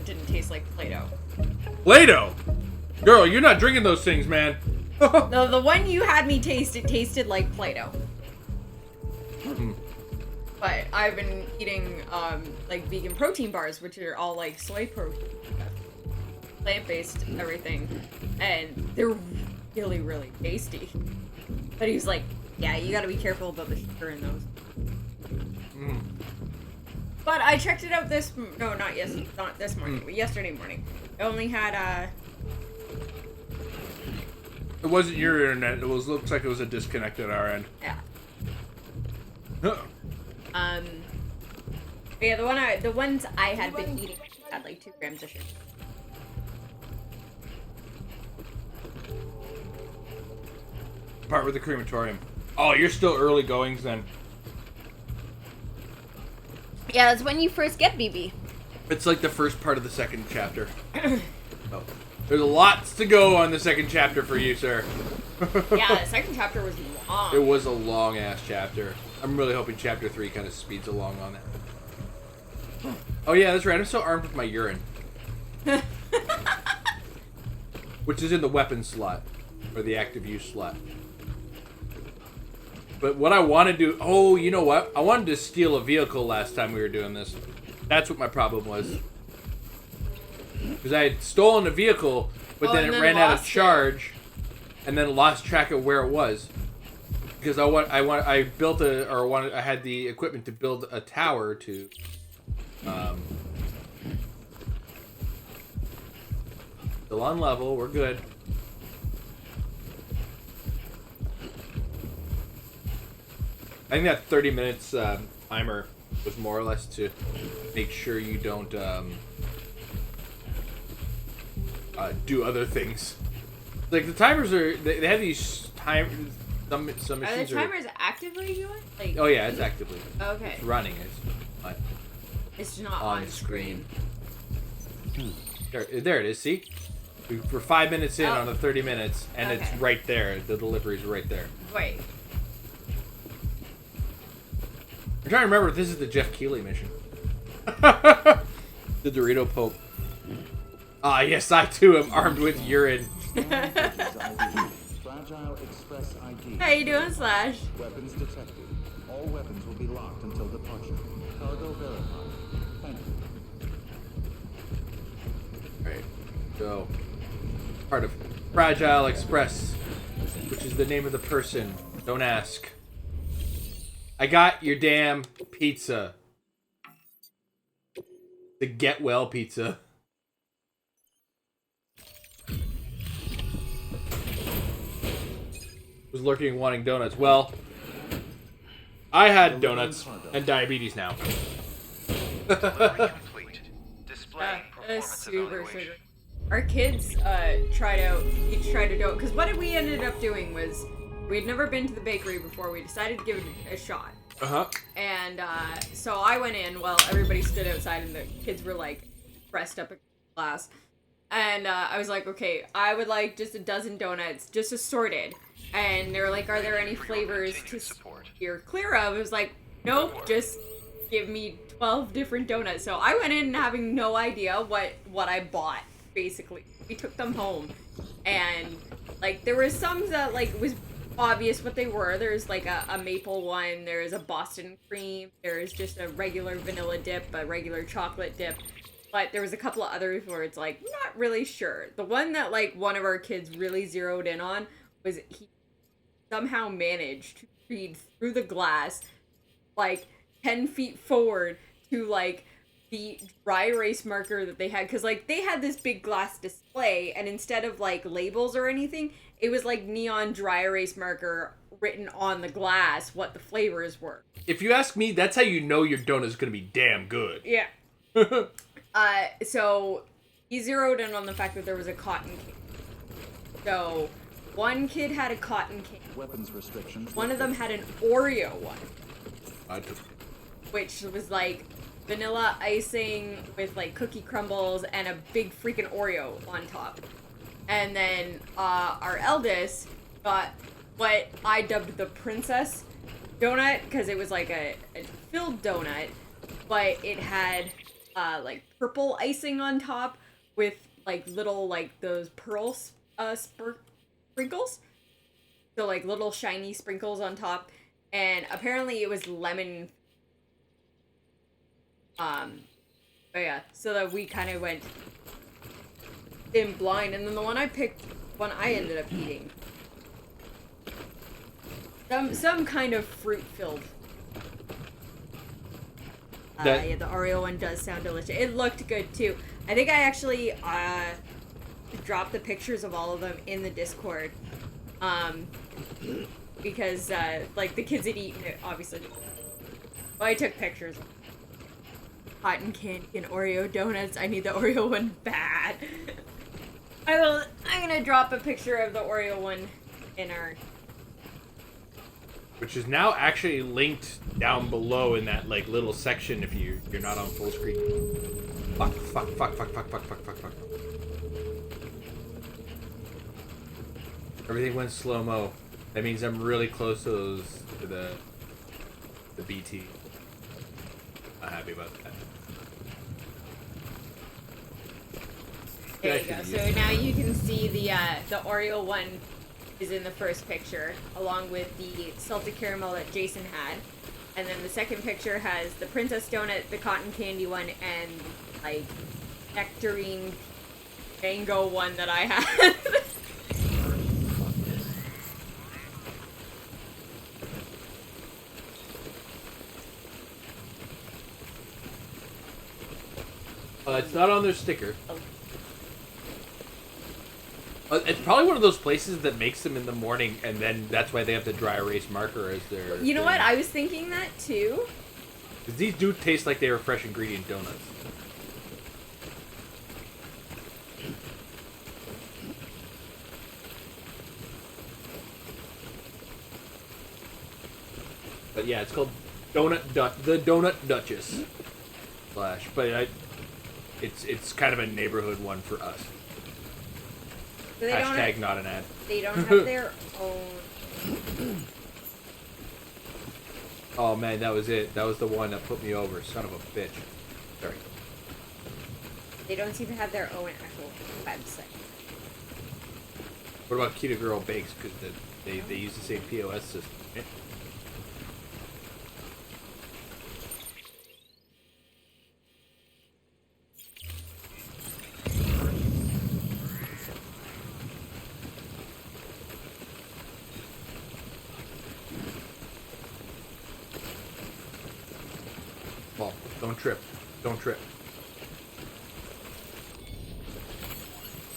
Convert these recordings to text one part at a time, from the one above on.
that didn't taste like Play-Doh. Play-Doh? Girl, you're not drinking those things, man. The one you had me taste, it tasted like Play-Doh. But I've been eating, like, vegan protein bars, which are all, like, soy protein. Plant-based everything. And they're really, really tasty. But he was like, yeah, you gotta be careful about the sugar in those. But I checked it out this morning, but yesterday morning. It only had, It wasn't your internet. Looks like it was a disconnect at our end. Yeah. But yeah, the ones I had been eating had like 2 grams of sugar. Part with the crematorium. Oh, you're still early goings then. Yeah, that's when you first get BB. It's like the first part of the second chapter. Oh. There's lots to go on the second chapter for you, sir. Yeah, the second chapter was long. It was a long-ass chapter. I'm really hoping chapter 3 kind of speeds along on that. Oh yeah, that's right. I'm still armed with my urine. Which is in the weapon slot. Or the active use slot. But what I want to do... Oh, you know what? I wanted to steal a vehicle last time we were doing this. That's what my problem was. Because I had stolen a vehicle, but then it ran out of charge. And then lost track of where it was. Because I had the equipment to build a tower to... Still on level, we're good. I think that 30 minutes timer was more or less to make sure you don't do other things. Like the timers they have these time some machines are the timers actively doing? Like, oh yeah, it's actively. Okay. It's running. It's not on screen. There it is. See, we're 5 minutes in on the 30 minutes, and it's right there. The delivery's right there. Wait. I'm trying to remember if this is the Jeff Keighley mission. The Dorito Pope. Ah, yes, I too am armed with urine. How you doing, Slash? Weapons detected. All weapons will be locked until departure. Cargo verified. Thank you. Alright, so part of Fragile Express, which is the name of the person. Don't ask. I got your damn pizza. The Get Well pizza. Was lurking wanting donuts. Well, I had donuts and diabetes now. Super sugar. Our kids each tried a donut, because what we ended up doing was we'd never been to the bakery before. We decided to give it a shot. And so I went in while everybody stood outside and the kids were like pressed up a glass. And I was like, okay, I would like just a dozen donuts, just assorted. And they were like, are there any flavors to steer clear of? I was like, nope, just give me 12 different donuts. So I went in having no idea what I bought, basically. We took them home. And, like, there were some that, like, was obvious what they were. There's, like, a maple one. There's a Boston cream. There's just a regular vanilla dip, a regular chocolate dip. But there was a couple of others where it's, like, not really sure. The one that, like, one of our kids really zeroed in on was he somehow managed to read through the glass, like, 10 feet forward to, like, the dry erase marker that they had. Because, like, they had this big glass display, and instead of, like, labels or anything, it was, like, neon dry erase marker written on the glass what the flavors were. If you ask me, that's how you know your donut's gonna be damn good. Yeah. So he zeroed in on the fact that there was a cotton candy. So one kid had a cotton candy. Weapons restrictions. One of them had an Oreo one. I took it. Which was like vanilla icing with like cookie crumbles and a big freaking Oreo on top. And then our eldest got what I dubbed the princess donut, because it was like a filled donut, but it had like purple icing on top with like little like those pearl sprinkles. So like little shiny sprinkles on top, and apparently it was lemon. But yeah, so that we kind of went in blind, and then the one I picked, one I ended up eating. Some kind of fruit filled. Yeah, the Oreo one does sound delicious. It looked good too. I think I actually dropped the pictures of all of them in the Discord. Because like the kids had eaten it, obviously. Well, I took pictures. Cotton candy and Oreo donuts. I need the Oreo one bad. I'm gonna drop a picture of the Oreo one in our. Which is now actually linked down below in that like little section if you're not on full screen. Fuck. Everything went slow-mo. That means I'm really close to the BT. I'm happy about that. There you go. So now you can see the Oreo one is in the first picture, along with the salted caramel that Jason had. And then the second picture has the princess donut, the cotton candy one, and like nectarine mango one that I had. It's not on their sticker. It's probably one of those places that makes them in the morning, and then that's why they have the dry erase marker as their. You know what? I was thinking that too. Because these do taste like they were fresh ingredient donuts. But yeah, it's called the Donut Duchess. But it's kind of a neighborhood one for us. So Hashtag not an ad. They don't have their own. Oh man, that was it. That was the one that put me over. Son of a bitch. Sorry. They don't seem to have their own actual website. What about Kita Girl Bakes? Because they use the same POS system. Right? Don't trip. Don't trip.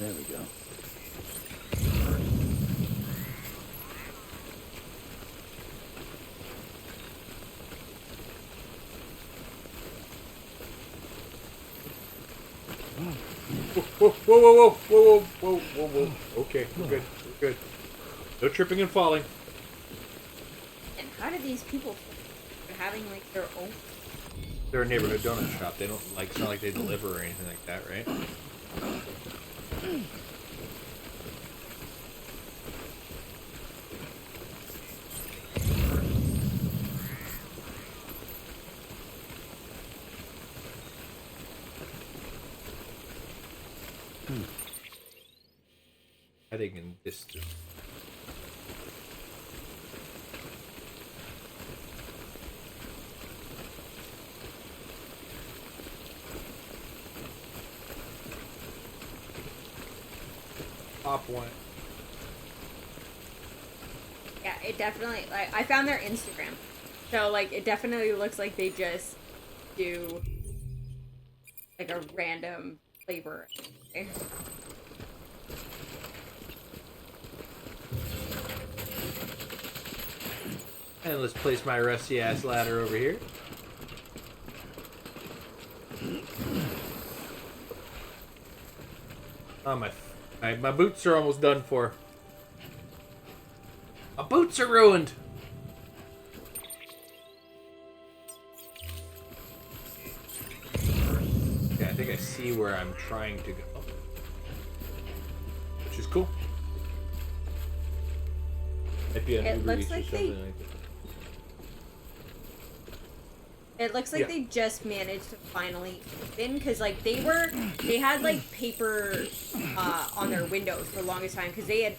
There we go. Whoa. Okay, we're good. We're good. No tripping and falling. And how do these people feel having like their own? They're a neighborhood donut shop. They don't like. It's not like they deliver or anything like that, right? Heading in distance. Top one. Yeah, it definitely. Like, I found their Instagram, so like it definitely looks like they just do like a random flavor. And let's place my rusty ass ladder over here. Oh my boots are almost done for. My boots are ruined. Yeah, I think I see where I'm trying to go, which is cool. Might be an It Uber looks Eats or like something they- like that. It looks like they just managed to finally open, because, like, they had, like, paper on their windows for the longest time, because they had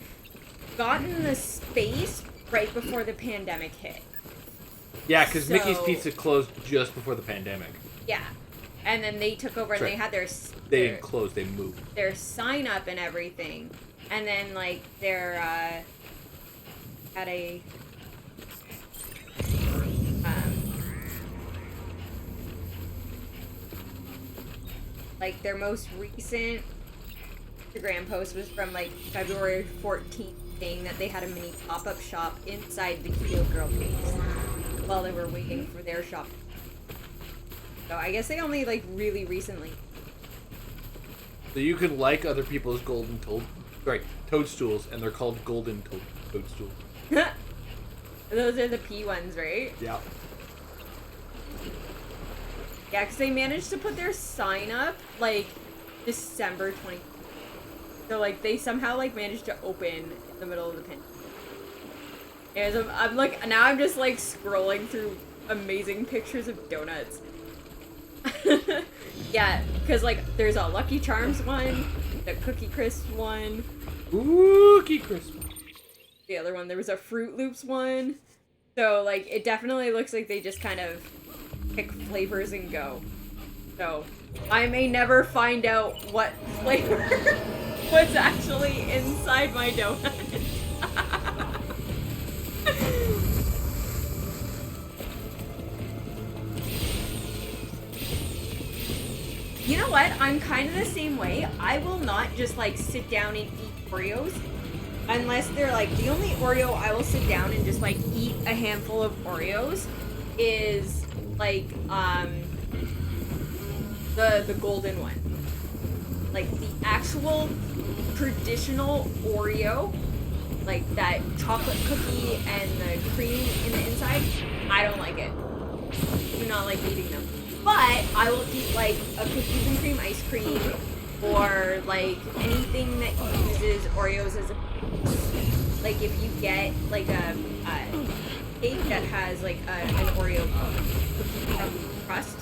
gotten the space right before the pandemic hit. Yeah, because Mickey's Pizza closed just before the pandemic. Yeah. And then they took over, and they had their... They didn't close, they moved. Their sign up and everything. And then, like, their, had a... like, their most recent Instagram post was from, like, February 14th, saying that they had a mini pop-up shop inside the Keto Girl case while they were waiting for their shop. So I guess they only, really recently. So you can like other people's toadstools, and they're called golden toadstools. Those are the P ones, right? Yeah. Yeah, because they managed to put their sign up, December 20th. So, they somehow, managed to open in the middle of the pandemic. And now I'm just, scrolling through amazing pictures of donuts. Yeah, because, there's a Lucky Charms one, the Cookie Crisp one. Cookie Crisp. The other one, there was a Fruit Loops one. So, it definitely looks like they just kind of pick flavors and go. So, I may never find out what flavor was actually inside my donut. You know what? I'm kind of the same way. I will not just, sit down and eat Oreos. Unless they're, the only Oreo I will sit down and just, eat a handful of Oreos is, the golden one. The actual traditional Oreo, that chocolate cookie and the cream in the inside, I don't like it. I do not like eating them. But I will eat, a cookies and cream ice cream, or, anything that uses Oreos as a... if you get, a cake that has, an Oreo cookie crumb crust,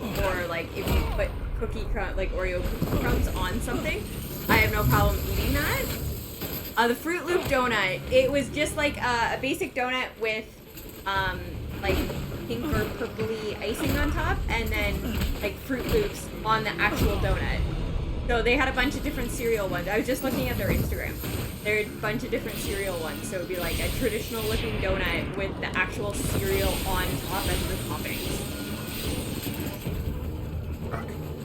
or, if you put Oreo cookie crumbs on something, I have no problem eating that. The Fruit Loop donut, it was just, a basic donut with, pink or purpley icing on top, and then, Fruit Loops on the actual donut. So they had a bunch of different cereal ones. I was just looking at their Instagram. There are a bunch of different cereal ones. So it would be a traditional looking donut with the actual cereal on top and the toppings.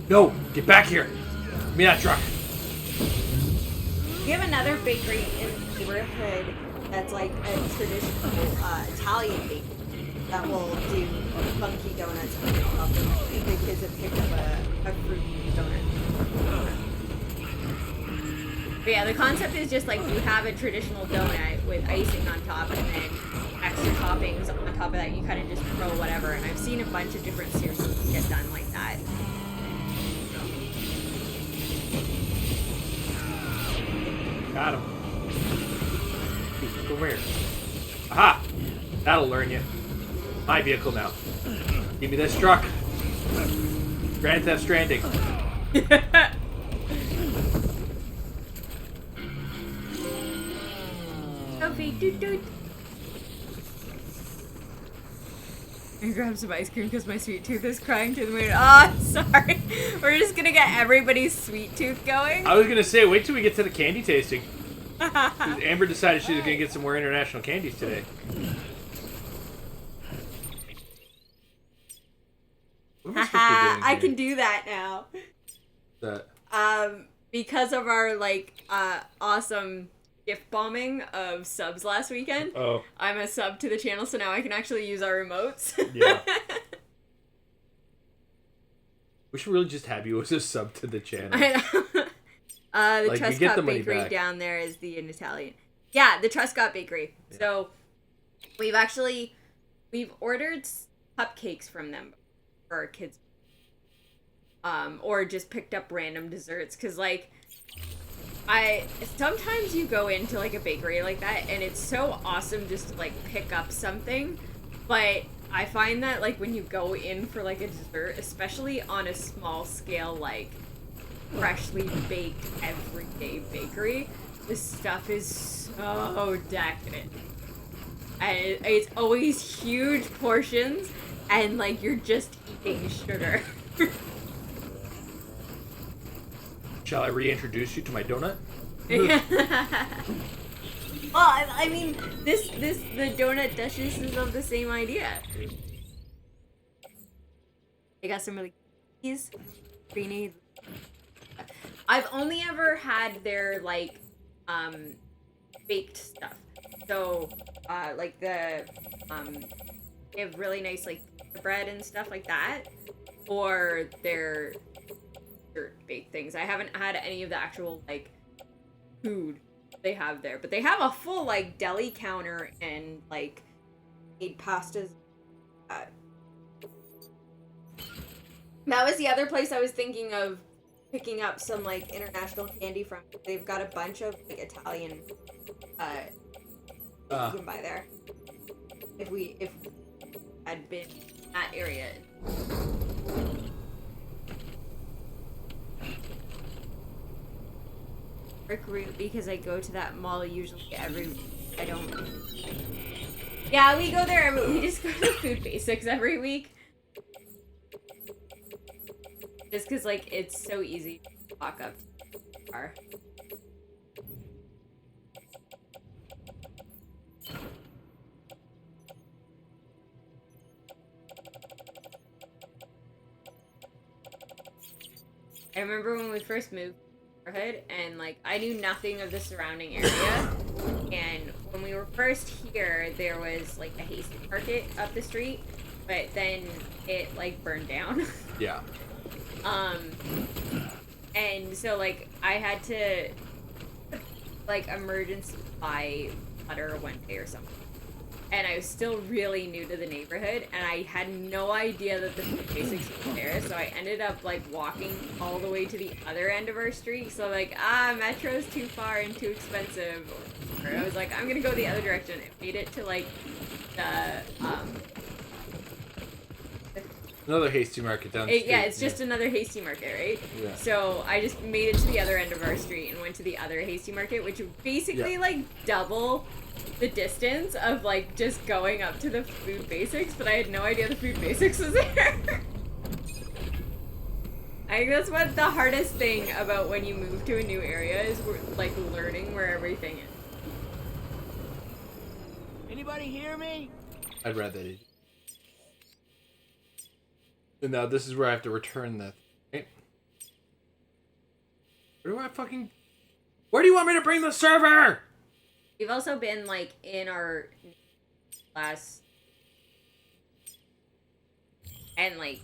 No! Get back here! Give me that truck! We have another bakery in the neighborhood that's a traditional Italian bakery that will do funky donuts. I think the kids have picked up a fruit donut. But yeah, the concept is just you have a traditional donut with icing on top and then extra toppings on top of that. You kind of just throw whatever. And I've seen a bunch of different cereals get done like that. Got him. Come here. Aha! That'll learn you. My vehicle now. Give me this truck. Grand Theft Stranding. Sophie, doot doot. I grabbed some ice cream because my sweet tooth is crying to the moon. Oh, sorry. We're just gonna get everybody's sweet tooth going. I was gonna say, wait till we get to the candy tasting. Amber decided she was gonna get some more international candies today. Haha, I can do that now. That. Because of our awesome gift bombing of subs last weekend. Oh. I'm a sub to the channel, so now I can actually use our remotes. Yeah. We should really just have you as a sub to the channel. I know. The Truscott Bakery down there is the Italian. Yeah, the Truscott Bakery. Yeah. So we've ordered cupcakes from them for our kids. Or just picked up random desserts, because sometimes you go into a bakery like that and it's so awesome just to pick up something, but I find that like when you go in for like a dessert, especially on a small scale, like freshly baked everyday bakery, this stuff is so decadent. And it's always huge portions, and like you're just eating sugar. Shall I reintroduce you to my donut? Well, I mean, the donut dishes is of the same idea. They got some really cheese, creamy. I've only ever had their like baked stuff. So like they have really nice like bread and stuff like that, or their baked things. I haven't had any of the actual like food they have there, but they have a full like deli counter and like made pastas. That was the other place I was thinking of picking up some like international candy from. They've got a bunch of like Italian you can buy there. If I'd been in that area. Brick route because I go to that mall usually I don't. Yeah, we go there. We just go to Food Basics every week. Just because like it's so easy to walk up to the car. I remember when we first moved to the neighborhood, and like I knew nothing of the surrounding area, and when we were first here there was like a hasty market up the street, but then it like burned down. Yeah. And so like I had to like emergency buy butter one day or something. And I was still really new to the neighborhood, and I had no idea that the Food Basics was there, so I ended up, like, walking all the way to the other end of our street, so, like, Metro's too far and too expensive, or I was like, I'm gonna go the other direction. It made it to, like, the, Another hasty market down the street. Yeah, it's just another hasty market, right? Yeah. So I just made it to the other end of our street and went to the other hasty market, which would basically, like, double the distance of like just going up to the Food Basics, but I had no idea the Food Basics was there. I think that's what the hardest thing about when you move to a new area is like learning where everything is. Anybody hear me? I'd rather it. And now this is where I have to return that. Right? Where do you want me to bring the server? We've also been, like, in our class, and, like,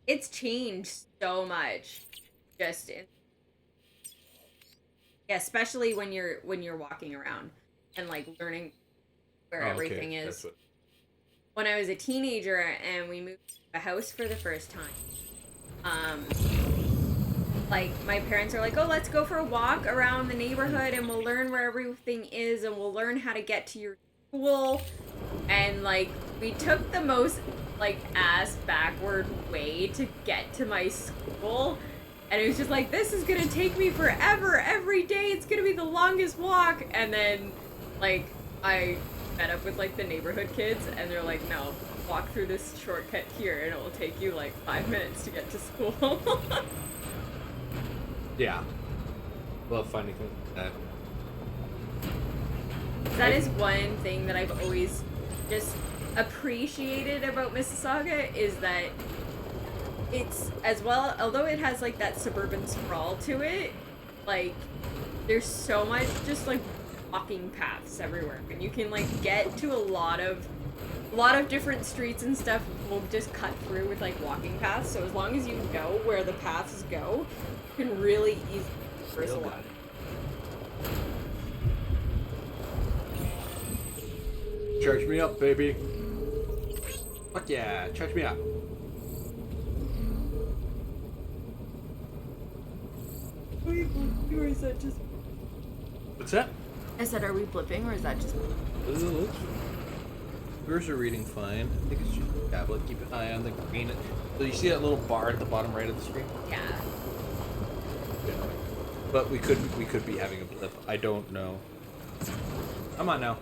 it's changed so much, just in, yeah, especially when you're walking around and, like, learning where everything is. When I was a teenager and we moved to a house for the first time, like, my parents are like, oh, let's go for a walk around the neighborhood and we'll learn where everything is and we'll learn how to get to your school. And, like, we took the most, like, ass-backward way to get to my school. And it was just like, this is gonna take me forever every day. It's gonna be the longest walk. And then, like, I met up with, like, the neighborhood kids and they're like, no, walk through this shortcut here and it will take you, like, 5 minutes to get to school. Yeah. Love finding things like that. That is one thing that I've always just appreciated about Mississauga is that it's, as well, although it has like that suburban sprawl to it, like there's so much just like walking paths everywhere, and you can like get to a lot of different streets and stuff will just cut through with like walking paths. So as long as you know where the paths go, you can really easily traverse a lot. Charge me up, baby. Fuck yeah, charge me up. Or is that just... What's that? I said, are we blipping or is that just... Yours are reading fine. I think it's just a tablet. Keep an eye on the green. So you see that little bar at the bottom right of the screen? Yeah. But we could be having a blip. I don't know. Come on now.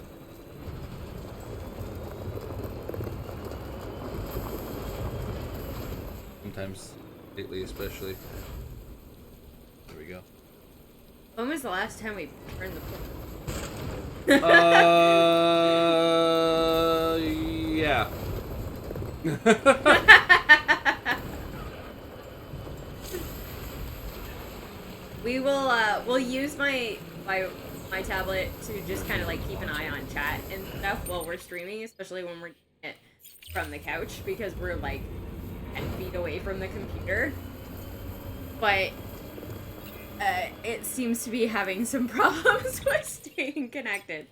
Sometimes, lately especially. There we go. When was the last time we turned the flip? Yeah. We will, we'll use my tablet to just kind of like keep an eye on chat and stuff while we're streaming, especially when we're doing it from the couch because we're like 10 feet away from the computer. But it seems to be having some problems with staying connected.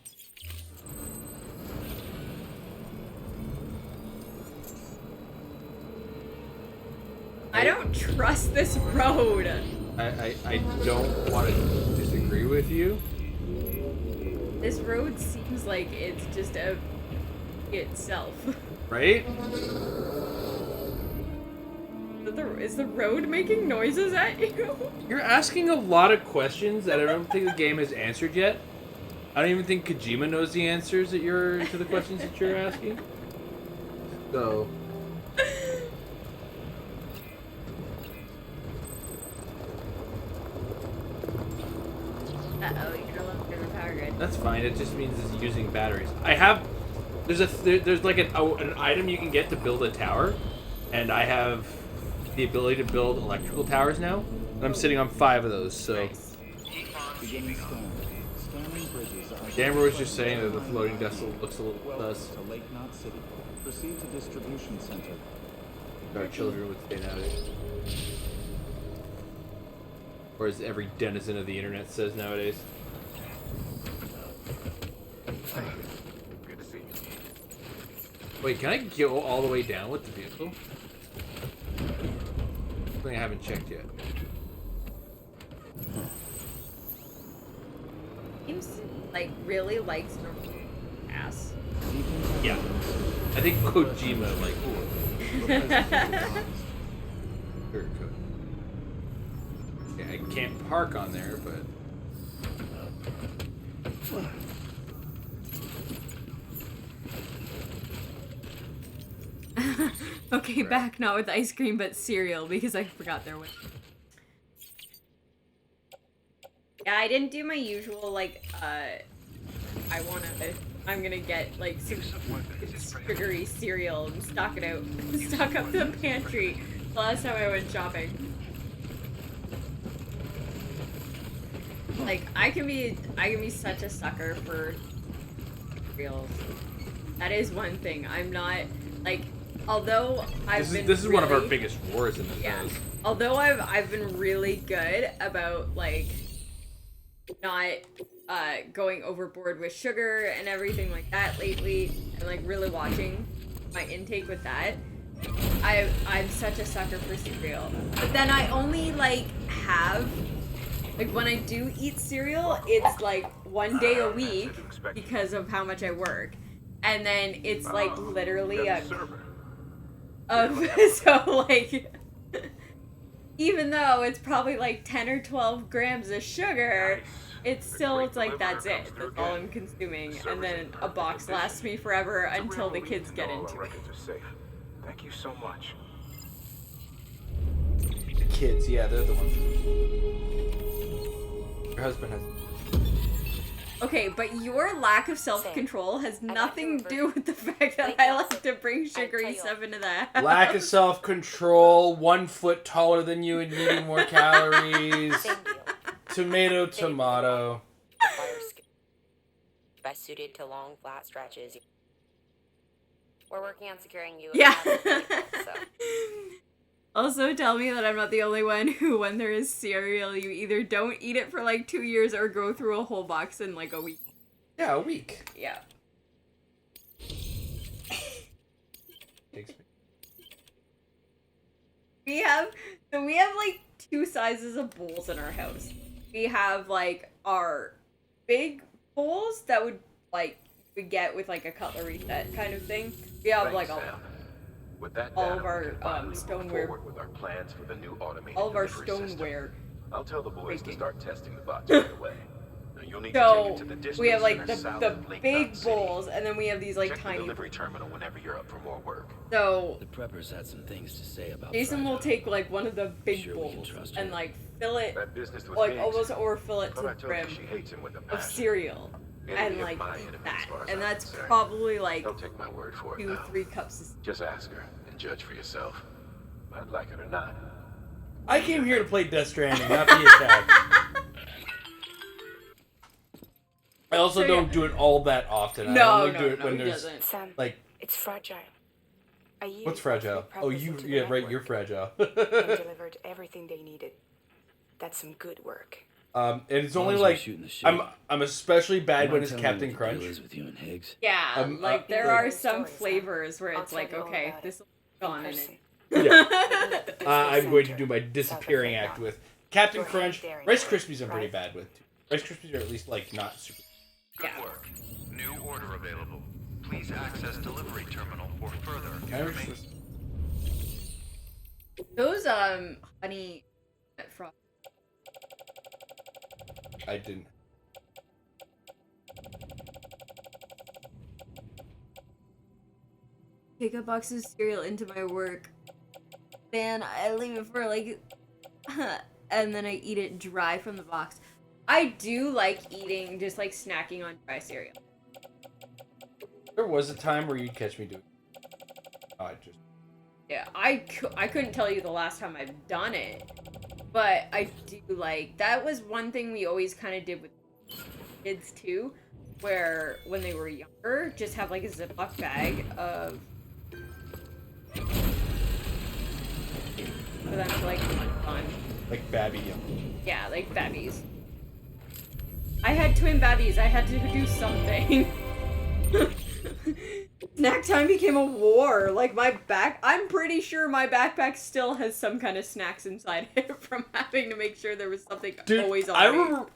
I don't trust this road. I don't want to disagree with you. This road seems like it's just a itself. Right? Is the road making noises at you? You're asking a lot of questions that I don't think the game has answered yet. I don't even think Kojima knows the answers to the questions that you're asking. So. Uh-oh, you're low in the power grid. That's fine. It just means it's using batteries. There's like an item you can get to build a tower, and I have the ability to build electrical towers now, and I'm sitting on 5 of those. So. Beginning scan. Scanning bridges are... Gamber was just saying that the floating dust looks a little sus. to Lake Knot City. Proceed to distribution center. Our children would say nowadays. Or as every denizen of the internet says nowadays. Good to see you. Wait, can I go all the way down with the vehicle? Something I haven't checked yet. Seems like really likes normal ass. Yeah. I think Kojima, like, Sure, yeah, I can't park on there, but... Okay, back not with ice cream, but cereal, because I forgot there was... Yeah, I didn't do my usual, like, I'm gonna get, like, some sugary cereal and stock up the pantry the last time I went shopping. Like, I can be such a sucker for cereals. That is one thing. I'm not, like, although This is one of our biggest wars in this house. Although I've been really good about, like, not going overboard with sugar and everything like that lately, and like really watching my intake with that. I'm such a sucker for cereal. But then I only like have, like, when I do eat cereal, it's like 1 day a week because of how much I work, and then it's like literally so like even though it's probably like 10 or 12 grams of sugar, it's like, that's it. That's all I'm consuming. And then a box lasts me forever until the kids get into it. Thank you so much. The kids, yeah, they're the ones. Your husband has... Okay, but your lack of self-control has nothing to do with the fact that I like to bring sugary stuff into the house. Lack of self-control, 1 foot taller than you and eating more calories. Tomato. Best suited to long, flat stretches. We're working on securing you. Yeah. So. Also, tell me that I'm not the only one who, when there is cereal, you either don't eat it for like 2 years or go through a whole box in like a week. Yeah, a week. Yeah. We have like 2 sizes of bowls in our house. We have like our big bowls that would like we get with like a cutlery set kind of thing. We have like Thanks, Sam. With that all data, of our we can finally move stoneware, forward with our plans for the new automated all of our delivery system. stoneware. I'll tell the boys to Breaking. start testing the box right away. Now you'll need to take So it to the district we have like center south the of Lake big Mountain City. bowls, and then we have these like Check the tiny. delivery terminal whenever you're up for more work. So The preppers had some things to say about Jason will Fragile. take like one of the big Sure we can bowls trust and her. like fill it, That business with like Higgs. almost overfill it to Thought I the told you brim she hates him with a of passion. cereal, Enemy and of like my enemy, that, as far as and I'm that's concerned. probably like Don't take my word for it. 2-3 cups of. Just ask her and judge for yourself. I'd like it or not. I came here to play Death Stranding, not be attacked. I also So, don't yeah. do it all that often. I No, only no, do it no, when he there's doesn't. Sam, like it's fragile. I used what's fragile? the Oh, preppers you into the yeah right. network You're fragile. and delivered everything they needed. That's some good work. And it's As long only as we're like shooting the shit. I'm especially bad You when mind it's telling me Captain what the Crunch. deal is with you and Higgs? Yeah, like there Yeah. are some Stories, huh? flavors where I'll it's tell like, you all okay, about this will In be gone in person. it. Yeah. I'm going to Center, do my south of disappearing Lake act Mountain. with Captain Your Crunch. head daring Rice work, Krispies I'm pretty right? bad with. Rice Krispies are at least like not super. Good Yeah. work. New order available. Please access delivery terminal for further Can I reach information. this? Those honey frog. I didn't. Pick a box of cereal into my work. Then I leave it for like, and then I eat it dry from the box. I do like eating, just like snacking on dry cereal. There was a time where you'd catch me doing. I just. Yeah, I couldn't tell you the last time I've done it, but I do like, that was one thing we always kind of did with kids too, where when they were younger, just have like a Ziploc bag of for them to like munch on. Like Babby. Yeah, like babbies. I had twin babbies. I had to do something. Snack time became a war. Like I'm pretty sure my backpack still has some kind of snacks inside it from having to make sure there was something Dude, always on I me. remember.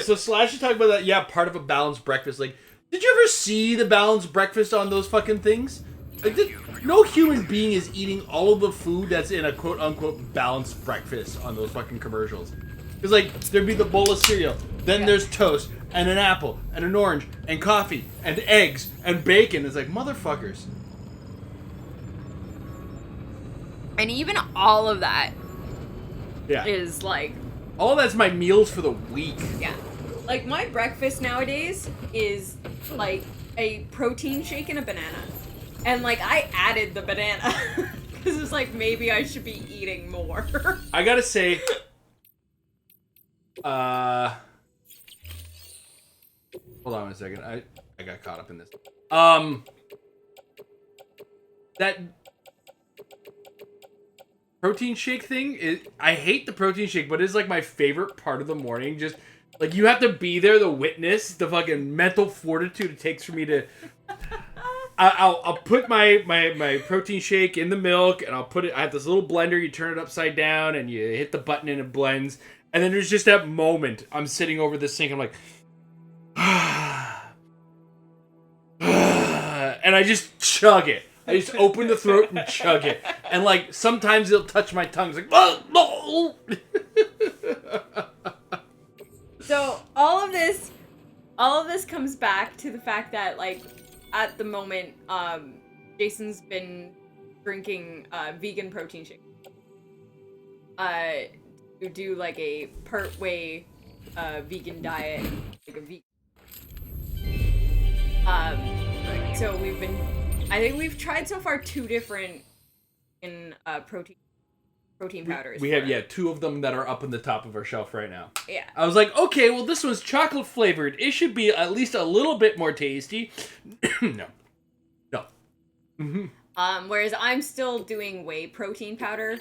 So Slash is talking about that. Yeah, part of a balanced breakfast. Like, did you ever see the balanced breakfast on those fucking things? Like, no human being is eating all of the food that's in a quote unquote balanced breakfast on those fucking commercials. Because like there'd be the bowl of cereal, then there's toast and an apple and an orange and coffee and eggs and bacon. It's like motherfuckers. And even all of that Yeah. is like, All that's my meals for the week. yeah. Like my breakfast nowadays is like a protein shake and a banana. And like I added the banana because it's like maybe I should be eating more. I gotta say, hold on a second. I got caught up in this. That protein shake thing is, I hate the protein shake, but it's like my favorite part of the morning. Just like you have to be there to witness the fucking mental fortitude it takes for me to. I'll put my protein shake in the milk, and I'll put it. I have this little blender. You turn it upside down, and you hit the button, and it blends. And then there's just that moment. I'm sitting over the sink. I'm like, and I just chug it. I just open the throat and chug it. And like sometimes it'll touch my tongue. It's like, oh, no. So all of this comes back to the fact that like at the moment, Jason's been drinking vegan protein shake. To do like a part-way vegan diet, like a vegan. So I think we've tried so far 2 different protein powders. We have 2 of them that are up on the top of our shelf right now. Yeah. I was like, okay, well this one's chocolate flavored. It should be at least a little bit more tasty. No. Mm-hmm. Whereas I'm still doing whey protein powder,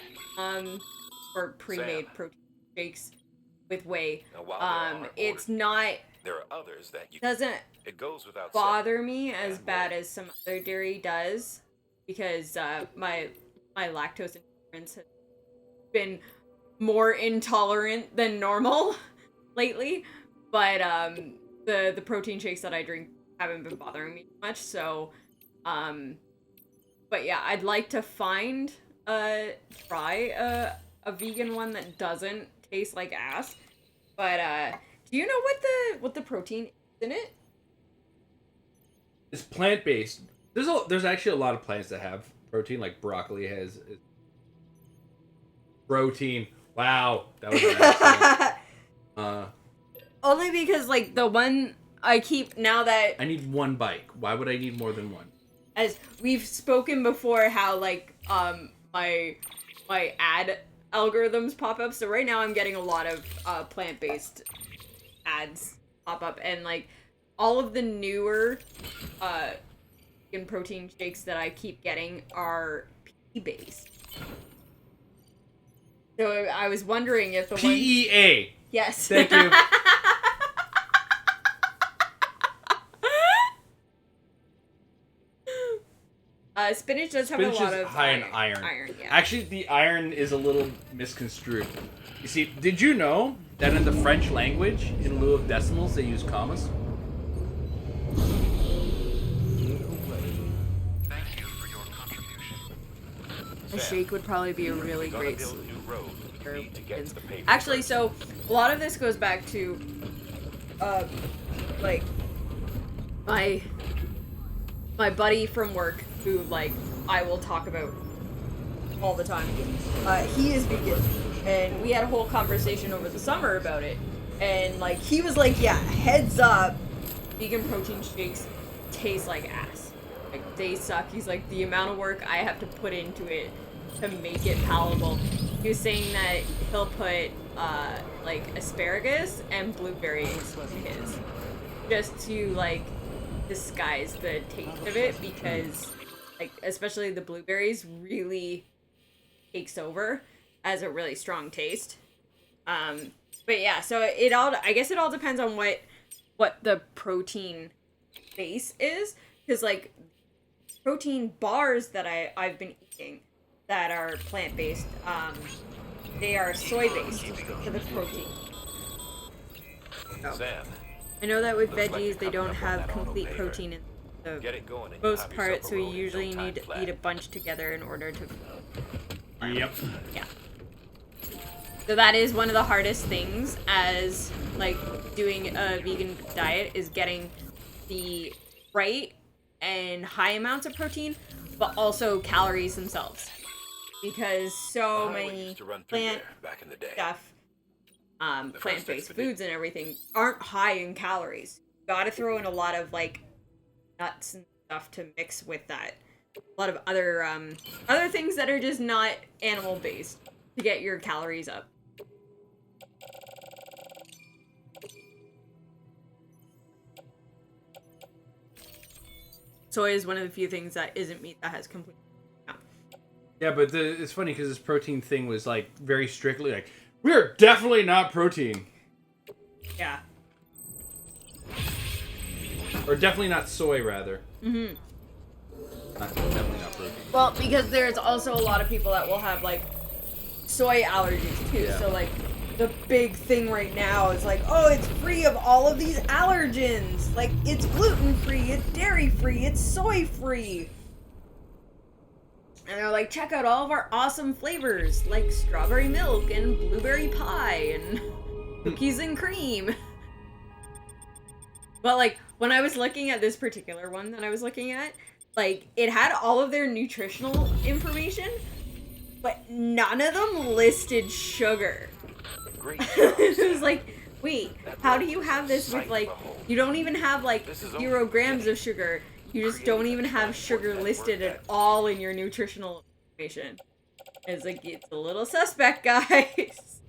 or pre-made Sam. protein shakes with whey. Now, while they're on our It's board, not, there are others that you doesn't it goes without bother me as Yeah, bad well. as some other dairy does, because my lactose intolerance has been more intolerant than normal lately. But the protein shakes that I drink haven't been bothering me much. So, but yeah, I'd like to try a vegan one that doesn't taste like ass. But do you know what the protein is in it? It's plant-based. There's actually a lot of plants that have protein, like broccoli has protein. Wow, that was an accident. Only because like the one I keep now that I need one bike. Why would I need more than one? As we've spoken before, how like my ad algorithms pop up. So right now I'm getting a lot of plant-based ads pop up, and like all of the newer vegan protein shakes that I keep getting are pea-based. So I was wondering if the PEA. Yes. Thank you. Spinach does have a lot of high in iron. Yeah. Actually, the iron is a little misconstrued. You see, did you know that in the French language, in lieu of decimals, they use commas? Thank you for your contribution. A shake would probably be a really Gonna great build a new road. You need to get to the pavement Actually, first. so a lot of this goes back to like my buddy from work who like I will talk about all the time. He is vegan, and we had a whole conversation over the summer about it, and like he was like, yeah, heads up, vegan protein shakes taste like ass. Like they suck. He's like, the amount of work I have to put into it to make it palatable. He was saying that he'll put like asparagus and blueberries in his, just to like disguise the taste of it, because like especially the blueberries really takes over as a really strong taste. But yeah, so I guess it all depends on what the protein base is, because like protein bars that I've been eating that are plant-based, they are soy-based for the protein. So, Sam, I know that with looks like veggies you're they coming don't up on have that complete auto protein in the get it going and you'll most have part, yourself a so you road in usually no need time to flat. eat a bunch together in order to... Yep. Yeah. So that is one of the hardest things as, like, doing a vegan diet, is getting the right and high amounts of protein, but also calories themselves. Because so The highway many used to run through plant there back in the day. stuff, first plant-based expedition. foods and everything aren't high in calories. Gotta throw in a lot of, like, nuts and stuff to mix with that. A lot of other things that are just not animal-based to get your calories up. Soy is one of the few things that isn't meat that has complete... Yeah, but it's funny because this protein thing was like very strictly like, we're definitely not protein. Yeah. Or definitely not soy, rather. Mm-hmm. Definitely not protein. Well, because there's also a lot of people that will have, like, soy allergies, too. Yeah. So, like, the big thing right now is, like, oh, it's free of all of these allergens. Like, it's gluten-free, it's dairy-free, it's soy-free. And they're like, check out all of our awesome flavors, like strawberry milk and blueberry pie and cookies and cream. But, like, when I was looking at this particular one that I was looking at, like, it had all of their nutritional information, but none of them listed sugar. Great job, It was Sam. like, wait, how do you have this with, like, you don't even have, like, This is 0 only grams beginning. of sugar. You just don't even have sugar listed at all in your nutritional information. It's like, it's a little suspect, guys.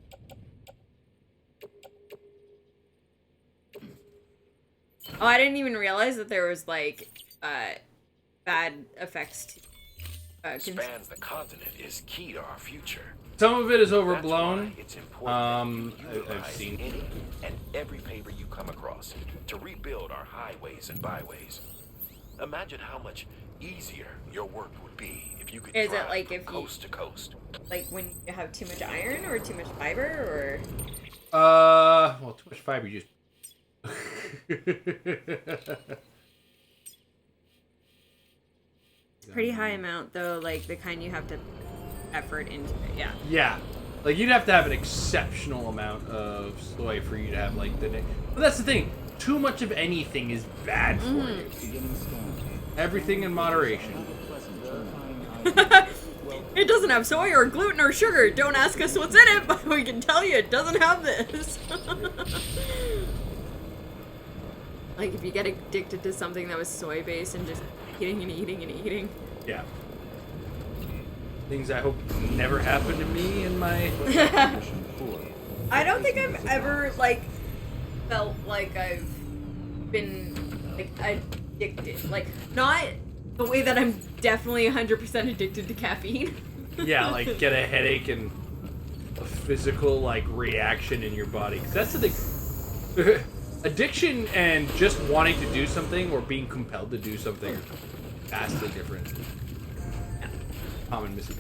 Oh, I didn't even realize that there was, like, bad effects to Expands the continent is key to our future. Some of it is That's overblown. why it's important that you I've utilize seen. any and every paper you come across to rebuild our highways and byways. Imagine how much easier your work would be if you could Is it drive like from if you- coast to coast. Like, when you have too much iron or too much fiber, Well, too much fiber just... pretty high amount though, like the kind you have to effort into it. Yeah. Yeah. Like, you'd have to have an exceptional amount of soy for you to have, like, But that's the thing. Too much of anything is bad for you. Everything in moderation. It doesn't have soy or gluten or sugar. Don't ask us what's in it, but we can tell you it doesn't have this. Like, if you get addicted to something that was soy-based and just eating and eating and eating. Yeah. Things I hope never happen to me in my... I don't think I've ever, like, felt like I've been, like, addicted. Like, not the way that I'm definitely 100% addicted to caffeine. Yeah, like, get a headache and a physical, like, reaction in your body. 'Cause that's the thing. Addiction and just wanting to do something or being compelled to do something are vastly different. Yeah. Common missing.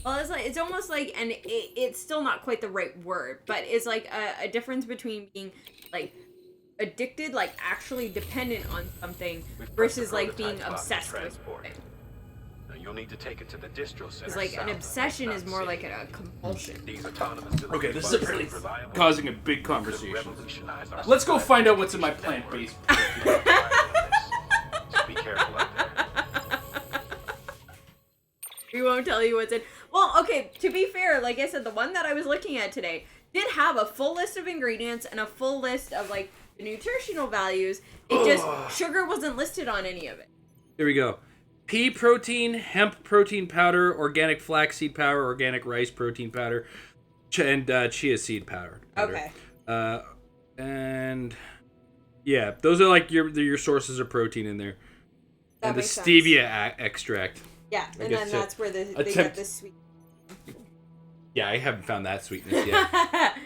Well, it's almost like, and it's still not quite the right word, but it's like a difference between being, like, addicted, like, actually dependent on something, versus, like, being obsessed with something. You'll need to take it to the distro center. Because, like, an obsession is more like a compulsion. Okay, this is apparently causing a big conversation. Let's go find out what's in my plant-based. Be careful out there. We won't tell you what's in. Well, okay, to be fair, like I said, the one that I was looking at today did have a full list of ingredients and a full list of, like, the nutritional values. It just, sugar wasn't listed on any of it. Here we go. Pea protein, hemp protein powder, organic flaxseed powder, organic rice protein powder, and chia seed powder. Okay. And yeah, those are like your sources of protein in there. That and the makes stevia extract. Yeah, I and guess then that's where they attempt- get the sweet. Yeah, I haven't found that sweetness yet.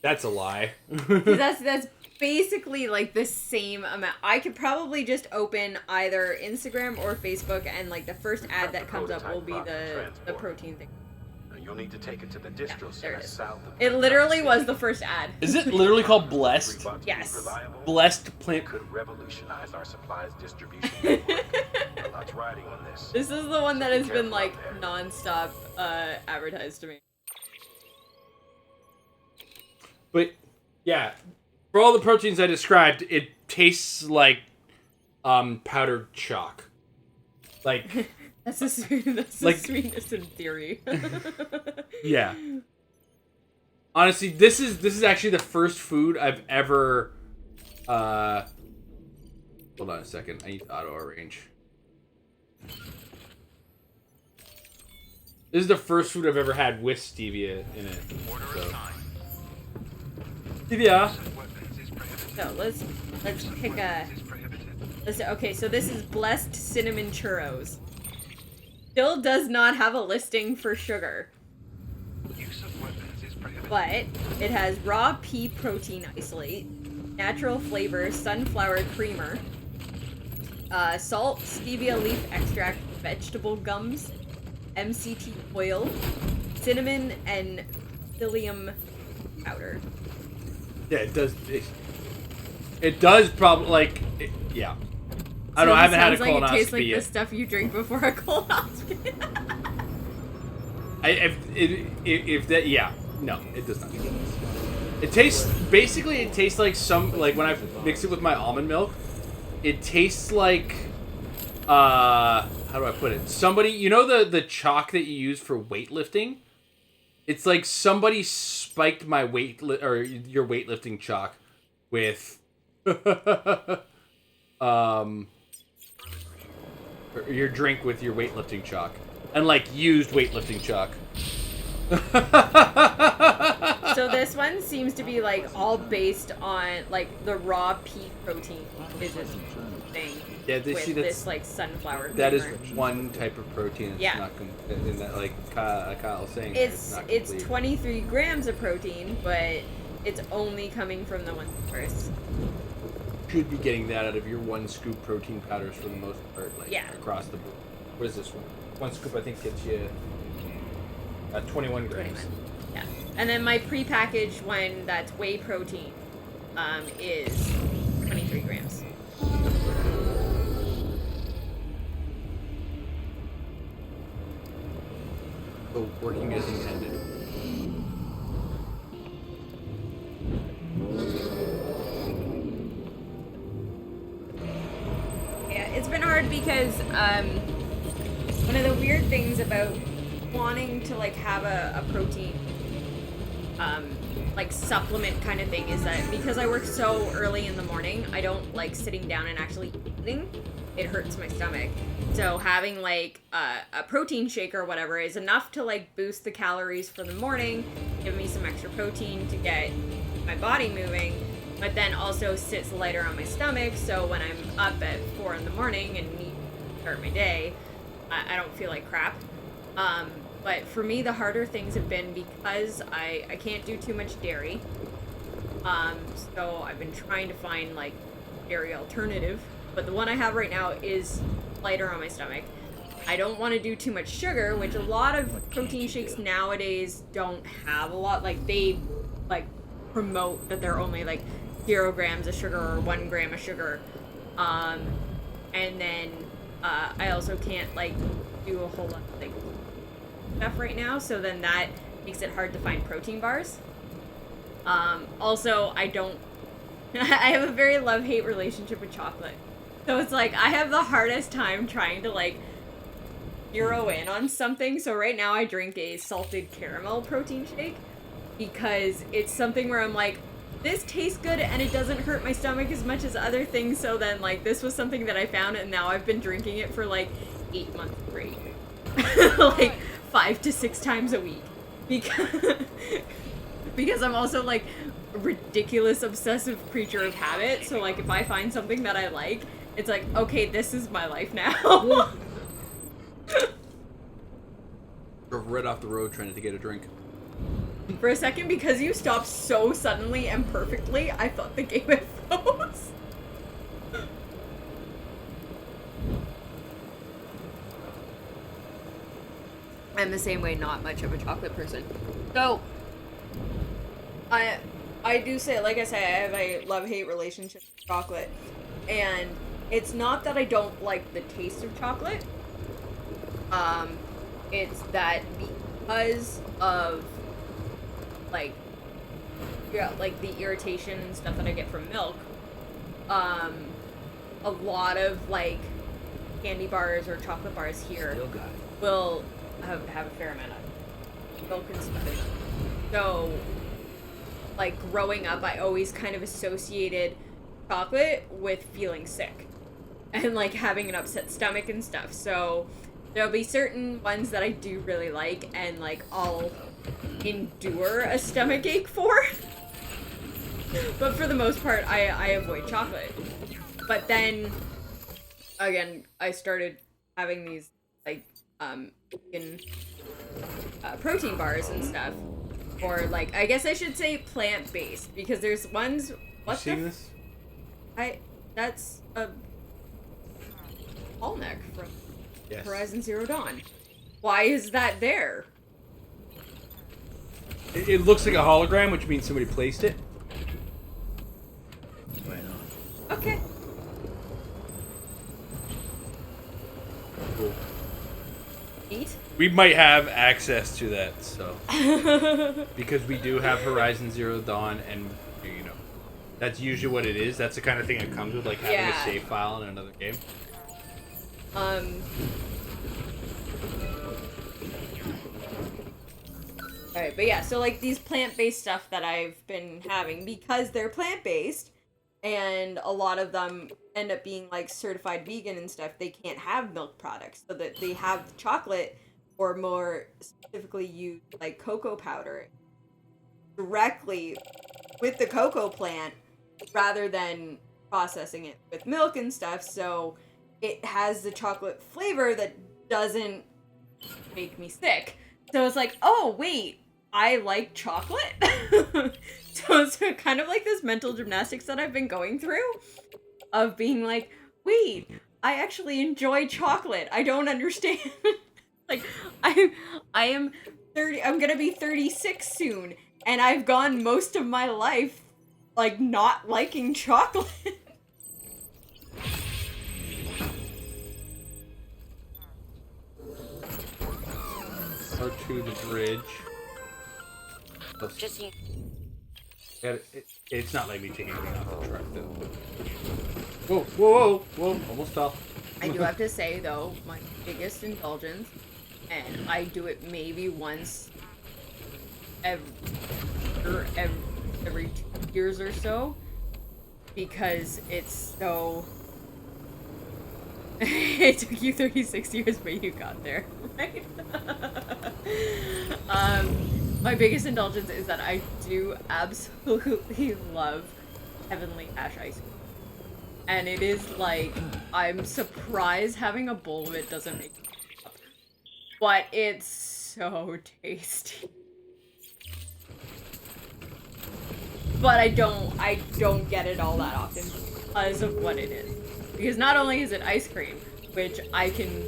That's a lie. that's basically like the same amount. I could probably just open either Instagram or Facebook, and like the first ad that comes up will be the protein thing. You'll need to take it to the distro center south of. It literally was the first ad. Is it literally called Blessed? Yes. Blessed plant. Could revolutionize our supplies distribution network. A lot's riding on this. This is the one that has been like non-stop advertised to me. But yeah, for all the proteins I described, it tastes like powdered chalk. Like that's the sweetness in theory. Yeah. Honestly, this is actually the first food I've ever hold on a second. I need to auto arrange. This is the first food I've ever had with stevia in it. So. Stevia. So let's pick a. Okay, so this is Blessed Cinnamon Churros. Still does not have a listing for sugar. But it has raw pea protein isolate, natural flavor sunflower creamer, salt, stevia leaf extract, vegetable gums, MCT oil, cinnamon, and psyllium powder. Yeah, it does. It does probably like. Yeah. I don't know. I haven't had a colonoscopy It tastes like yet. the stuff you drink before a colonoscopy. If that, yeah, no, it does not. It tastes like some, like when I mix it with my almond milk, it tastes like, how do I put it? Somebody, you know the chalk that you use for weightlifting? It's like somebody spiked my or your weightlifting chalk with, your drink with your weightlifting chalk. And like used weightlifting chalk. So this one seems to be like all based on like the raw pea protein is this thing. Yeah, this like sunflower. That is creamer. one type of protein. It's Yeah. not in that, like Kyle was saying. It's not 23 grams of protein, but it's only coming from the one first. Should be getting that out of your one scoop protein powders for the most part, like across the board. What is this one? One scoop, I think, gets you 21 grams. 21. Yeah, and then my prepackaged one that's whey protein is 23 grams. So working as intended. Yeah, it's been hard because one of the weird things about wanting to like have a protein like supplement kind of thing is that because I work so early in the morning, I don't like sitting down and actually eating. It hurts my stomach. So having like a protein shake or whatever is enough to like boost the calories for the morning, give me some extra protein to get my body moving, but then also sits lighter on my stomach. So when I'm up at 4 in the morning and need to start my day, I don't feel like crap. But for me, the harder things have been because I can't do too much dairy. So I've been trying to find like dairy alternative, but the one I have right now is lighter on my stomach. I don't want to do too much sugar, which a lot of protein shakes nowadays don't have a lot. Like they like promote that they're only like 0 grams of sugar or 1 gram of sugar. And then I also can't like do a whole lot of like stuff right now, so then that makes it hard to find protein bars. Also, I have a very love-hate relationship with chocolate. So it's like, I have the hardest time trying to like zero in on something. So right now I drink a salted caramel protein shake because it's something where I'm like, this tastes good and it doesn't hurt my stomach as much as other things. So then like, this was something that I found and now I've been drinking it for like 8 months straight. Like 5 to 6 times a week because I'm also like a ridiculous obsessive creature of habit. So like if I find something that I like, it's like, okay, this is my life now. Drove right off the road trying to get a drink. For a second, because you stopped so suddenly and perfectly, I thought the game had froze. I'm the same way, not much of a chocolate person. So, I do say, like I say, I have a love-hate relationship with chocolate. And it's not that I don't like the taste of chocolate. It's that because of, like, yeah, like the irritation and stuff that I get from milk, a lot of, like, candy bars or chocolate bars here will have a fair amount of milk and stuff in them. So, like, growing up, I always kind of associated chocolate with feeling sick and, like, having an upset stomach and stuff. So, there'll be certain ones that I do really like and, like, I'll endure a stomach ache for. But for the most part, I avoid chocolate. But then, again, I started having these, like, vegan protein bars and stuff. Or, like, I guess I should say plant-based, because there's ones... You seeing this? That's a Paul neck from Horizon Zero Dawn. Why is that there? It looks like a hologram, which means somebody placed it. Right on. Okay. Cool. Neat. We might have access to that, so because we do have Horizon Zero Dawn, and you know, that's usually what it is. That's the kind of thing that comes with like having a save file in another game. Alright, but yeah, so like these plant-based stuff that I've been having, because they're plant-based, and a lot of them end up being like certified vegan and stuff, they can't have milk products, so that they have chocolate, or more specifically use like cocoa powder directly with the cocoa plant rather than processing it with milk and stuff, so it has the chocolate flavor that doesn't make me sick. So it's like, oh wait, I like chocolate? So it's kind of like this mental gymnastics that I've been going through of being like, wait, I actually enjoy chocolate. I don't understand. Like, I am 30, I'm gonna be 36 soon, and I've gone most of my life, like, not liking chocolate. Or to the bridge. Just you. It's not letting me take anything off the truck, though. Whoa, whoa, whoa, whoa. Almost fell. I do have to say, though, my biggest indulgence, and I do it maybe once every 2 years or so, because it's so... It took you 36 years, but you got there, right? My biggest indulgence is that I do absolutely love Heavenly Ash ice cream. And it is like, I'm surprised having a bowl of it doesn't make me up. But it's so tasty. But I don't get it all that often because of what it is. Because not only is it ice cream, which I can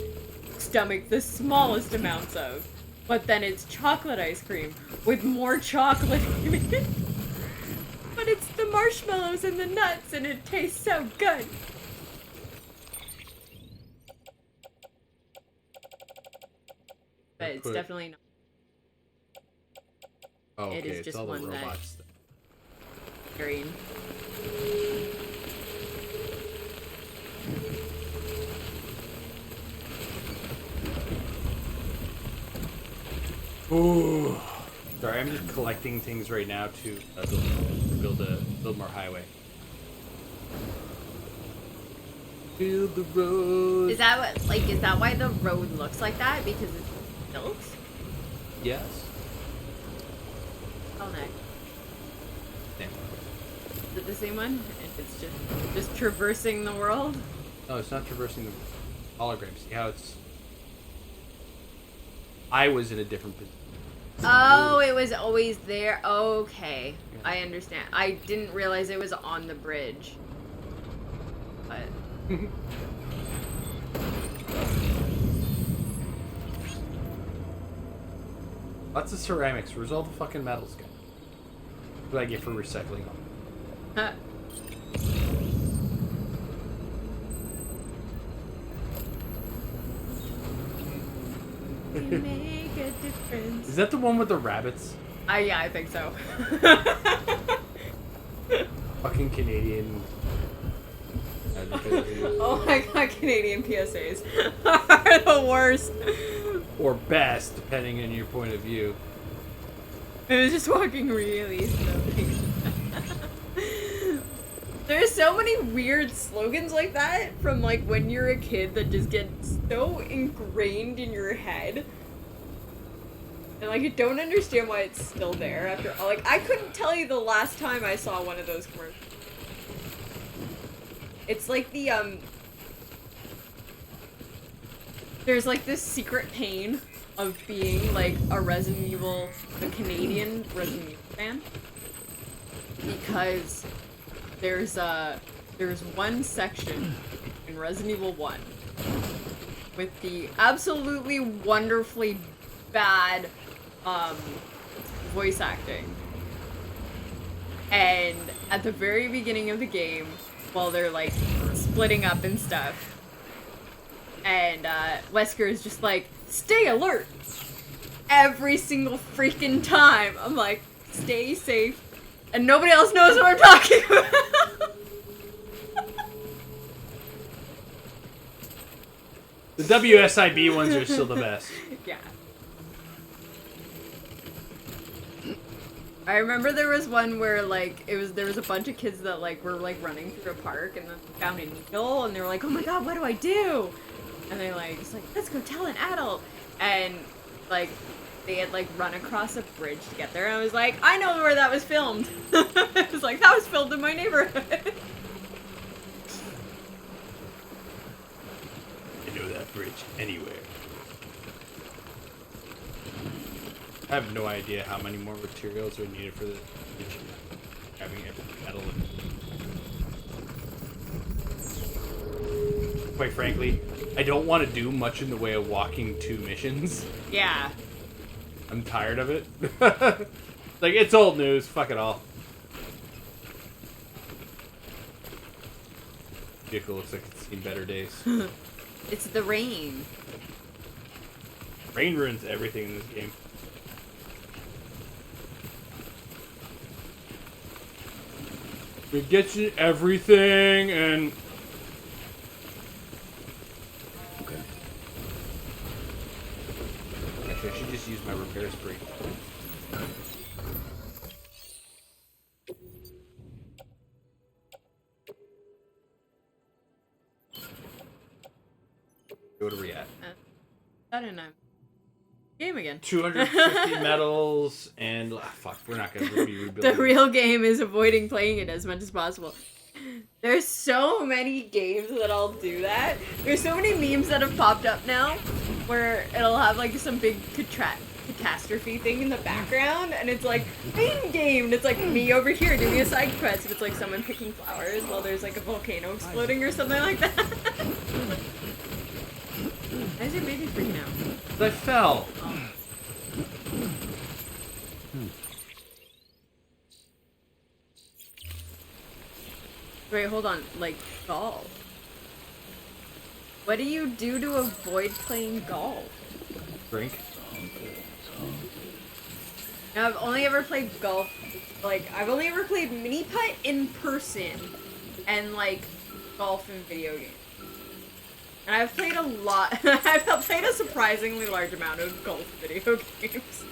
stomach the smallest amounts of, but then it's chocolate ice cream with more chocolate in it. But it's the marshmallows and the nuts, and it tastes so good. But it's definitely not. Oh, okay. It is It's just all the one that robots. green. Ooh. Sorry, I'm just collecting things right now to build more highway. Build the road. Is that what, like, is that why the road looks like that? Because it's built? Yes. Oh, no. Same. Is it the same one? And it's just traversing the world? No, it's not traversing the hologram. See how it's... I was in a different position. Oh, it was always there. Okay. Yeah. I understand. I didn't realize it was on the bridge. But... Lots of ceramics. Where's all the fucking metals go? What do I get for recycling them? Huh. You make a difference. Is that the one with the rabbits? Yeah, I think so. Fucking Canadian. Oh my god, Canadian PSAs are the worst. Or best, depending on your point of view. It was just walking really slowly. There's so many weird slogans like that from like when you're a kid that just get so ingrained in your head. And like I don't understand why it's still there after like I couldn't tell you the last time I saw one of those commercials. It's like the there's like this secret pain of being like a Canadian Resident Evil fan. Because there's one section in Resident Evil 1 with the absolutely wonderfully bad voice acting. And at the very beginning of the game, while they're like splitting up and stuff, and Wesker is just like, stay alert every single freaking time. I'm like, stay safe. And nobody else knows what I'm talking about. The WSIB ones are still the best. Yeah. I remember there was one where like there was a bunch of kids that like were like running through a park and then found a needle and they were like, oh my god, what do I do? And they like it's like, let's go tell an adult. And like they had like run across a bridge to get there and I was like, I know where that was filmed. It was like, that was filmed in my neighborhood. I know that bridge anywhere. I have no idea how many more materials are needed for the bridge. Having every metal. Quite frankly, I don't want to do much in the way of walking 2 missions. Yeah. I'm tired of it. Like, it's old news. Fuck it all. Vehicle looks like it's seen better days. It's the rain. Rain ruins everything in this game. It gets you everything and... Okay. Actually, I should just use my repair spree. What are we at? I don't know. Game again. 250 medals and fuck, we're not gonna be rebuilding. The real game is avoiding playing it as much as possible. There's so many games that'll do that. There's so many memes that have popped up now where it'll have like some big catastrophe thing in the background and it's like main game and it's like me over here doing a side quest and it's like someone picking flowers while there's like a volcano exploding or something like that. Why is your baby freaking out? I fell. Oh. Wait, hold on. Like, golf. What do you do to avoid playing golf? Drink. Now, I've only ever played golf. Like, I've only ever played mini putt in person and, like, golf in video games. And I've played a lot. I've played a surprisingly large amount of golf video games.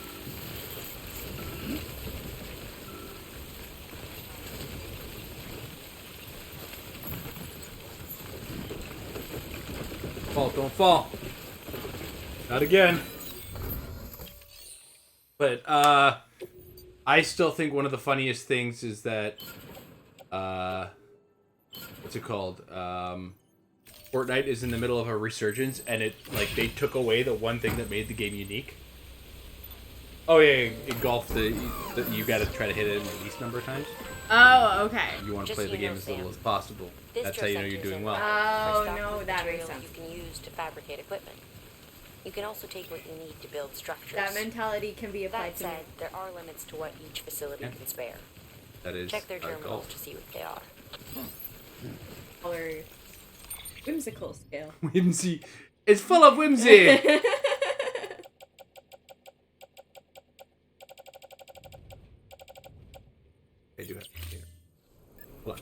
Fall, don't fall. Not again. But, I still think one of the funniest things is that, what's it called? Fortnite is in the middle of a resurgence, and they took away the one thing that made the game unique. Oh yeah, in golf, you gotta try to hit it at least number of times. Oh, okay. You want to play the game as little as possible. That's how you know you're doing well. Oh, no, that makes sense. You can use to fabricate equipment. You can also take what you need to build structures. That mentality can be applied That to me. said, there are limits to what each facility can spare. That is Check their terminals golf. to see what they are. Or whimsical scale. Whimsy. It's full of whimsy. I do have a container. Look,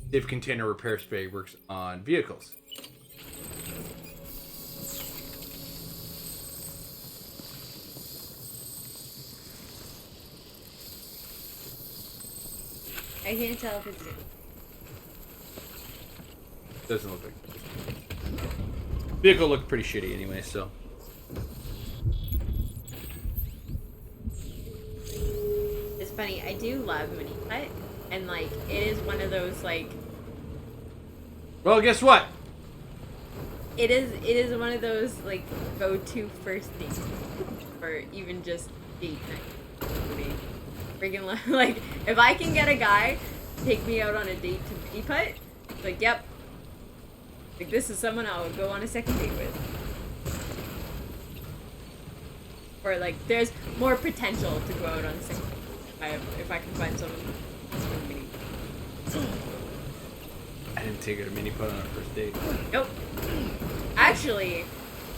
div container repair spray works on vehicles. I can't tell if it's... Doesn't look like vehicle looked pretty shitty anyway, so. It's funny, I do love mini putt, and like, it is one of those like... Well, guess what? It is one of those like go-to first dates, or even just date night for me. Freaking like, if I can get a guy to take me out on a date to mini putt, it's like, yep. Like, this is someone I would go on a second date with. Or like, there's more potential to go out on a second date if I can find someone with mini putt. I didn't take her to mini putt on our first date. Nope. Actually,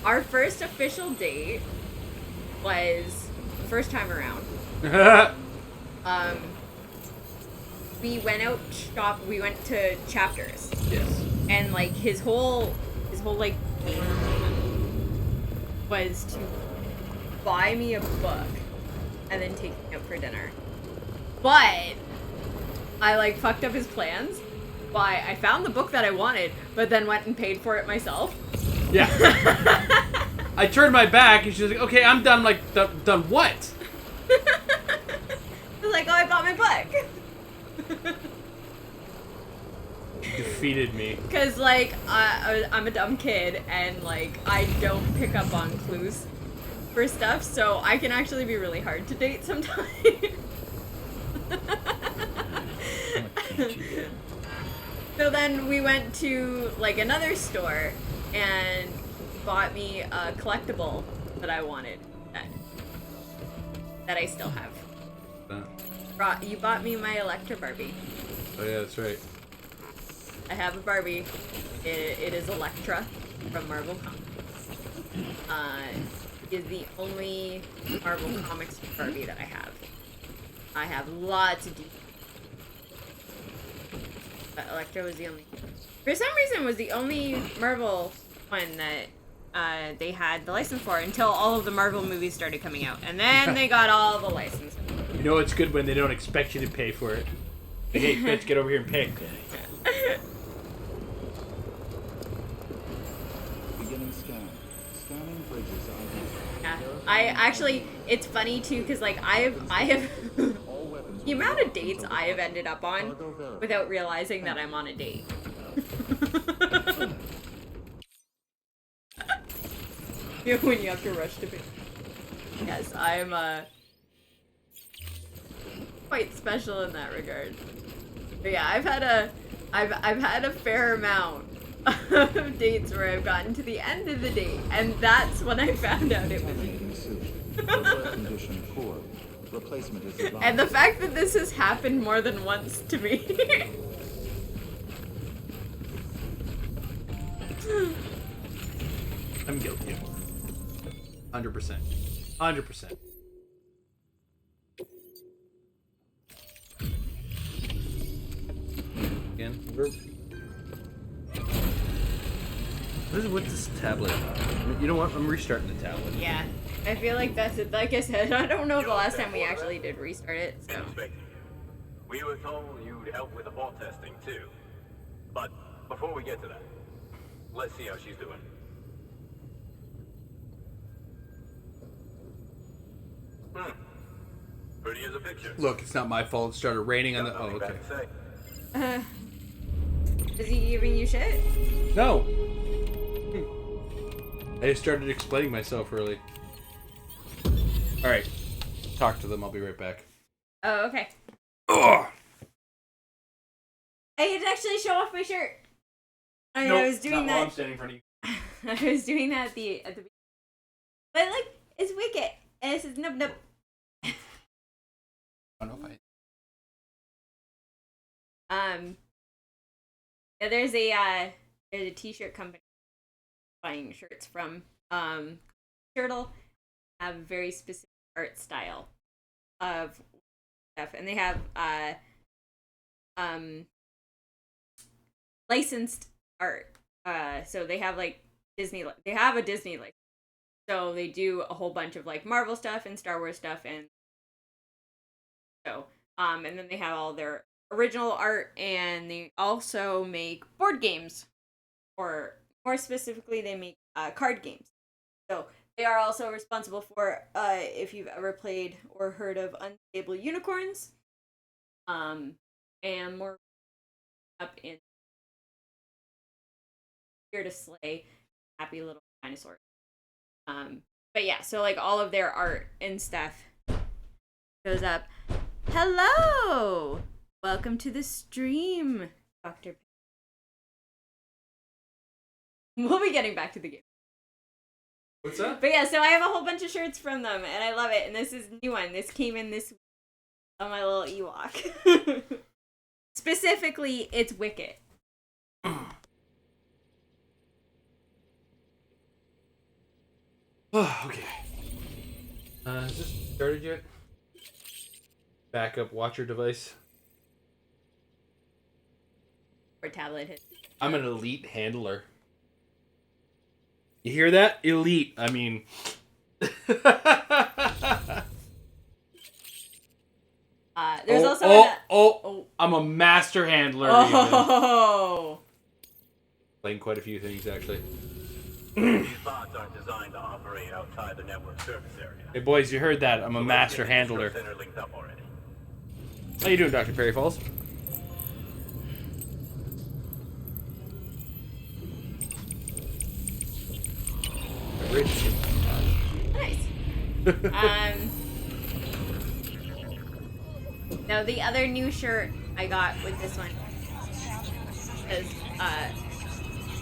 our first official date was the first time around. We went out shop. We went to Chapters. Yes. And like his whole like game was to buy me a book and then take me out for dinner. But I like fucked up his plans. By I found the book that I wanted, but then went and paid for it myself. Yeah. I turned my back and she's like, "Okay, I'm done." Like, done what? I was like, "Oh, I bought my book." Defeated me. Cause like I'm a dumb kid and like I don't pick up on clues for stuff, so I can actually be really hard to date sometimes. So then we went to like another store and bought me a collectible that I wanted that I still have. You bought me my Electra Barbie. Oh yeah, that's right. I have a Barbie. It is Electra from Marvel Comics. is the only Marvel Comics Barbie that I have. I have lots of DC. But Electro was the only... For some reason, was the only Marvel one that they had the license for until all of the Marvel movies started coming out. And then they got all the license. You know it's good when they don't expect you to pay for it. Like, hey, bitch, get over here and pay. Beginning scan. Scanning bridges ID. Yeah, I actually, it's funny too, because like I have All weapons the will be amount of locked dates until I the have ended up on Cargo verified. without realizing that I'm on a date. You know, when you have to rush to pick. Yes, I'm quite special in that regard. But yeah, I've had a fair amount of dates where I've gotten to the end of the date, and that's when I found out it was me. Taking suit. Footwear condition poor. Replacement is advised. And the fact that this has happened more than once to me. I'm guilty. 100%. 100%. Again. What is with this tablet? You know what? I'm restarting the tablet. Yeah, I feel like that's it. Like I said, I don't know the last time we actually did restart it, so. We were told you'd help with the vault testing too. But before we get to that, let's see how she's doing. Pretty as a picture. Look, it's not my fault. It started raining on the. Got Oh, nothing okay. bad to say. Is he giving you shit? No. I just started explaining myself early. All right. Talk to them. I'll be right back. Oh, okay. Ugh. I could actually show off my shirt. I Nope, was doing not while I'm that. standing in front of you. I was doing that at the but like it's Wicket, and it says nope nope. I don't know if Yeah, there's a t-shirt company buying shirts from. Turtle have a very specific art style of stuff, and they have licensed art. So they have like Disney. They have a Disney license. So they do a whole bunch of like Marvel stuff and Star Wars stuff, and so and then they have all their original art, and they also make board games, or more specifically, they make card games. So they are also responsible for if you've ever played or heard of Unstable Unicorns, and more up in Here to Slay Happy Little Dinosaurs. But yeah, so like all of their art and stuff goes up. Hello! Welcome to the stream, Dr. We'll be getting back to the game. What's up? But yeah, so I have a whole bunch of shirts from them, and I love it. And this is a new one. This came in this week on my little Ewok. Specifically, it's Wicket. Oh, okay. Has this started yet? Backup watcher device. Or tablet hit. I'm an elite handler. You hear that? Elite. I mean. There's also I'm a master handler. Oh. Playing quite a few things actually. These bots aren't designed to operate outside the network service area. Hey boys, you heard that? I'm a master handler. Center linked up already. How you doing, Dr. Perry Falls? Nice. Now the other new shirt I got with this one says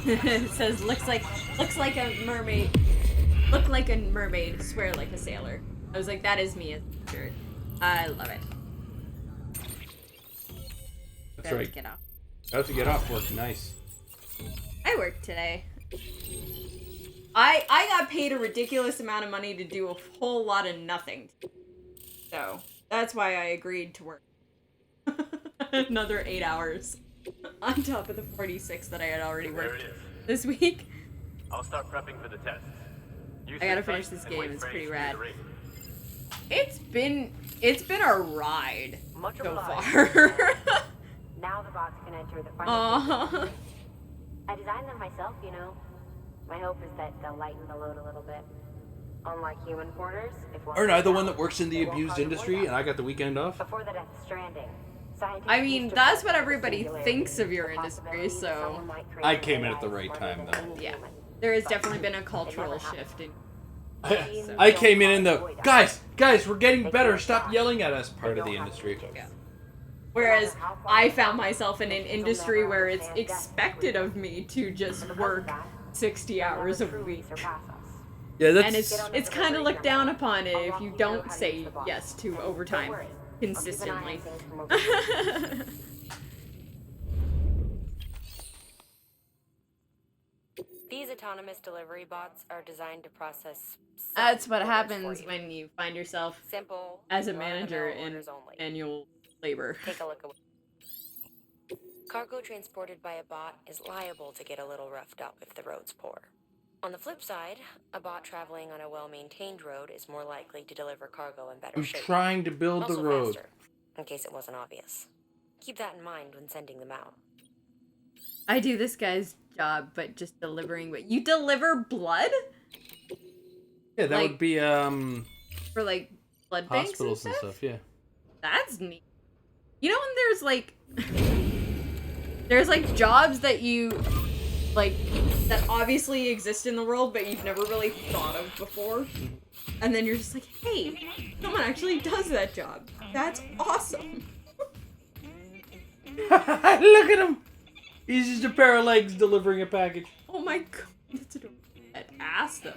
it says looks like a mermaid, look like a mermaid, swear like a sailor. I was like, that is me as a shirt. I love it. That's right. To get off. About to get off work. Nice. I worked today. I got paid a ridiculous amount of money to do a whole lot of nothing. So, that's why I agreed to work. Another 8 hours on top of the 46 that I had already worked this week. I'll start prepping for the test. I gotta finish this game, it's pretty rad. It's been a ride so far. Now the bots can enter the final. Aww. I designed them myself, you know. My hope is that they'll lighten the load a little bit. Unlike human porters, if one Aren't I the one that works in the abused industry and I got the weekend off? Before the death Stranding, I mean, that's what everybody thinks of your industry, so... I came in at the right time, though. Yeah. There has definitely been a cultural shift in... I came in the, guys, we're getting better, stop yelling at us, part of the industry. Yeah. Whereas I found myself in an industry where it's expected of me to just work 60 hours a week. Yeah, that's... And it's kind of looked down upon it if you don't say yes to overtime consistently. These autonomous delivery bots are designed to process. That's what happens when you find yourself simple as a manager in manual labor. Take a look away. Cargo transported by a bot is liable to get a little roughed up if the road's poor. On the flip side, a bot traveling on a well-maintained road is more likely to deliver cargo in better I'm shape. trying to build the Also road. faster, in case it wasn't obvious. Keep that in mind when sending them out. I do this guy's job, but just delivering. But you deliver blood? Yeah, that would be for like blood banks hospitals and stuff. Yeah. That's neat. You know when there's like jobs that you like that obviously exist in the world, but you've never really thought of before, and then you're just like, hey, someone actually does that job. That's awesome. Look at him. He's just a pair of legs delivering a package. Oh my god, that's an ass though.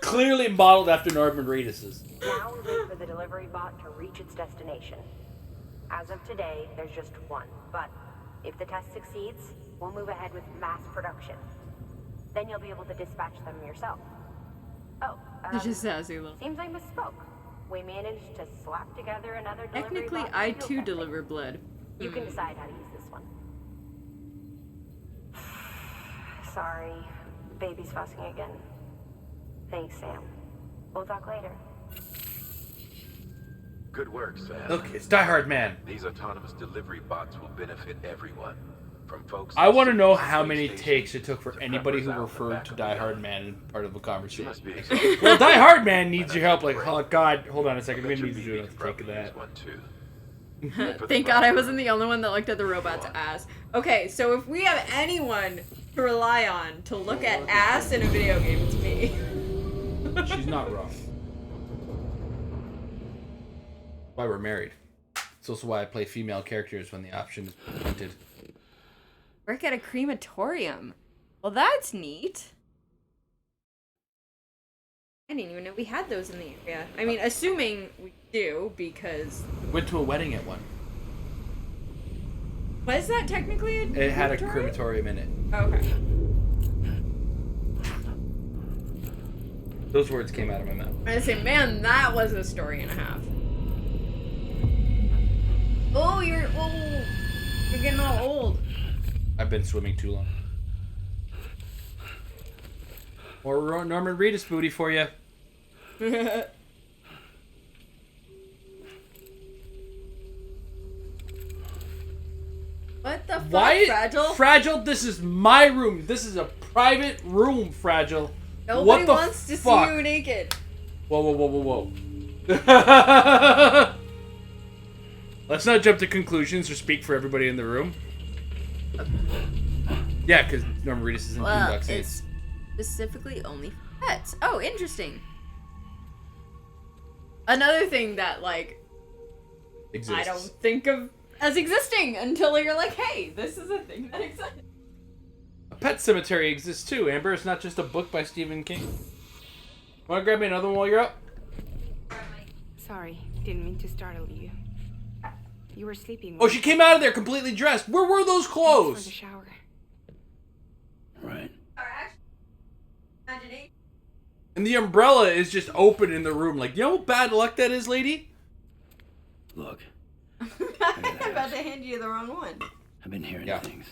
Clearly modeled after Norman Reedus's. Now we wait for the delivery bot to reach its destination. As of today, there's just one, but if the test succeeds, we'll move ahead with mass production. Then you'll be able to dispatch them yourself. Oh, It's just sassy little. seems I misspoke. We managed to slap together another delivery Technically, bot I for field too testing. deliver blood. You can decide how to use this one. Sorry, baby's fussing again. Thanks, Sam. We'll talk later. Good work, Sam. Look, it's Die Hard Man. These autonomous delivery bots will benefit everyone. From folks I want to know how many takes it took for anybody who referred to Die Hard Man in part of a conversation. Well, Die Hard Man needs your help. Like, oh God, hold on a second. We need to do another take of that. Thank God I wasn't the only one that looked at the robot's ass. Okay, so if we have anyone to rely on to look at ass in a video game, it's me. She's not wrong. Why we're married. It's also why I play female characters when the option is presented. Work at a crematorium. Well, that's neat. I didn't even know we had those in the area. I mean, assuming we do, because... Went to a wedding at one. Was that technically a crematorium? It had a crematorium in it. Oh, okay. Those words came out of my mouth. I say, man, that was a story and a half. Oh, you're getting all old. I've been swimming too long. More Norman Reedus booty for you. What the fuck, Why? Fragile? Fragile, this is my room. This is a private room, Fragile. Nobody what the wants to fuck? see you naked. Whoa, whoa, whoa, whoa, whoa. Let's not jump to conclusions or speak for everybody in the room. Yeah, because Norman Reedus is in Boombox. It's specifically only for pets. Oh, interesting. Another thing that, like, Exists. I don't think of as existing until you're like, hey, this is a thing that exists. A pet cemetery exists too, Amber. It's not just a book by Stephen King. Want to grab me another one while you're up? Sorry, didn't mean to startle you. You were sleeping. Oh, she came out of there completely dressed. Where were those For clothes? the shower. Right. And the umbrella is just open in the room. Like, you know how bad luck that is, lady? Look. I'm about to hand you the wrong one. I've been hearing things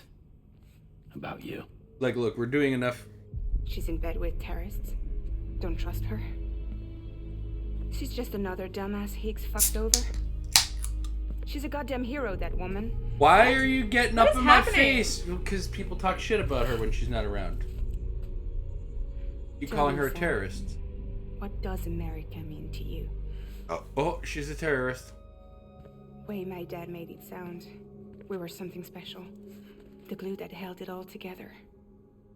about you. Like, look, we're doing enough. She's in bed with terrorists. Don't trust her. She's just another dumbass Higgs fucked over. She's a goddamn hero, that woman. Why are you getting up in happening? my face? Because people talk shit about her when she's not around. You calling her a terrorist? What does America mean to you? Oh, she's a terrorist. Way my dad made it sound. We were something special. The glue that held it all together.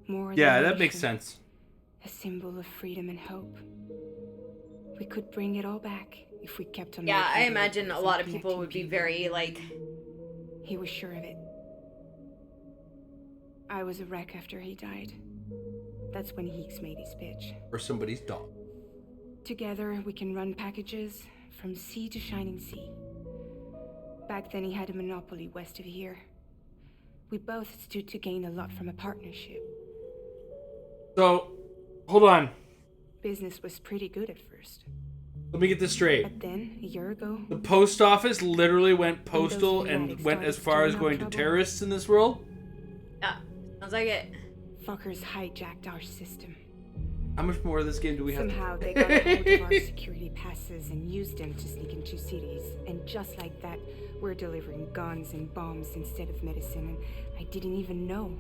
More Yeah, than that nation. makes sense. A symbol of freedom and hope. We could bring it all back if we kept on. Yeah, I making imagine deliveries a lot and of people connecting would be people. very, like... He was sure of it. I was a wreck after he died. That's when Higgs made his pitch. Or somebody's dog. Together, we can run packages from sea to shining sea. Back then, he had a monopoly west of here. We both stood to gain a lot from a partnership. So, hold on. Business was pretty good at first. Let me get this straight. But then, a year ago... The post office literally went postal Windows and United went as started far as stirring up going to trouble. terrorists in this world? Yeah, sounds like it. Fuckers hijacked our system. How much more of this game do we have? Somehow they got a hold of our security passes and used them to sneak into cities. And just like that, we're delivering guns and bombs instead of medicine, and I didn't even know.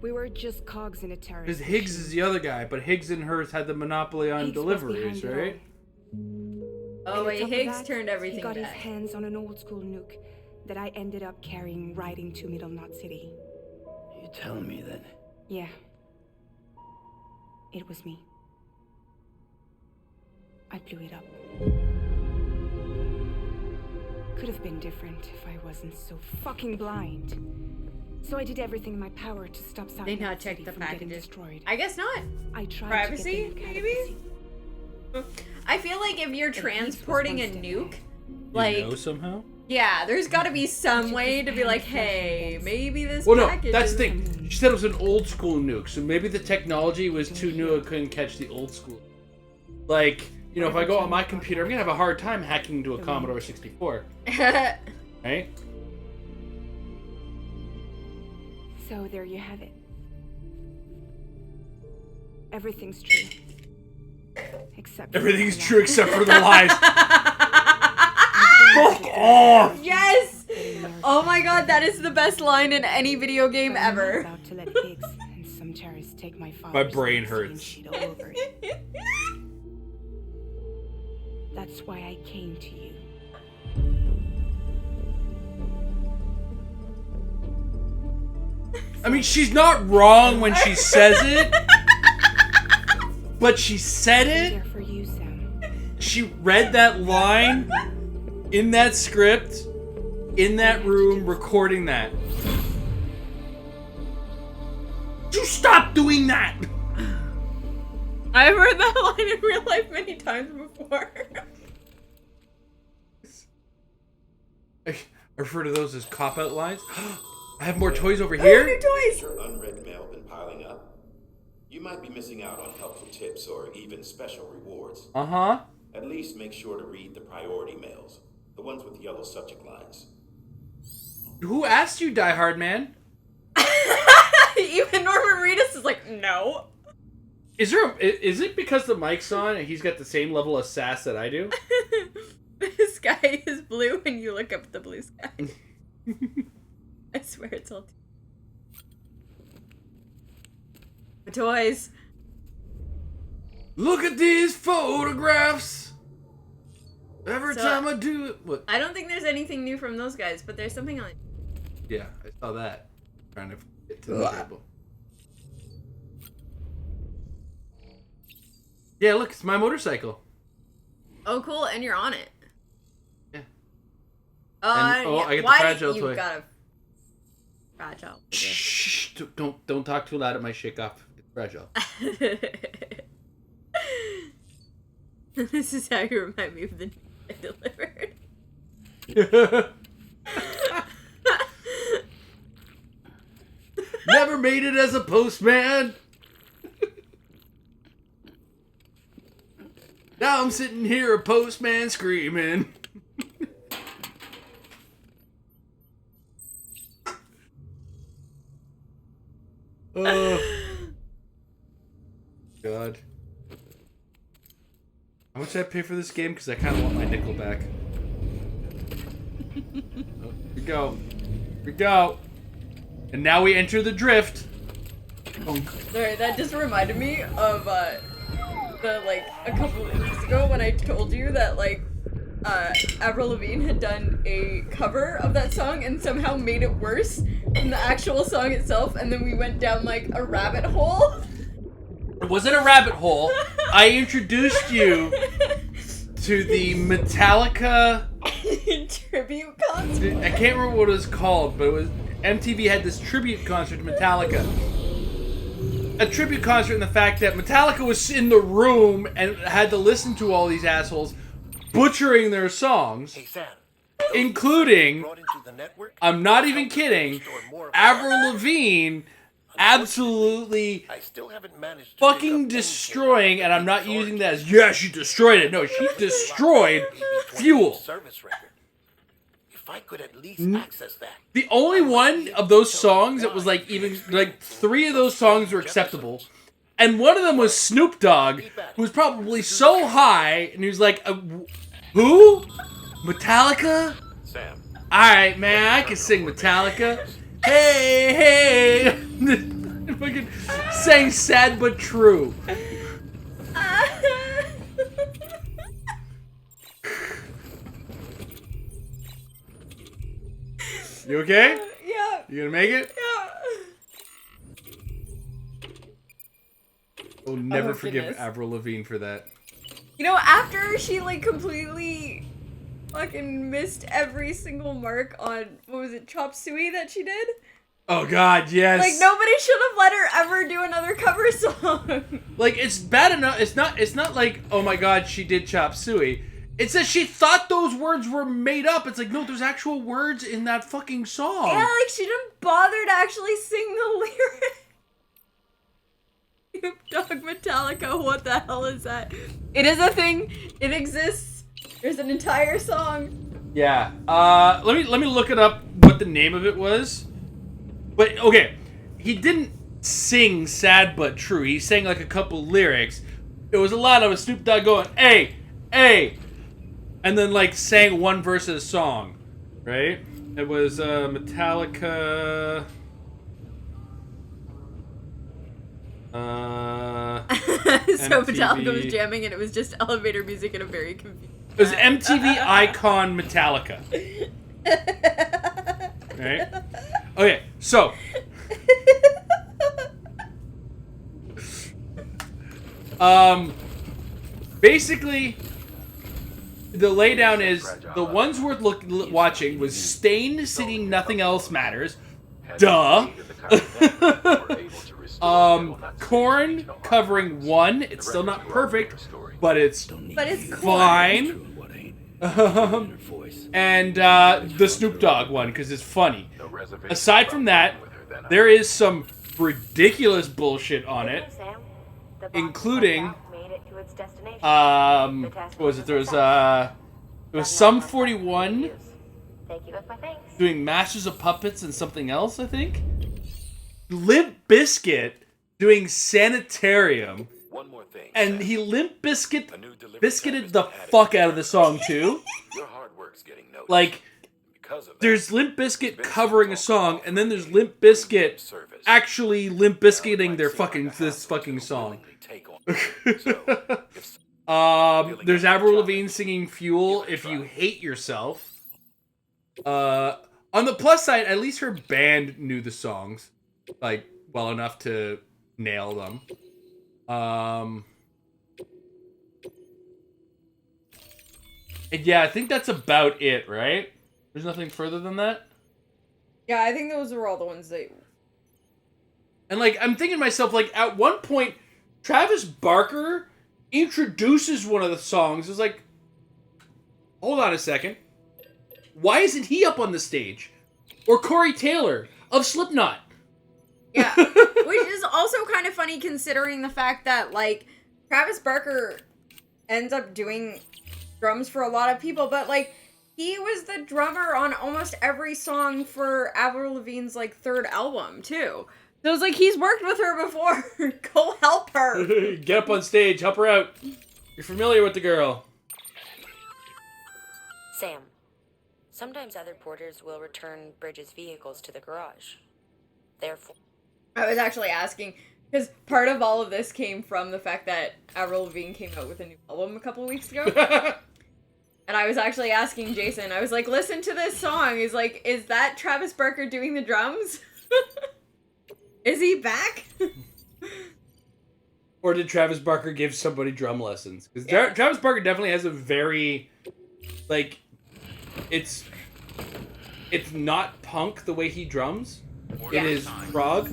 We were just cogs in a terrorist Because Higgs machine. is the other guy, but Higgs and hers had the monopoly on Higgs was deliveries, behind it right? all. Oh, And wait, on top of Higgs that, turned everything He got back. his hands on an old school nuke that I ended up carrying right into Middle Knot City. You telling me that? Yeah. It was me. I blew it up. Could have been different if I wasn't so fucking blind. So I did everything in my power to stop South They Knot not check City the from getting packages. destroyed. I guess not. I tried Privacy, to get the nuke out of maybe? the sea. I feel like if you're Higgs was transporting a one step nuke, ahead. like, You know somehow? yeah, there's gotta be some way to be like, hey, maybe this Well, no, package that's the is- thing. She said it was an old school nuke, so maybe the technology was too new it couldn't catch the old school. Like, you know, if I go on my computer, I'm gonna have a hard time hacking into a Commodore 64. Right? So there you have it. Everything's true. Except for Everything's the true lies. except for the lies. Fuck off! Yes! Oh my god, that is the best line in any video game But I'm not ever. about to let Higgs and some terrorists take my My father's brain legacy and hurts. shit all over it. That's why I came to you. I mean, she's not wrong when she says it, but she said I'm it. here for you, Sam. She read that line in that script, in that room, recording that. You stop doing that! I've heard that line in real life many times before. I refer to those as cop-out lines. I have more toys over Oh, here. new toys! Your unread mail been piling up? You might be missing out on helpful tips or even special rewards. Uh-huh. At least make sure to read the priority mails, the ones with yellow subject lines. Who asked you, Die Hard Man? Even Norman Reedus is like, no. Is it because the mic's on and he's got the same level of sass that I do? The sky is blue and you look up at the blue sky. I swear it's all the toys. Look at these photographs. Every So- time I do it. What? I don't think there's anything new from those guys, but there's something on. Yeah, I saw that. Trying to get to the table. Yeah, look, it's my motorcycle. Oh, cool, and you're on it. Yeah. And, oh, yeah. I get the Why fragile you toy. got a fragile? Shh! Don't talk too loud at my shake off. It's fragile. This is how you remind me of the news I delivered. Never made it as a postman. Now I'm sitting here, a postman screaming. Oh. God. How much did I pay for this game? Because I kind of want my nickel back. Oh, here we go. Here we go. And now we enter the drift. Sorry, that just reminded me of, a couple of weeks ago when I told you that, Avril Lavigne had done a cover of that song and somehow made it worse than the actual song itself, and then we went down, a rabbit hole. It wasn't a rabbit hole. I introduced you to the Metallica tribute concert. I can't remember what it was called, but it was MTV had this tribute concert to Metallica. A tribute concert in the fact that Metallica was in the room and had to listen to all these assholes butchering their songs, including, I'm not even kidding, Avril Lavigne absolutely fucking destroying, and I'm not using that as, yeah, she destroyed it. No, she destroyed Fuel. If I could at least access that. The only one of those songs that was three of those songs were acceptable. And one of them was Snoop Dogg, who was probably so high, and he was like, who? Metallica? Sam. Alright, man, I can sing Metallica. Hey, hey! Fucking saying sad but true. You okay? Yeah. You gonna make it? Yeah. We'll never forgive Avril Lavigne for that. You know, after she completely fucking missed every single mark on, what was it, Chop Suey that she did? Oh God, yes. Nobody should have let her ever do another cover song. It's bad enough. It's not like, oh my God, she did Chop Suey. It says she thought those words were made up. It's like, no, there's actual words in that fucking song. Yeah, she didn't bother to actually sing the lyrics. Snoop Dogg Metallica, what the hell is that? It is a thing. It exists. There's an entire song. Yeah. Let me look it up what the name of it was. But okay, he didn't sing "Sad but True." He sang a couple lyrics. It was a lot of a Snoop Dogg going, "Hey, hey," and then sang one verse of the song, right? It was Metallica. So Metallica was jamming and it was just elevator music and a very confused. It was MTV Icon Metallica. Right? Okay, so. Basically, the laydown is the ones worth watching was Stained Singing Nothing Else Matters. Duh. Korn covering One. It's still not perfect, but it's fine. And the Snoop Dogg one, because it's funny. Aside from that, there is some ridiculous bullshit on it, including what was it? There was Sum 41 doing Masters of Puppets and something else, I think. Limp Bizkit doing Sanitarium. One more thing. And he Limp Bizkited the fuck out of the song too. Your hard work's getting noticed. There's Limp Bizkit covering a song, and then there's Limp Bizkit actually Limp Bizkiting this fucking song. There's Avril Lavigne singing "Fuel" if you hate yourself. On the plus side, at least her band knew the songs well enough to nail them. And yeah, I think that's about it, right? There's nothing further than that? Yeah, I think those were all the ones that... And I'm thinking to myself, at one point, Travis Barker introduces one of the songs. It's like, hold on a second. Why isn't he up on the stage? Or Corey Taylor of Slipknot? Yeah, which is also kind of funny considering the fact that, Travis Barker ends up doing drums for a lot of people, but like he was the drummer on almost every song for Avril Lavigne's like 3rd album too. So it's like he's worked with her before. Go help her. Get up on stage, help her out. You're familiar with the girl. Sam, sometimes other porters will return Bridges' vehicles to the garage. Therefore, I was actually asking, because part of all of this came from the fact that Avril Lavigne came out with a new album a couple of weeks ago. And I was actually asking Jason, I was like, listen to this song. He's like, is that Travis Barker doing the drums? Is he back? Or did Travis Barker give somebody drum lessons? Because Travis Barker definitely has a very, like, it's not punk the way he drums. Yeah. It is prog.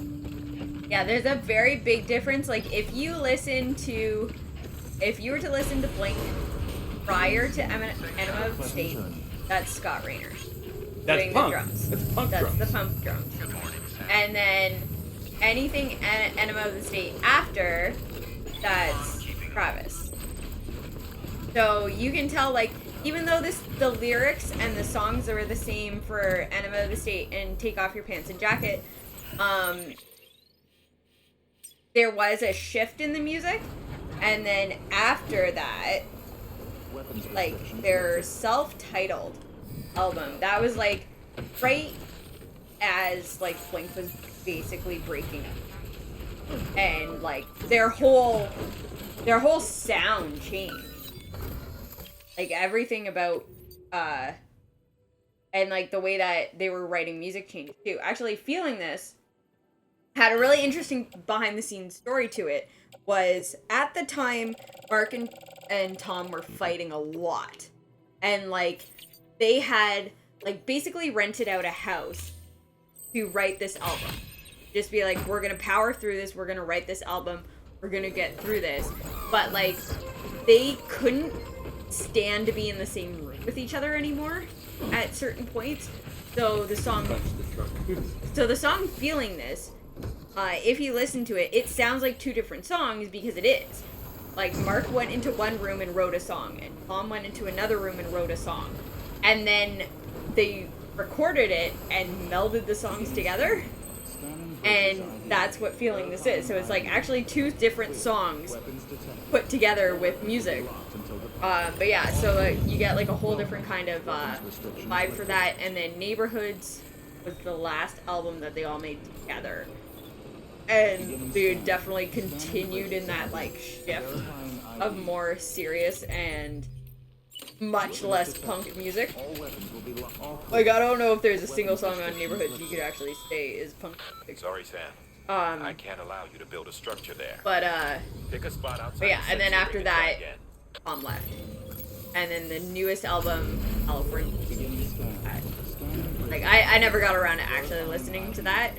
Yeah, there's a very big difference. Like, if you were to listen to Blink prior to Enema of the State, that's Scott Rayner. That's doing punk. The drums. That's punk drums. That's the punk drums. And then anything Enema of the State after, that's Travis. So you can tell, like, even though the lyrics and the songs are the same for Enema of the State and Take Off Your Pants and Jacket, there was a shift in the music, and then after that, like, their self-titled album, that was, like, right as, like, Blink was basically breaking up. And, like, their whole sound changed. Like, everything about, and, like, the way that they were writing music changed, too. Actually, Feeling This had a really interesting behind-the-scenes story to it. Was, at the time, Mark and Tom were fighting a lot. And, like, they had, like, basically rented out a house to write this album. Just be like, we're gonna power through this, we're gonna write this album, we're gonna get through this. But, like, they couldn't stand to be in the same room with each other anymore at certain points. So the song Feeling This, if you listen to it, it sounds like two different songs because it is. Like, Mark went into one room and wrote a song, and Tom went into another room and wrote a song. And then they recorded it and melded the songs together. And that's what Feeling This is. So it's like actually two different songs put together with music. But yeah, so you get like a whole different kind of vibe for that. And then Neighborhoods was the last album that they all made together. And they definitely continued in that like shift of more serious and much less punk music. Like, I don't know if there's a single song on Neighborhoods you could actually say is punk music. Sorry, Sam. I can't allow you to build a structure there. But pick a spot outside. But yeah, and then after that, Tom left. And then the newest album, California. Like, I never got around to actually listening to that.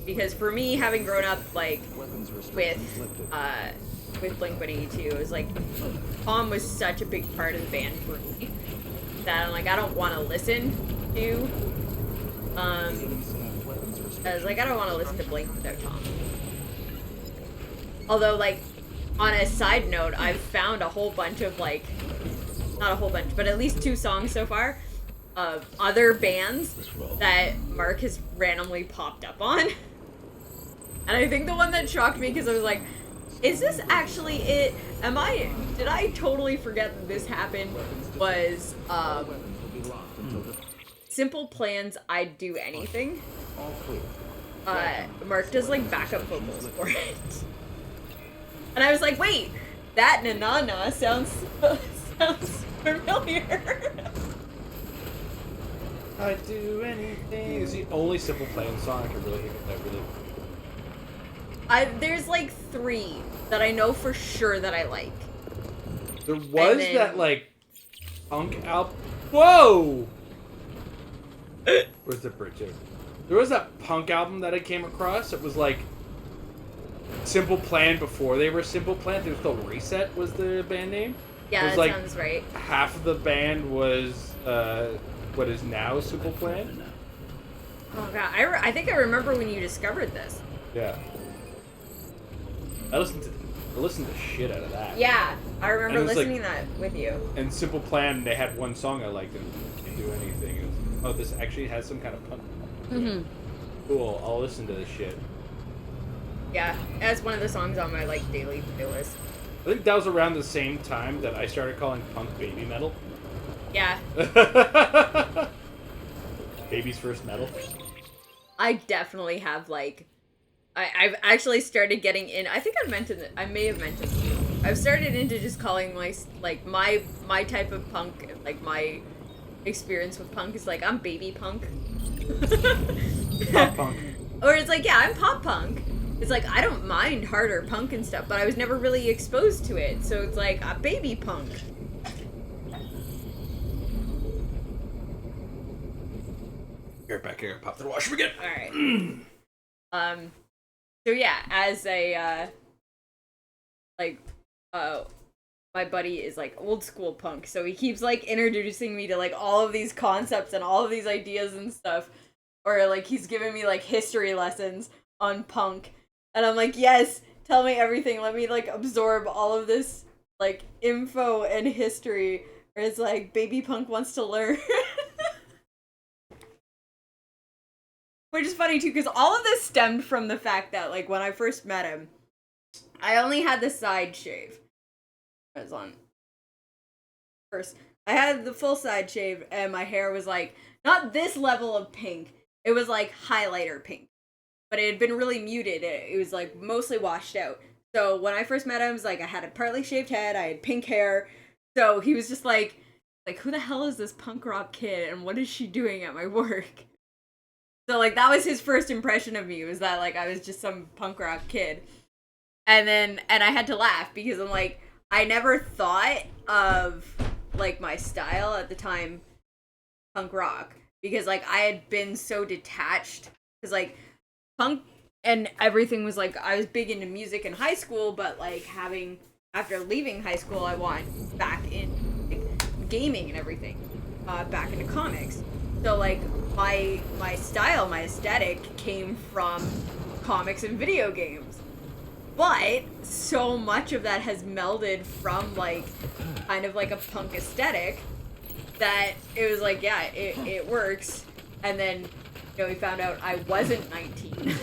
Because for me, having grown up, like, with Blink-182, it was like, Tom was such a big part of the band for me that I'm like, I don't want to listen to, I was like, I don't want to listen to Blink without Tom. Although, like, on a side note, I've found a whole bunch of, like, not a whole bunch, but at least 2 songs so far of other bands that Mark has randomly popped up on. And I think the one that shocked me, because I was like, is this actually it? Did I totally forget that this happened? Was, Simple Plan's I'd Do Anything. Mark does, like, backup vocals for it. And I was like, wait, that na-na-na sounds familiar. I'd do anything. It's the only Simple Plan song I can really think of that really. There's like 3 that I know for sure that I like. There was that like punk album. Whoa! Where's the bridge? There was that punk album that I came across. It was like Simple Plan before they were Simple Plan. It was called Reset. Was the band name? Yeah, that like sounds right. Half of the band was what is now Simple Plan. Oh god, I think I remember when you discovered this. Yeah. I listened to I listened to shit out of that. Yeah, I remember And it was listening to that with you. And Simple Plan, they had one song I liked and didn't do anything. It was, oh, this actually has some kind of punk. Mm-hmm. Cool, I'll listen to this shit. Yeah, that's one of the songs on my like daily playlist. I think that was around the same time that I started calling punk baby metal. Yeah. Baby's first metal. I definitely have like, I've actually started getting in. I think I may have mentioned this to you. I've started into just calling my type of punk, like my experience with punk is like I'm baby punk. Pop punk. Or it's like, yeah, I'm pop punk. It's like I don't mind harder punk and stuff, but I was never really exposed to it, so it's like a baby punk. Be right back here. Pop the washer again. All right. So yeah, as a my buddy is like old school punk, so he keeps like introducing me to like all of these concepts and all of these ideas and stuff, or like he's giving me like history lessons on punk, and I'm like, yes, tell me everything. Let me like absorb all of this like info and history. Or it's like baby punk wants to learn. Which is funny too, because all of this stemmed from the fact that, like, when I first met him, I only had the side shave. I was on first. I had the full side shave, and my hair was like not this level of pink. It was like highlighter pink, but it had been really muted. It was like mostly washed out. So when I first met him, it was like I had a partly shaved head. I had pink hair. So he was just like, who the hell is this punk rock kid, and what is she doing at my work? So, like, that was his first impression of me, was that, like, I was just some punk rock kid. And I had to laugh, because I'm like, I never thought of, like, my style at the time, punk rock. Because, like, I had been so detached. Because, like, punk and everything was, like, I was big into music in high school, but, like, after leaving high school, I went back in, like, gaming and everything. Back into comics. So, like, my style, my aesthetic came from comics and video games. But so much of that has melded from, like, kind of like a punk aesthetic that it was like, yeah, it works. And then, we found out I wasn't 19.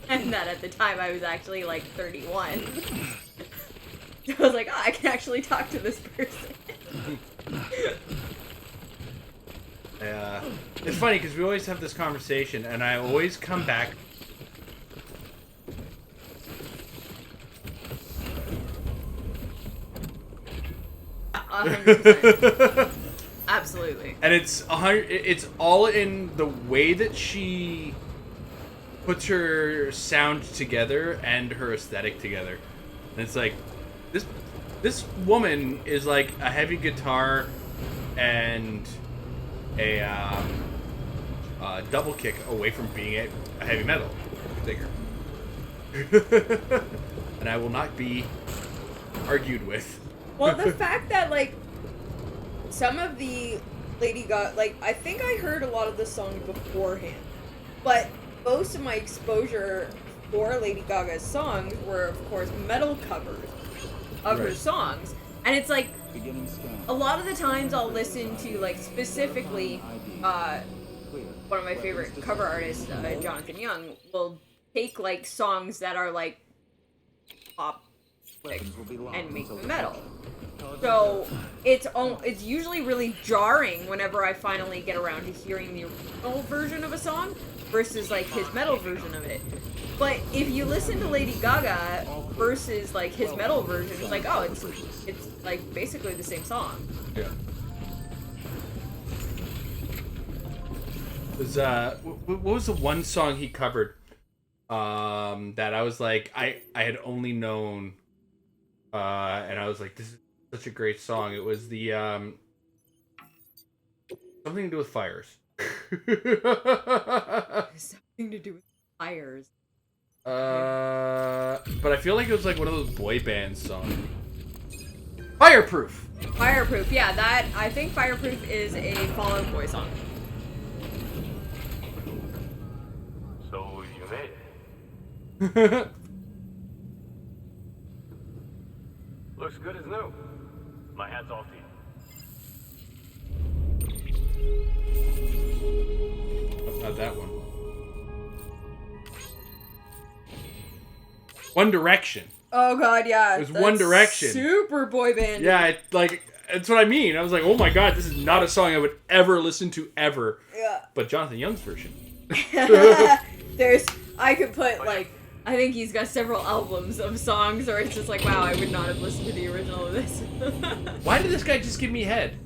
And that at the time I was actually, like, 31. So I was like, oh, I can actually talk to this person. It's funny because we always have this conversation, and I always come back. Absolutely. And it's all in the way that she puts her sound together and her aesthetic together. And it's like this woman is like a heavy guitar and a double kick away from being a heavy metal singer. And I will not be argued with. Well, the fact that, like, some of the Lady Gaga, like, I think I heard a lot of the songs beforehand, but most of my exposure for Lady Gaga's songs were, of course, metal covers of her songs. And it's like, a lot of the times I'll listen to, like, specifically, one of my favorite cover artists, Jonathan Young, will take, like, songs that are, like, pop, like, and make them metal. So, it's usually really jarring whenever I finally get around to hearing the original version of a song versus, like, his metal version of it. But if you listen to Lady Gaga versus, like, his metal version, it's like, oh, it's like, basically the same song. Yeah. What was the one song he covered that I was like, I had only known, and I was like, this is such a great song. It was the something to do with fires. Something to do with fires. But I feel like it was like one of those boy band songs. Fireproof. Fireproof, yeah, that, I think Fireproof is a Fall Out Boy song. So you made it. Looks good as new. My hat's off to you. Not that one. One Direction. Oh god, yeah. It was One Direction. Super boy band. Yeah, that's what I mean. I was like, oh my god, this is not a song I would ever listen to ever. Yeah. But Jonathan Young's version. I could put like, I think he's got several albums of songs where it's just like, wow, I would not have listened to the original of this. Why did this guy just give me head?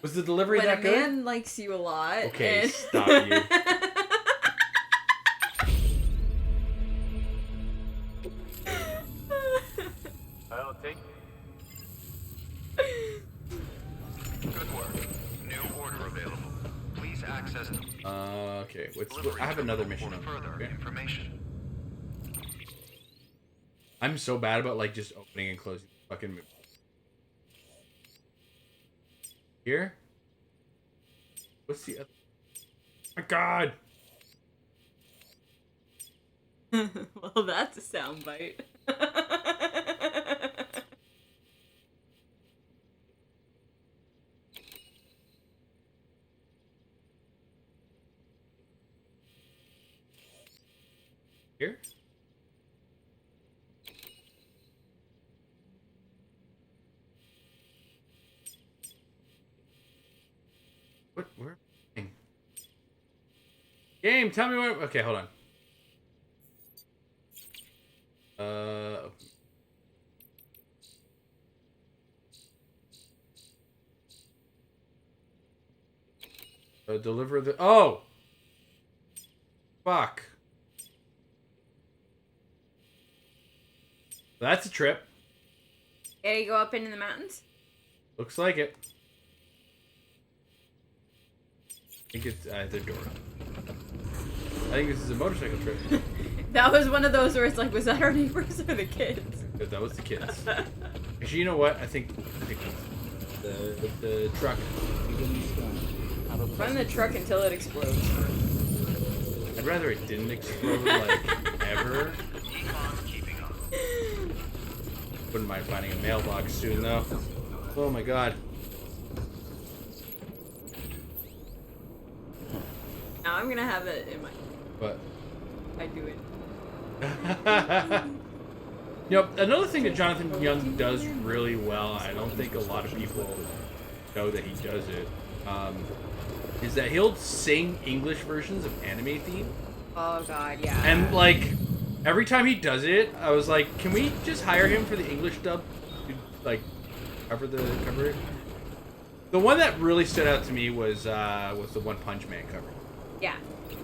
Was the delivery when that good? When a man likes you a lot. Okay, and... stop you. I'll take. Good work. New order available. Please access. Okay. I have another mission on further information. I'm so bad about like just opening and closing the fucking move. Here? What's the other? Oh my god! Well, that's a soundbite. Here? What? Where? Game, tell me where. Okay, hold on. Deliver the. Oh! Fuck. That's a trip. Yeah, you go up into the mountains? Looks like it. I think it's the door. I think this is a motorcycle trip. That was one of those where it's like, was that our neighbors or the kids? That was the kids. Actually, you know what? I think the truck. Run the truck until it explodes. I'd rather it didn't explode, like, ever. Wouldn't mind finding a mailbox soon, though. Oh my god. Now I'm gonna have it in my... What? I do it. You know, another thing that Jonathan Young does really well, I don't think a lot of people know that he does it, is that he'll sing English versions of anime theme. Oh god, yeah. And, like, every time he does it, I was like, can we just hire him for the English dub to, like, cover it? The one that really stood out to me was the One Punch Man cover. Yeah.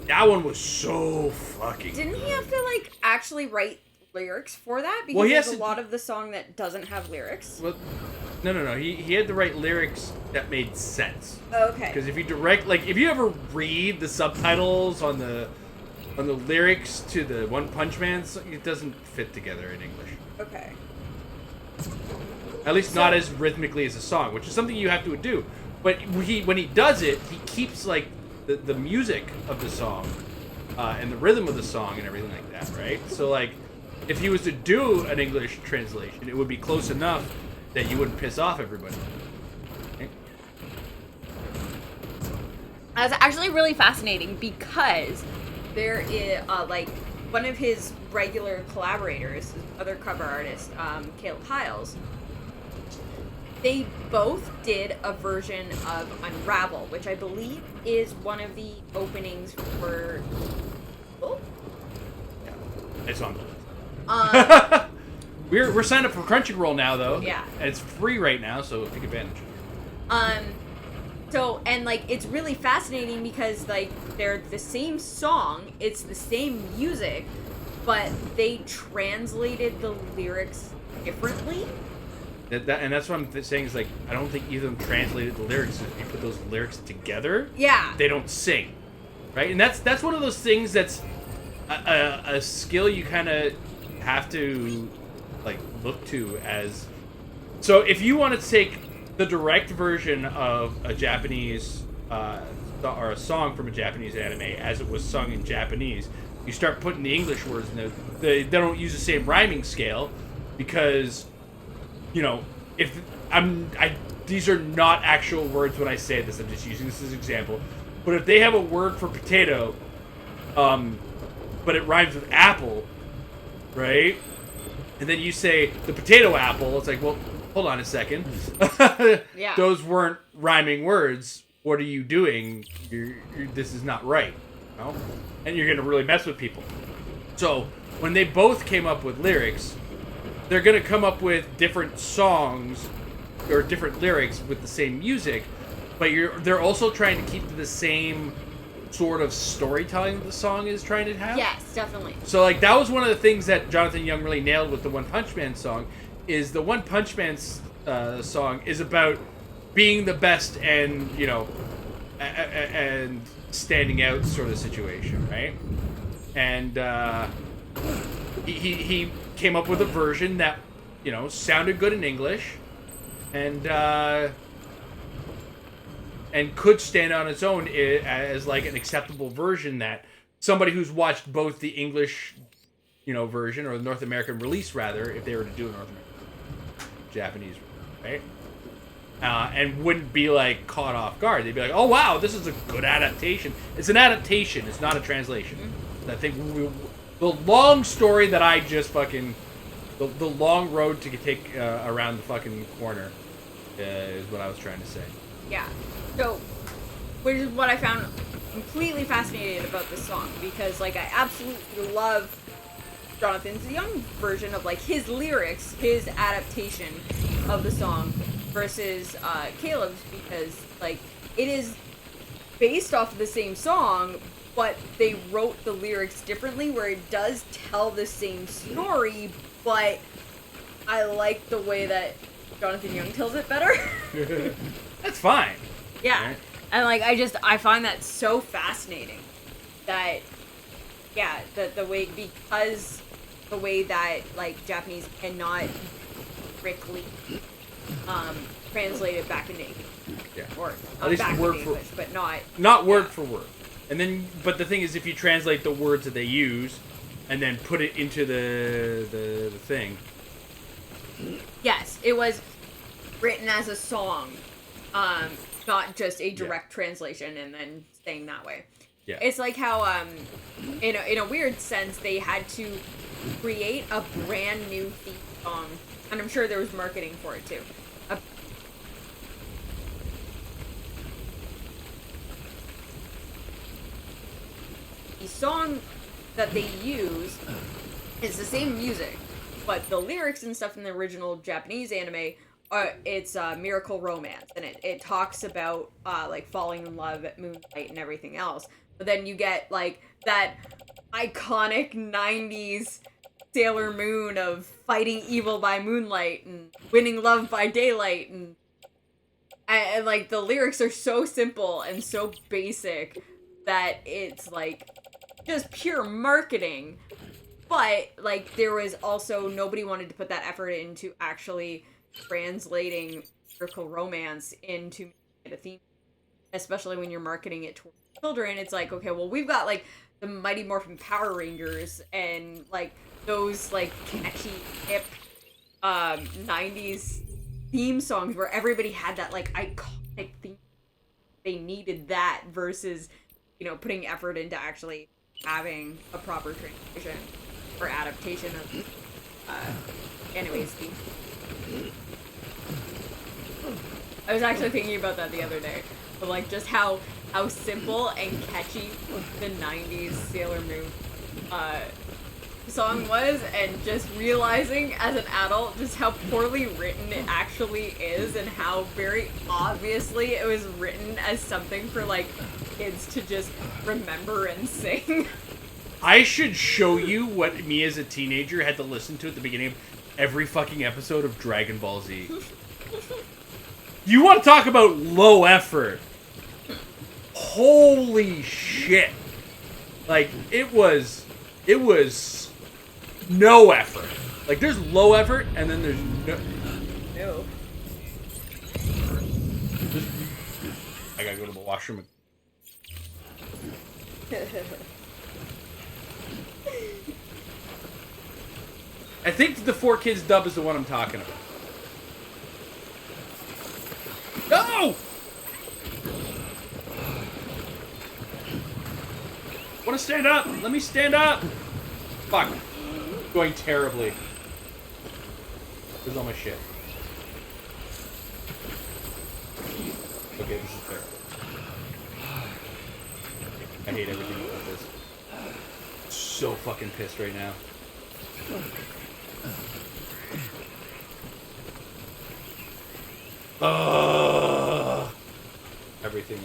That one was so fucking Didn't good. he have to, like, actually write lyrics for that? Because Well, he there's has a to... lot of the song that doesn't have lyrics. Well, no. He had to write lyrics that made sense. Okay. Because if you ever read the subtitles on the lyrics to the One Punch Man, it doesn't fit together in English. Okay. At least not as rhythmically as a song, which is something you have to do. But when he does it, he keeps like the music of the song and the rhythm of the song and everything like that, right? So like, if he was to do an English translation, it would be close enough that you wouldn't piss off everybody. Okay? That's actually really fascinating because there is like one of his regular collaborators, his other cover artist, Caleb Hiles. They both did a version of Unravel, which I believe is one of the openings for. Oh. Yeah, it's on. We're signed up for Crunchyroll now, though. Yeah. And it's free right now, so take advantage. So, and like, it's really fascinating because like they're the same song, it's the same music, but they translated the lyrics differently. And that's what I'm saying is like, I don't think either of them translated the lyrics. If you put those lyrics together, yeah, they don't sing, right? And that's one of those things that's a skill you kind of have to like look to as. So if you want to take the direct version of a Japanese or a song from a Japanese anime as it was sung in Japanese, you start putting the English words in there. They don't use the same rhyming scale. because, you know, if these are not actual words when I say this. I'm just using this as an example. But if they have a word for potato, but it rhymes with apple, right? And then you say the potato apple. It's like, well, hold on a second. Yeah. Those weren't rhyming words. What are you doing? This is not right. You know? And you're going to really mess with people. So when they both came up with lyrics, they're going to come up with different songs or different lyrics with the same music, but they're also trying to keep to the same sort of storytelling that the song is trying to have. Yes, definitely. So, like, that was one of the things that Jonathan Young really nailed with the One Punch Man song, is the One Punch Man song is about being the best and, you know, and standing out sort of situation, right? And he came up with a version that, you know, sounded good in English and could stand on its own as like an acceptable version that somebody who's watched both the English, you know, version or the North American release, rather, if they were to do a North American Japanese, right? And wouldn't be like caught off guard. They'd be like, "Oh wow, this is a good adaptation." It's an adaptation. It's not a translation. Mm-hmm. I think the long story that I just fucking the long road to take around the fucking corner is what I was trying to say. Yeah. So, which is what I found completely fascinating about this song, because like I absolutely love Jonathan's Young version of like his lyrics, his adaptation of the song versus Caleb's, because like it is based off of the same song, but they wrote the lyrics differently, where it does tell the same story, but I like the way that Jonathan Young tells it better. That's fine. Yeah. Right. And like I find that so fascinating that the way, because the way that like Japanese cannot strictly translate it back into English. Yeah. Or at least back word into for English, but not word for word. And then, but the thing is, if you translate the words that they use and then put it into the thing. Yes, it was written as a song, not just a direct translation and then saying that way. Yeah. It's like how, in a weird sense, they had to create a brand new theme song, and I'm sure there was marketing for it too. The song that they use is the same music, but the lyrics and stuff in the original Japanese anime it's Miracle Romance, and it talks about like falling in love at moonlight and everything else. But then you get like that iconic 90s Sailor Moon of fighting evil by moonlight and winning love by daylight, and like the lyrics are so simple and so basic that it's like just pure marketing. But like there was also, nobody wanted to put that effort into actually translating Miracle Romance into a theme, especially when you're marketing it towards children. It's like, okay, well, we've got like the Mighty Morphin Power Rangers and like those like catchy hip 90s theme songs where everybody had that like iconic theme. They needed that versus, you know, putting effort into actually having a proper translation or adaptation of anyways theme. I was actually thinking about that the other day, but like just how simple and catchy the 90s Sailor Moon song was, and just realizing as an adult just how poorly written it actually is, and how very obviously it was written as something for like kids to just remember and sing. I should show you what me as a teenager had to listen to at the beginning of every fucking episode of Dragon Ball Z. You want to talk about low effort? Holy shit. Like, it was no effort. Like, there's low effort, and then there's no... I gotta go to the washroom. I think the 4Kids dub is the one I'm talking about. No! I want to stand up! Let me stand up! Fuck. Going terribly. Where's all my shit? Okay, this is fair. I hate everything about this. So fucking pissed right now. Everything.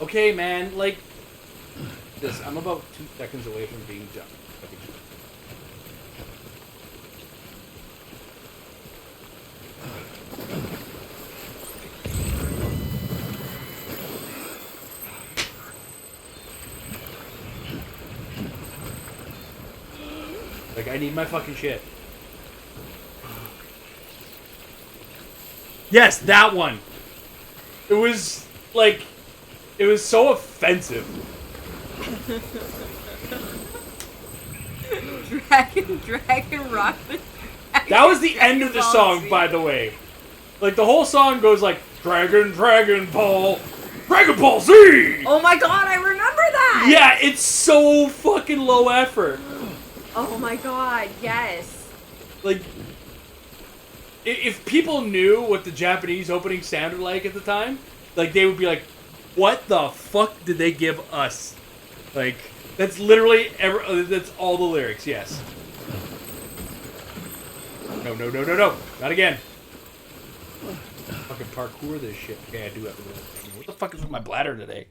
Okay, man, like this. I'm about 2 seconds away from being done. Like, I need my fucking shit. Yes, that one. It was, like, it was so offensive. Dragon Rock the Dragon. That was the end of the song, by the way. Like, the whole song goes like, Dragon Ball Z! Oh my god, I remember that! Yeah, it's so fucking low effort. Oh my god, yes. Like, if people knew what the Japanese opening sounded like at the time, like, they would be like, what the fuck did they give us? Like, that's literally, that's all the lyrics, yes. No. Not again. Fucking parkour this shit. Okay, I do have to do it. What the fuck is with my bladder today?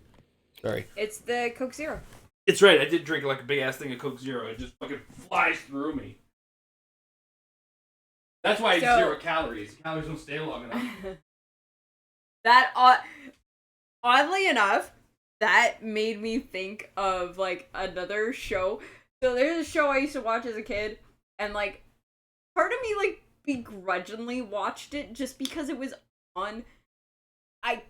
Sorry. It's the Coke Zero. It's right, I did drink like a big ass thing of Coke Zero. It just fucking flies through me. That's why it's 0 calories. Calories don't stay long enough. That, oddly enough, that made me think of, like, another show. So there's a show I used to watch as a kid, and, like, part of me, like, begrudgingly watched it just because it was on. I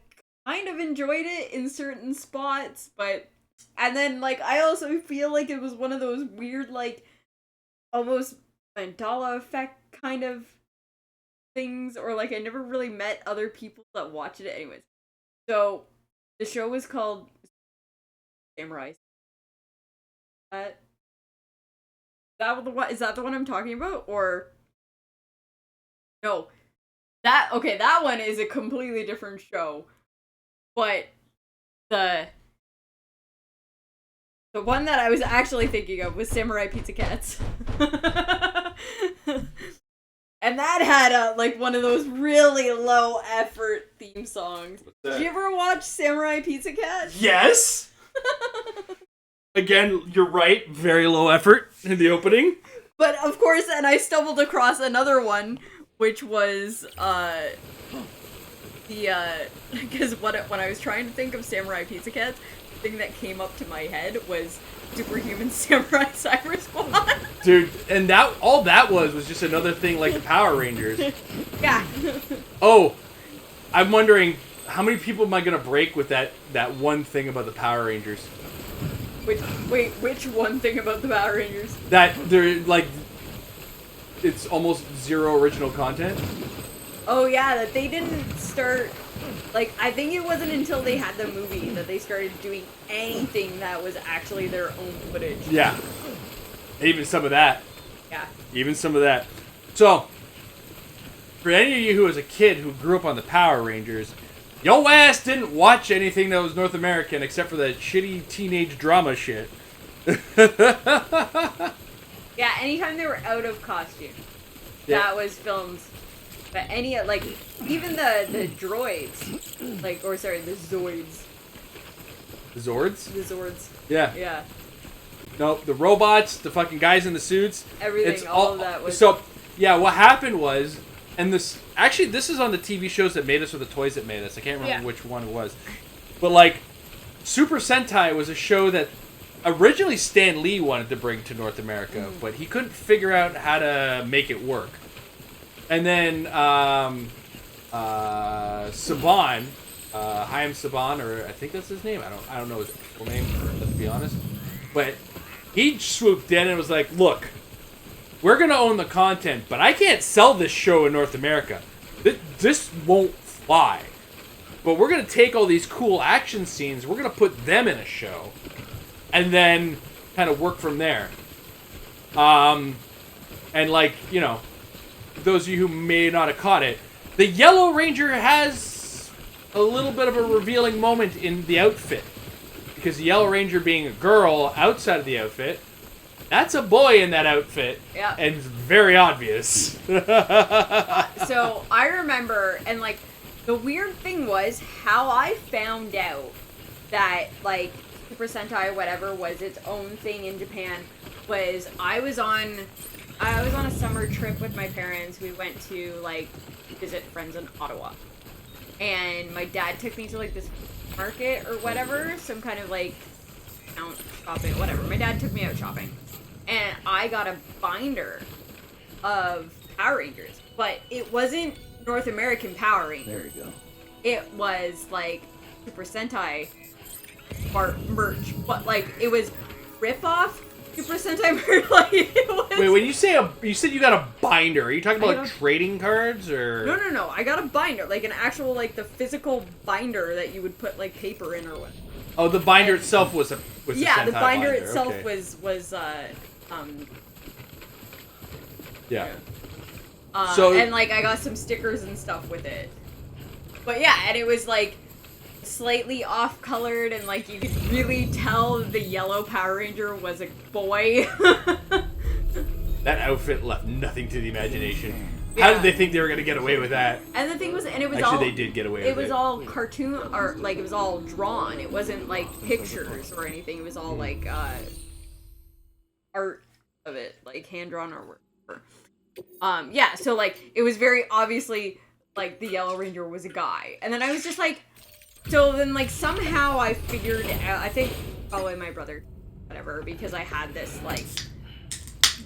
kind of enjoyed it in certain spots, but... And then, like, I also feel like it was one of those weird, like, almost Mandela effect kind of things, or, like, I never really met other people that watched it anyways. So, the show was called Samurai. Is that the one I'm talking about? Or... No. That one is a completely different show. But, the one that I was actually thinking of was Samurai Pizza Cats. And that had like one of those really low effort theme songs. Did you ever watch Samurai Pizza Cats? Yes! Again, you're right. Very low effort in the opening. But of course, and I stumbled across another one, which was because when I was trying to think of Samurai Pizza Cats, the thing that came up to my head was Superhuman Samurai Cyber Squad. Dude, and that all that was just another thing like the Power Rangers. Yeah. Oh, I'm wondering how many people am I gonna break with that one thing about the Power Rangers? Which one thing about the Power Rangers? That they're like, it's almost zero original content. Oh yeah, that they didn't start. Like, I think it wasn't until they had the movie that they started doing anything that was actually their own footage. Yeah. Even some of that. Yeah. Even some of that. So, for any of you who was a kid who grew up on the Power Rangers, yo ass didn't watch anything that was North American except for that shitty teenage drama shit. Yeah, anytime they were out of costume, that was filmed. But any, like, even the droids, like, or sorry, the Zoids. The Zords? The Zords. Yeah. Yeah. No, the robots, the fucking guys in the suits. Everything, all of that was... So, yeah, what happened was, and this, actually, this is on the TV shows that made us or the toys that made us. I can't remember which one it was. But, like, Super Sentai was a show that originally Stan Lee wanted to bring to North America, but he couldn't figure out how to make it work. And then Saban, Chaim Saban, or I think that's his name. I don't know his full name, let's be honest. But he swooped in and was like, "Look, we're going to own the content, but I can't sell this show in North America. This won't fly. But we're going to take all these cool action scenes, we're going to put them in a show, and then kind of work from there. And like, you know, those of you who may not have caught it, the Yellow Ranger has a little bit of a revealing moment in the outfit. Because the Yellow Ranger being a girl outside of the outfit, that's a boy in that outfit. Yeah. And it's very obvious. So I remember, and like, the weird thing was how I found out that, like, Super Sentai whatever was its own thing in Japan was I was on a summer trip with my parents. We went to, like, visit friends in Ottawa. And my dad took me to, like, this market or whatever, some kind of, like, out shopping, whatever. My dad took me out shopping. And I got a binder of Power Rangers. But it wasn't North American Power Rangers. There you go. It was, like, Super Sentai merch. But, like, it was rip-off Super Sentai merch. Like, it was... Wait, when you say you said you got a binder, are you talking about like trading cards or? No. I got a binder, like an actual, like, the physical binder that you would put, like, paper in or what. Oh, the binder itself was a yeah, Sentai the binder itself okay. was yeah. So and like I got some stickers and stuff with it. But yeah, and it was like slightly off-colored, and like you could really tell the yellow Power Ranger was a boy. That outfit left nothing to the imagination. Yeah. How did they think they were going to get away with that? And the thing was, and it was actually all, they did get away with it. It was all cartoon, or like it was all drawn. It wasn't like pictures or anything. It was all like art of it, like hand drawn or whatever. Yeah. So like it was very obviously like the Yellow Ranger was a guy, and then I was just like, so then like somehow I figured out. I think probably my brother, whatever, because I had this like.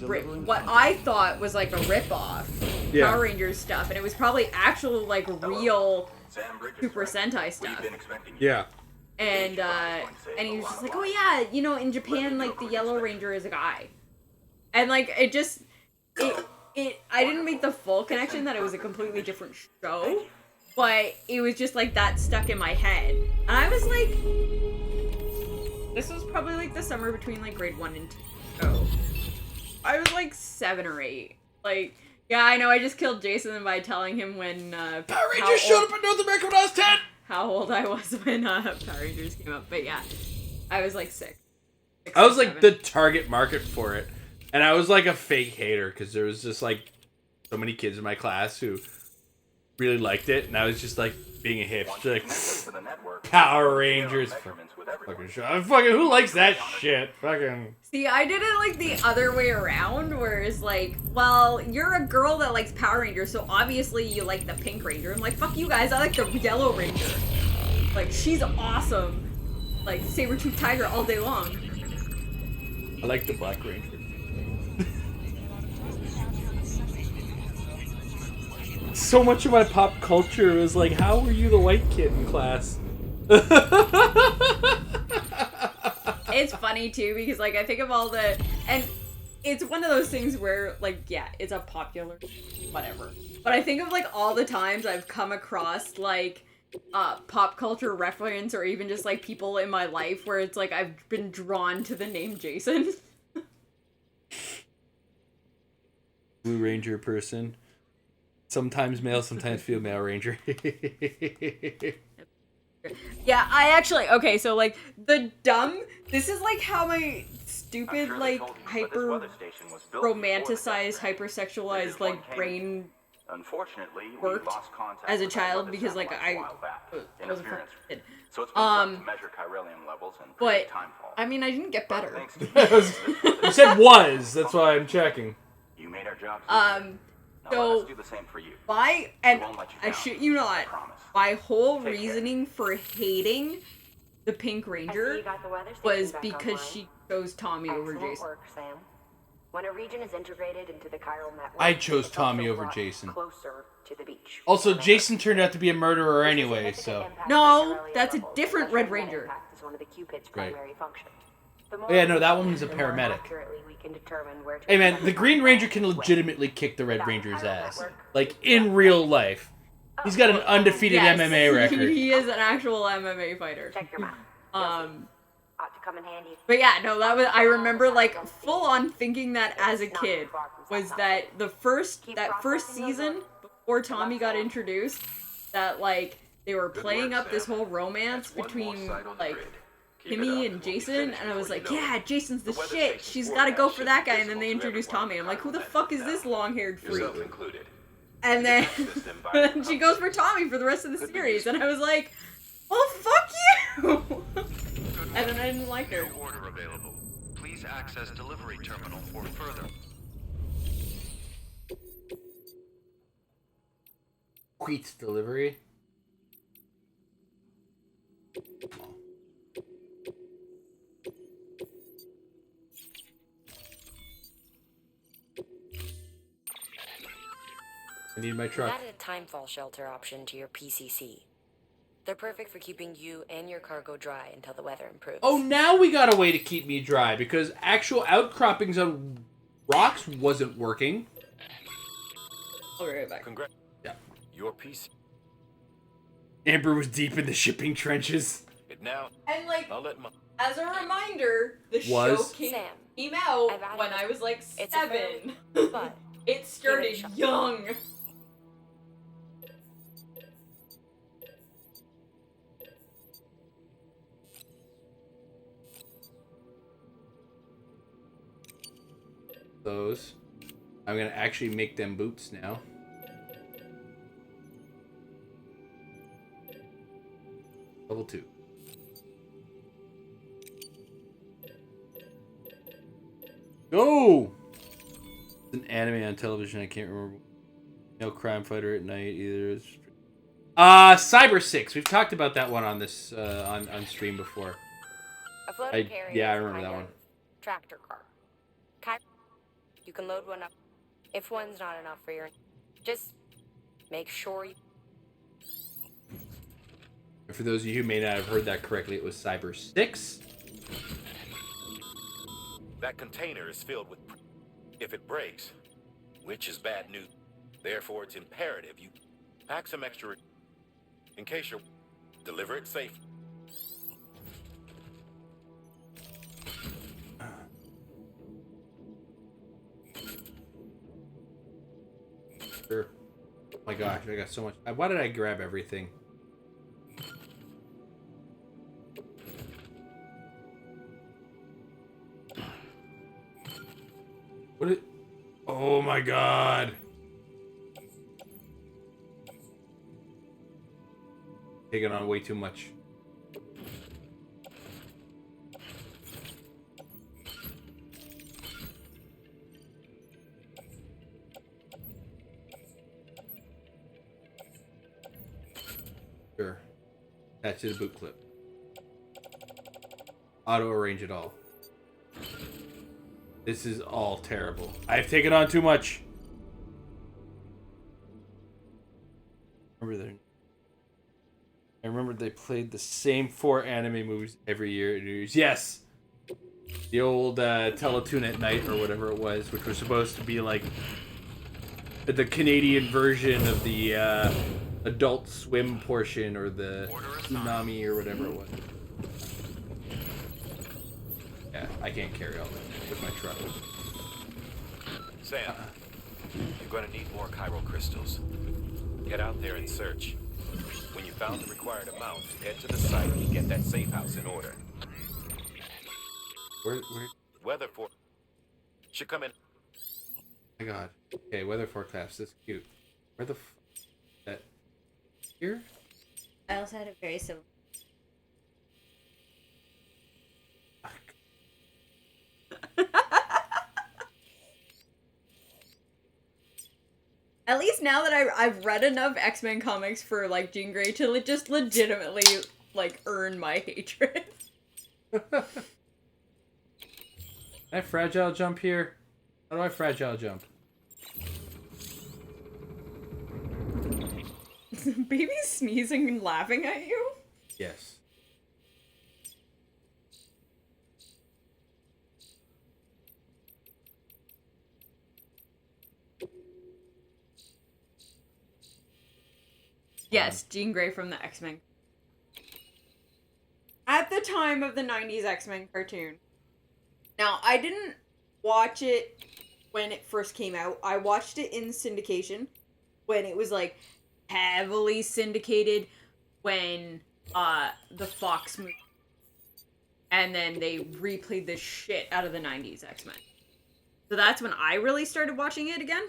What I thought was like a rip-off Power Rangers stuff, and it was probably actual like real Super Sentai stuff. Yeah. And he was just like, oh yeah, you know, in Japan like the Yellow Ranger is a guy, and like it just I didn't make the full connection that it was a completely different show, but it was just like that stuck in my head, and I was like, this was probably like the summer between like grade 1 and 2. So I was like 7 or 8. Like, yeah, I know I just killed Jason by telling him when Power Rangers showed up in North America when I was 10. How old I was when Power Rangers came up, but yeah, I was like 6. I was like the target market for it, and I was like a fake hater because there was just like so many kids in my class who really liked it, and I was just like being a hipster, like Power Rangers. Fucking show. Fucking who likes that shit? Fucking. See, I did it like the other way around, where it's like, well, you're a girl that likes Power Rangers, so obviously you like the Pink Ranger. I'm like, fuck you guys, I like the Yellow Ranger. Like, she's awesome. Like, saber-tooth tiger all day long. I like the Black Ranger. So much of my pop culture was like, how were you the white kid in class? It's funny too because like I think of all the, and it's one of those things where like, yeah, it's a popular whatever, but I think of like all the times I've come across like pop culture reference or even just like people in my life where it's like I've been drawn to the name Jason. Blue Ranger person, sometimes male, sometimes female Ranger. Yeah, I actually, okay, so, like, this is, like, how my stupid, like, romanticized, hypersexualized, like, brain worked as a child, because, like, I was a kid. But, I mean, I didn't get better. You said was, that's why I'm checking. You made our job. So, do the same for you. I shit you not, my whole reasoning for hating the Pink Ranger was because she chose Tommy over Jason. When a region is integrated into the chiral network, I chose Tommy over Jason. Closer to the beach. Also, Jason turned out to be a murderer anyway, so. No, that's a different Red Ranger. Is one of the Cupid's primary functions. more Yeah, no, that one's a the more paramedic. accurately we can determine where to Hey man, send the Green Ranger can legitimately kick the Red Ranger's ass. Like, in real life. He's got an undefeated MMA record. He is an actual MMA fighter. Check your map. Ought to come in handy. But yeah, no, that was, I remember like full on thinking that as a kid was that that first season before Tommy got introduced, that like they were playing up this whole romance between like Kimmy and Jason, and I was like, yeah, Jason's the shit. She's got to go for that guy. And then they introduced Tommy. I'm like, who the fuck is this long-haired freak? And then she goes for Tommy for the rest of the series, and I was like, oh fuck you. And then I didn't like her. Order available. Please access delivery terminal for further. Wheat delivery. I need my truck. Added a timefall shelter option to your PCC. They're perfect for keeping you and your cargo dry until the weather improves. Oh, now we got a way to keep me dry, because actual outcroppings on rocks wasn't working. I'll be right back. Congrats. Yeah. Your PC. Amber was deep in the shipping trenches. It now. And like, I'll let my... as a reminder, the show came out when I was like 7. But it started young. Those. I'm gonna actually make them boots now. Level 2. Go! It's an anime on television. I can't remember. No crime fighter at night either. Cyber 6. We've talked about that one on this on stream before. A floating carrier yeah, I is a remember kind that of one. Tractor car. You can load one up. If one's not enough for your, just make sure you. For those of you who may not have heard that correctly, it was Cyber 6. That container is filled with... If it breaks, which is bad news, therefore it's imperative you pack some extra... In case you're... Deliver it safe. Sure. Oh my gosh, I got so much... Why did I grab everything? What it... Oh my god. Taking on way too much. Sure. Attach to the boot clip. Auto arrange it all. This is all terrible. I've taken on too much. I remember they played the same 4 anime movies every year at New Year's. Yes! The old Teletoon at Night or whatever it was, which was supposed to be like the Canadian version of the Adult Swim portion or the Tsunami or whatever it was. Yeah, I can't carry all that with my truck. Sam, you're going to need more chiral crystals. Get out there and search. When you found the required amount, head to the site and get that safe house in order. Where? Weather for should come in. Oh my god. Okay, weather forecast. This is cute. Where the f... That... Here? I also had a very similar... At least now that I've read enough X-Men comics for like Jean Grey to just legitimately like earn my hatred. Can I fragile jump here? How do I fragile jump? Baby sneezing and laughing at you? Yes. Yes, Jean Grey from the X-Men. At the time of the 90s X-Men cartoon. Now, I didn't watch it when it first came out. I watched it in syndication when it was, like, heavily syndicated when the Fox movie. And then they replayed the shit out of the 90s X-Men. So that's when I really started watching it again.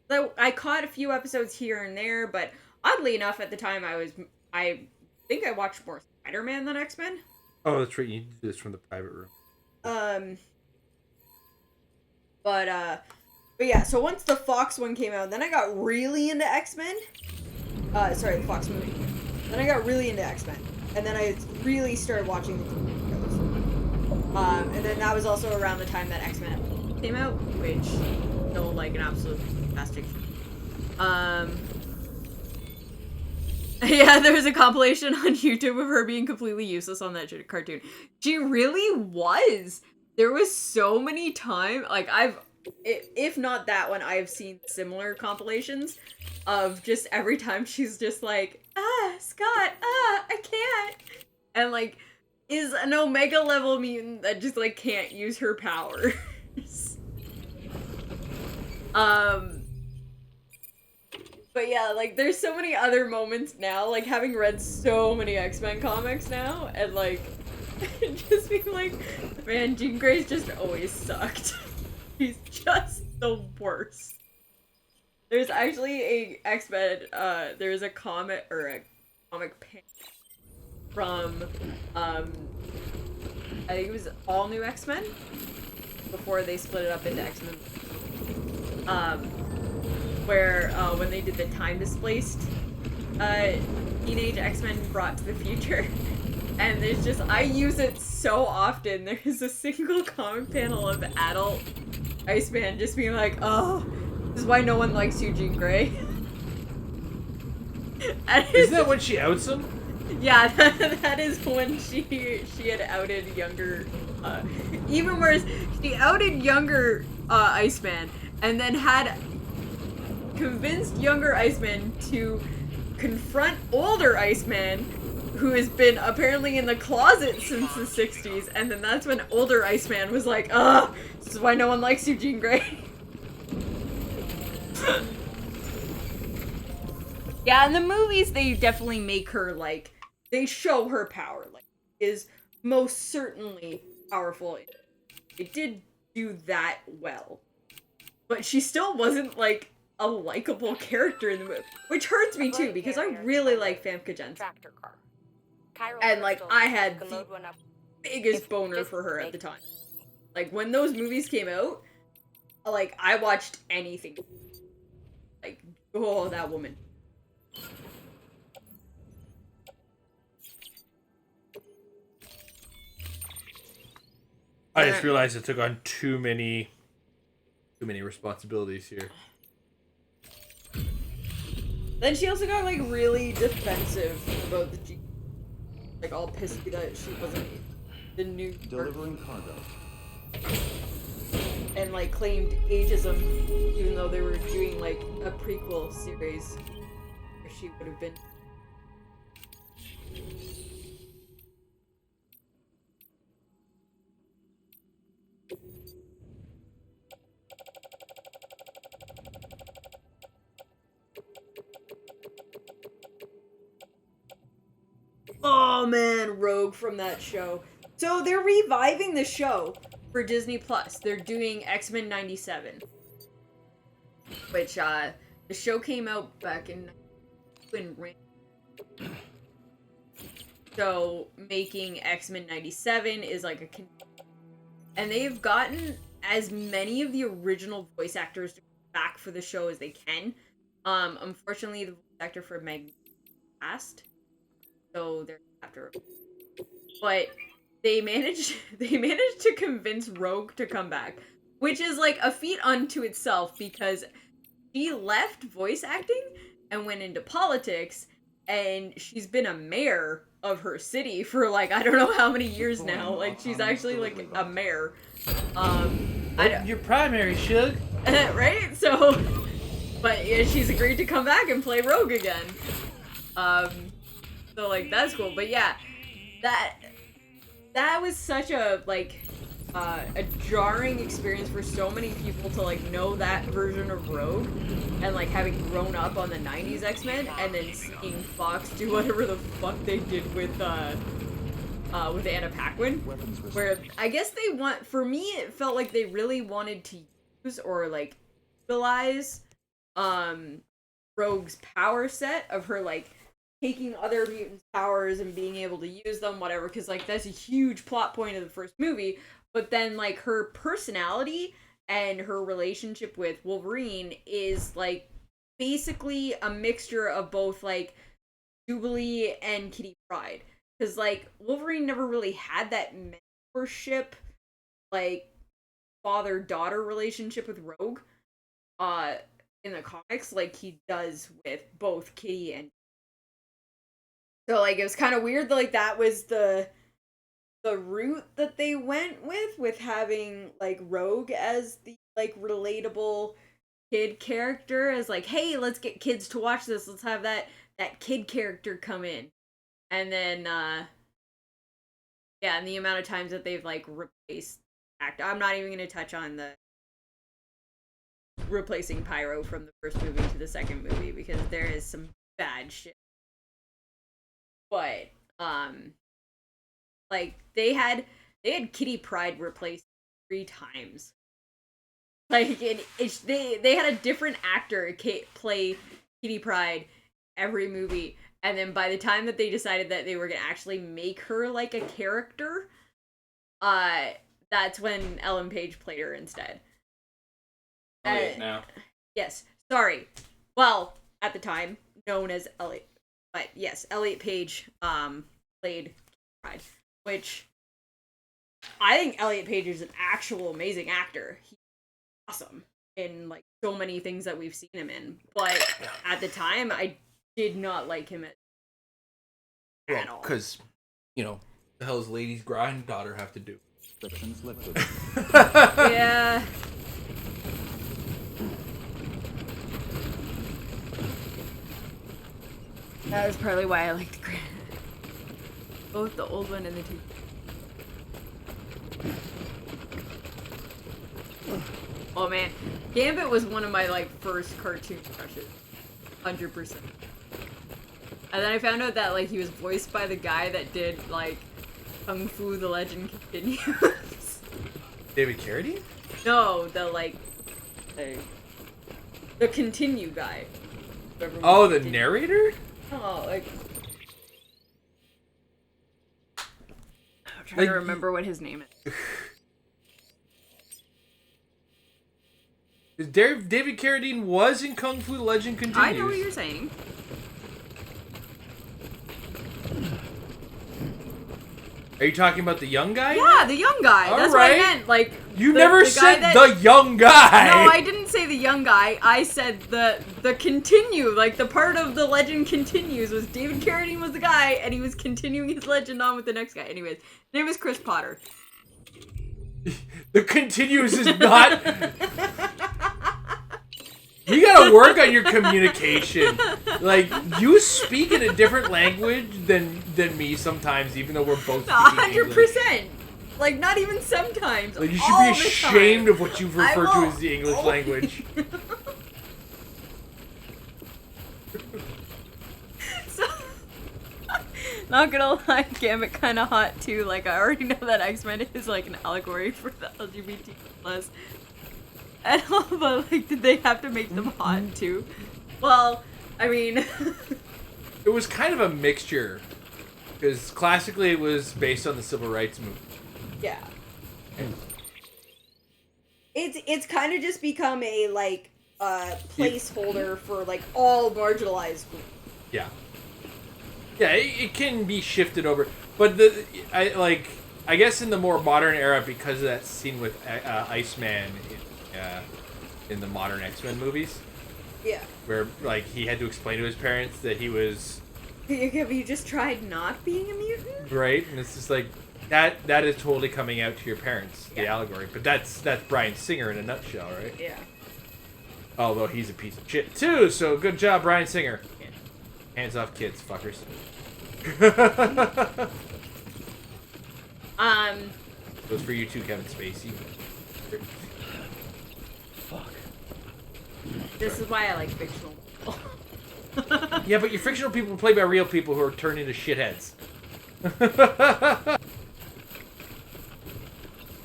So I caught a few episodes here and there, but oddly enough, at the time I think I watched more Spider-Man than X-Men. Oh, that's right. You do this from the private room. But yeah, so once the Fox one came out, then I got really into X-Men. Sorry, the Fox movie. Then I got really into X-Men. And then I really started watching the TV shows. And then that was also around the time that X-Men came out, which is still like an absolute fantastic yeah, there's a compilation on YouTube of her being completely useless on that cartoon. She really was. There was so many times, like if not that one, I've seen similar compilations of just every time she's just like, Scott, I can't. And like, is an Omega level mutant that just like can't use her powers. But yeah, like, there's so many other moments now, like, having read so many X-Men comics now, and, like, just being like, man, Jean Grey's just always sucked. He's just the worst. There's actually a X-Men, there's a comic, or a comic panel from, I think it was All New X-Men, before they split it up into X-Men. Where, when they did the time displaced, teenage X-Men brought to the future. And there's just, I use it so often. There's a single comic panel of adult Iceman just being like, oh, this is why no one likes you, Jean Grey. Isn't that when she outs him? Yeah, that is when she had outed younger, even worse, she outed younger, Iceman, and then had convinced younger Iceman to confront older Iceman, who has been apparently in the closet since the 60s, and then that's when older Iceman was like, this is why no one likes you, Jean Grey. Yeah, in the movies, they definitely make her, like, they show her power, like, is most certainly powerful. It did do that well. But she still wasn't, like, a likable character in the movie, which hurts me too, because I really like Famke Janssen. And, like, I had the biggest boner for her at the time. Like, when those movies came out, like, I watched anything. Like, oh, that woman. I just realized I took on too many responsibilities here. Then she also got, like, really defensive about the G. Like, all pissy that she wasn't the new delivering cargo. And, like, claimed ageism, even though they were doing, like, a prequel series where she would have been. Oh man, Rogue from that show. So they're reviving the show for Disney Plus. They're doing X-Men 97. Which, the show came out back in so making X-Men 97 is like a and they've gotten as many of the original voice actors back for the show as they can. Unfortunately, the voice actor for Meg passed. So they're after, but they managed to convince Rogue to come back, which is like a feat unto itself, because she left voice acting and went into politics, and she's been a mayor of her city for like I don't know how many years now. Like, she's actually like a mayor. Your primary, Shug. Right? So, but yeah, she's agreed to come back and play Rogue again. So like that's cool. But yeah, that was such a like a jarring experience for so many people to like know that version of Rogue, and like having grown up on the 90s X-Men and then seeing Fox do whatever the fuck they did with Anna Paquin, where I guess for me it felt like they really wanted to use or like utilize Rogue's power set of her like taking other mutants' powers and being able to use them, whatever, because like that's a huge plot point of the first movie. But then like her personality and her relationship with Wolverine is like basically a mixture of both like Jubilee and Kitty Pryde. Because, like, Wolverine never really had that mentorship, like, father-daughter relationship with Rogue, in the comics, like he does with both Kitty and... So, like, it was kind of weird that, like, that was the route that they went with having, like, Rogue as the, like, relatable kid character, as, like, hey, let's get kids to watch this, let's have that kid character come in. And then, yeah, and the amount of times that they've, like, replaced actor. I'm not even going to touch on the replacing Pyro from the first movie to the second movie, because there is some bad shit. But, like, they had Kitty Pryde replaced 3 times. Like, they had a different actor play Kitty Pryde every movie. And then by the time that they decided that they were going to actually make her, like, a character, that's when Ellen Page played her instead. Now. Yes. Sorry. Well, at the time, known as Elliot. But, yes, Elliot Page, played Pride. Which, I think Elliot Page is an actual amazing actor. He's awesome in, like, so many things that we've seen him in. But, at the time, I did not like him at all. Because, you know, the hell does Lady's granddaughter have to do? Yeah. That was probably why I liked the grand. Both the old one and the two. Oh man, Gambit was one of my like first cartoon crushes. 100%. And then I found out that like he was voiced by the guy that did like Kung Fu the Legend Continues. David Carradine? No, the Continue guy. Oh, the narrator? Oh, like I'm trying to remember what his name is. David Carradine was in Kung Fu the Legend Continues. I know what you're saying. Are you talking about the young guy? Yeah, the young guy. That's what I meant. Like you never said the young guy. No, I didn't say the young guy. I said the continue. Like the part of the legend continues was David Carradine was the guy, and he was continuing his legend on with the next guy. Anyways, his name is Chris Potter. The continues is not. You gotta work on your communication. Like, you speak in a different language than me sometimes, even though we're both speaking 100%. Like, not even sometimes. Like, you should be ashamed of what you've referred to as the English language. So, not gonna lie, Gambit kinda hot too. Like, I already know that X-Men is like an allegory for the LGBT+. And all, but like, did they have to make them hot too? Well, I mean, it was kind of a mixture, because classically it was based on the civil rights movement. Yeah. It's kind of just become a like placeholder for like all marginalized groups. Yeah. Yeah, it can be shifted over, but I guess in the more modern era, because of that scene with Iceman in the modern X-Men movies. Yeah. Where, like, he had to explain to his parents that he was... Have you just tried not being a mutant? Right? And it's just like, that is totally coming out to your parents, the allegory. But that's Bryan Singer in a nutshell, right? Yeah. Although he's a piece of shit, too, so good job, Bryan Singer. Hands off kids, fuckers. Goes for you too, Kevin Spacey. Fuck. This is why I like fictional people. Yeah, but your fictional people are played by real people who are turned into shitheads.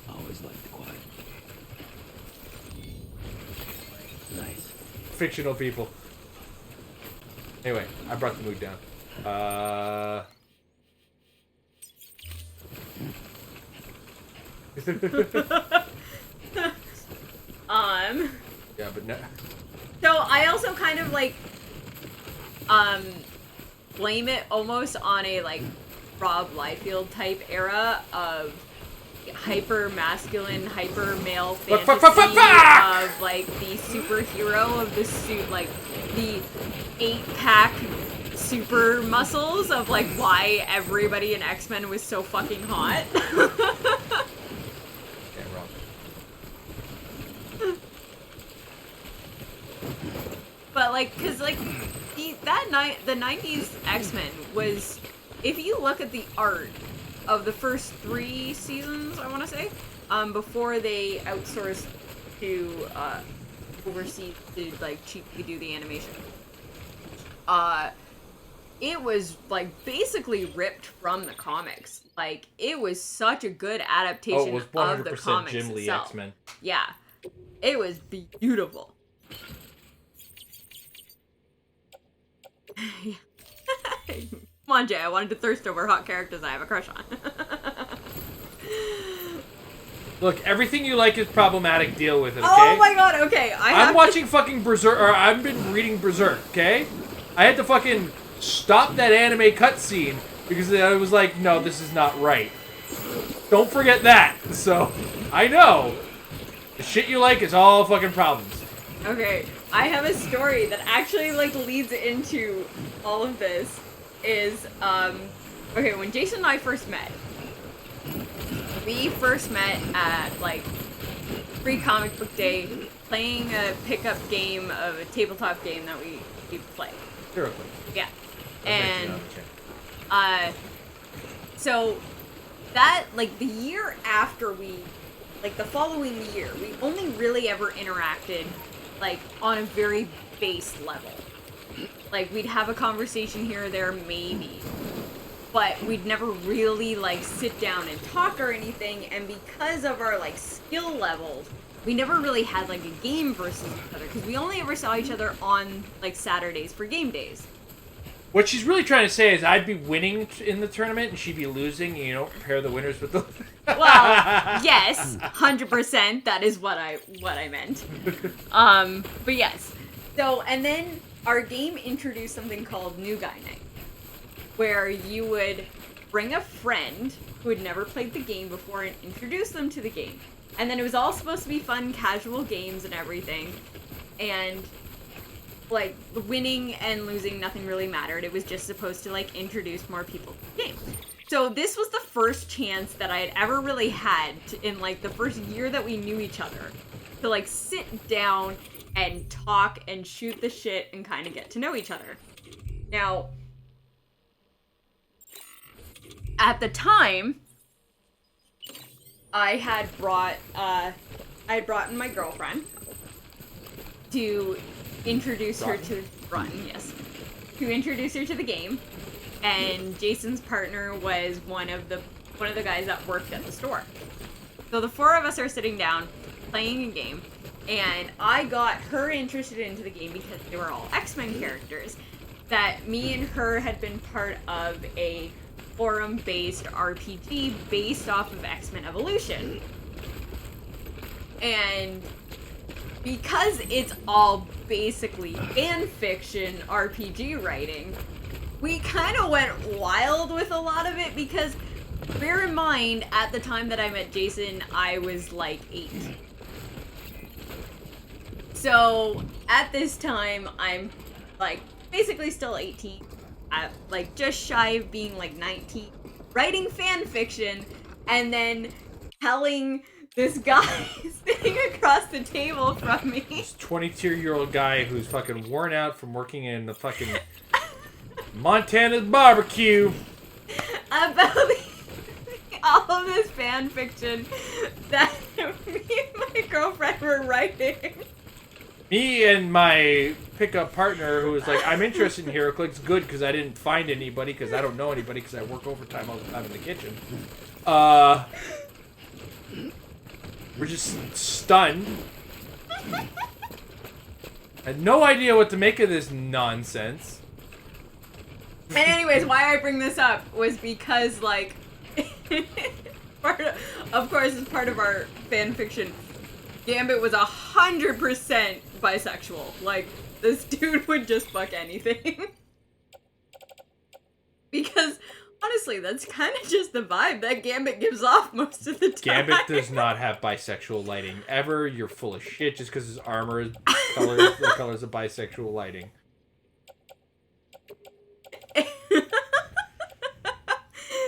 Always liked the quiet. Nice. Fictional people. Anyway, I brought the mood down. Yeah, but no. So I also kind of like blame it almost on a like Rob Liefeld type era of hyper masculine, hyper male fantasy of like the superhero of the suit, like the 8-pack super muscles of like why everybody in X-Men was so fucking hot. But like, cause like the 90s X-Men was, if you look at the art of the first 3 seasons, I want to say, before they outsourced to overseas to like cheaply do the animation, it was like basically ripped from the comics. Like it was such a good adaptation it was of the 100% comics Jim Lee itself. X-Men. Yeah, it was beautiful. Come on, Jay. I wanted to thirst over hot characters I have a crush on. Look, everything you like is problematic. Deal with it, okay? Oh my god, okay. I'm watching fucking Berserk, or I've been reading Berserk, okay? I had to fucking stop that anime cutscene because I was like, no, this is not right. Don't forget that. So, I know. The shit you like is all fucking problems. Okay, I have a story that actually like leads into all of this. Is okay, when Jason and I first met, we first met at like free comic book day, playing a pickup game of a tabletop game that we play. Seriously. Yeah, and so that like the year after like the following year, we only really ever interacted like on a very base level. Like we'd have a conversation here or there, maybe, but we'd never really like sit down and talk or anything. And because of our like skill levels, we never really had like a game versus each other because we only ever saw each other on like Saturdays for game days. What she's really trying to say is I'd be winning in the tournament and she'd be losing, and you don't pair the winners with the... Well, yes, 100%. That is what I meant. But yes. So, and then our game introduced something called New Guy Night, where you would bring a friend who had never played the game before and introduce them to the game. And then it was all supposed to be fun, casual games and everything. And like winning and losing, nothing really mattered. It was just supposed to like introduce more people to the game. So this was the first chance that I had ever really had in like the first year that we knew each other to like sit down and talk and shoot the shit and kind of get to know each other. Now, at the time, I had brought in my girlfriend to introduce her to introduce her to the game, and Jason's partner was one of the guys that worked at the store. So the 4 of us are sitting down playing a game, and I got her interested into the game because they were all X-Men characters that me and her had been part of a forum-based RPG based off of X-Men Evolution. And because it's all basically fan fiction RPG writing, we kind of went wild with a lot of it because, bear in mind, at the time that I met Jason, I was like 8. So, at this time, I'm like basically still 18. I'm like just shy of being like 19. Writing fan fiction and then telling this guy sitting across the table from me. This 22-year-old guy who's fucking worn out from working in the fucking Montana's barbecue. About all of this fan fiction that me and my girlfriend were writing. Me and my pickup partner, who was like, I'm interested in HeroClix, good, because I didn't find anybody, because I don't know anybody, because I work overtime all the time in the kitchen. We're just stunned. Had no idea what to make of this nonsense. And anyways, why I bring this up was because, like, of course, as part of our fan fiction, Gambit was 100% bisexual. Like, this dude would just fuck anything. Because, honestly, that's kind of just the vibe that Gambit gives off most of the time. Gambit does not have bisexual lighting ever. You're full of shit just because his armor is the colors of bisexual lighting.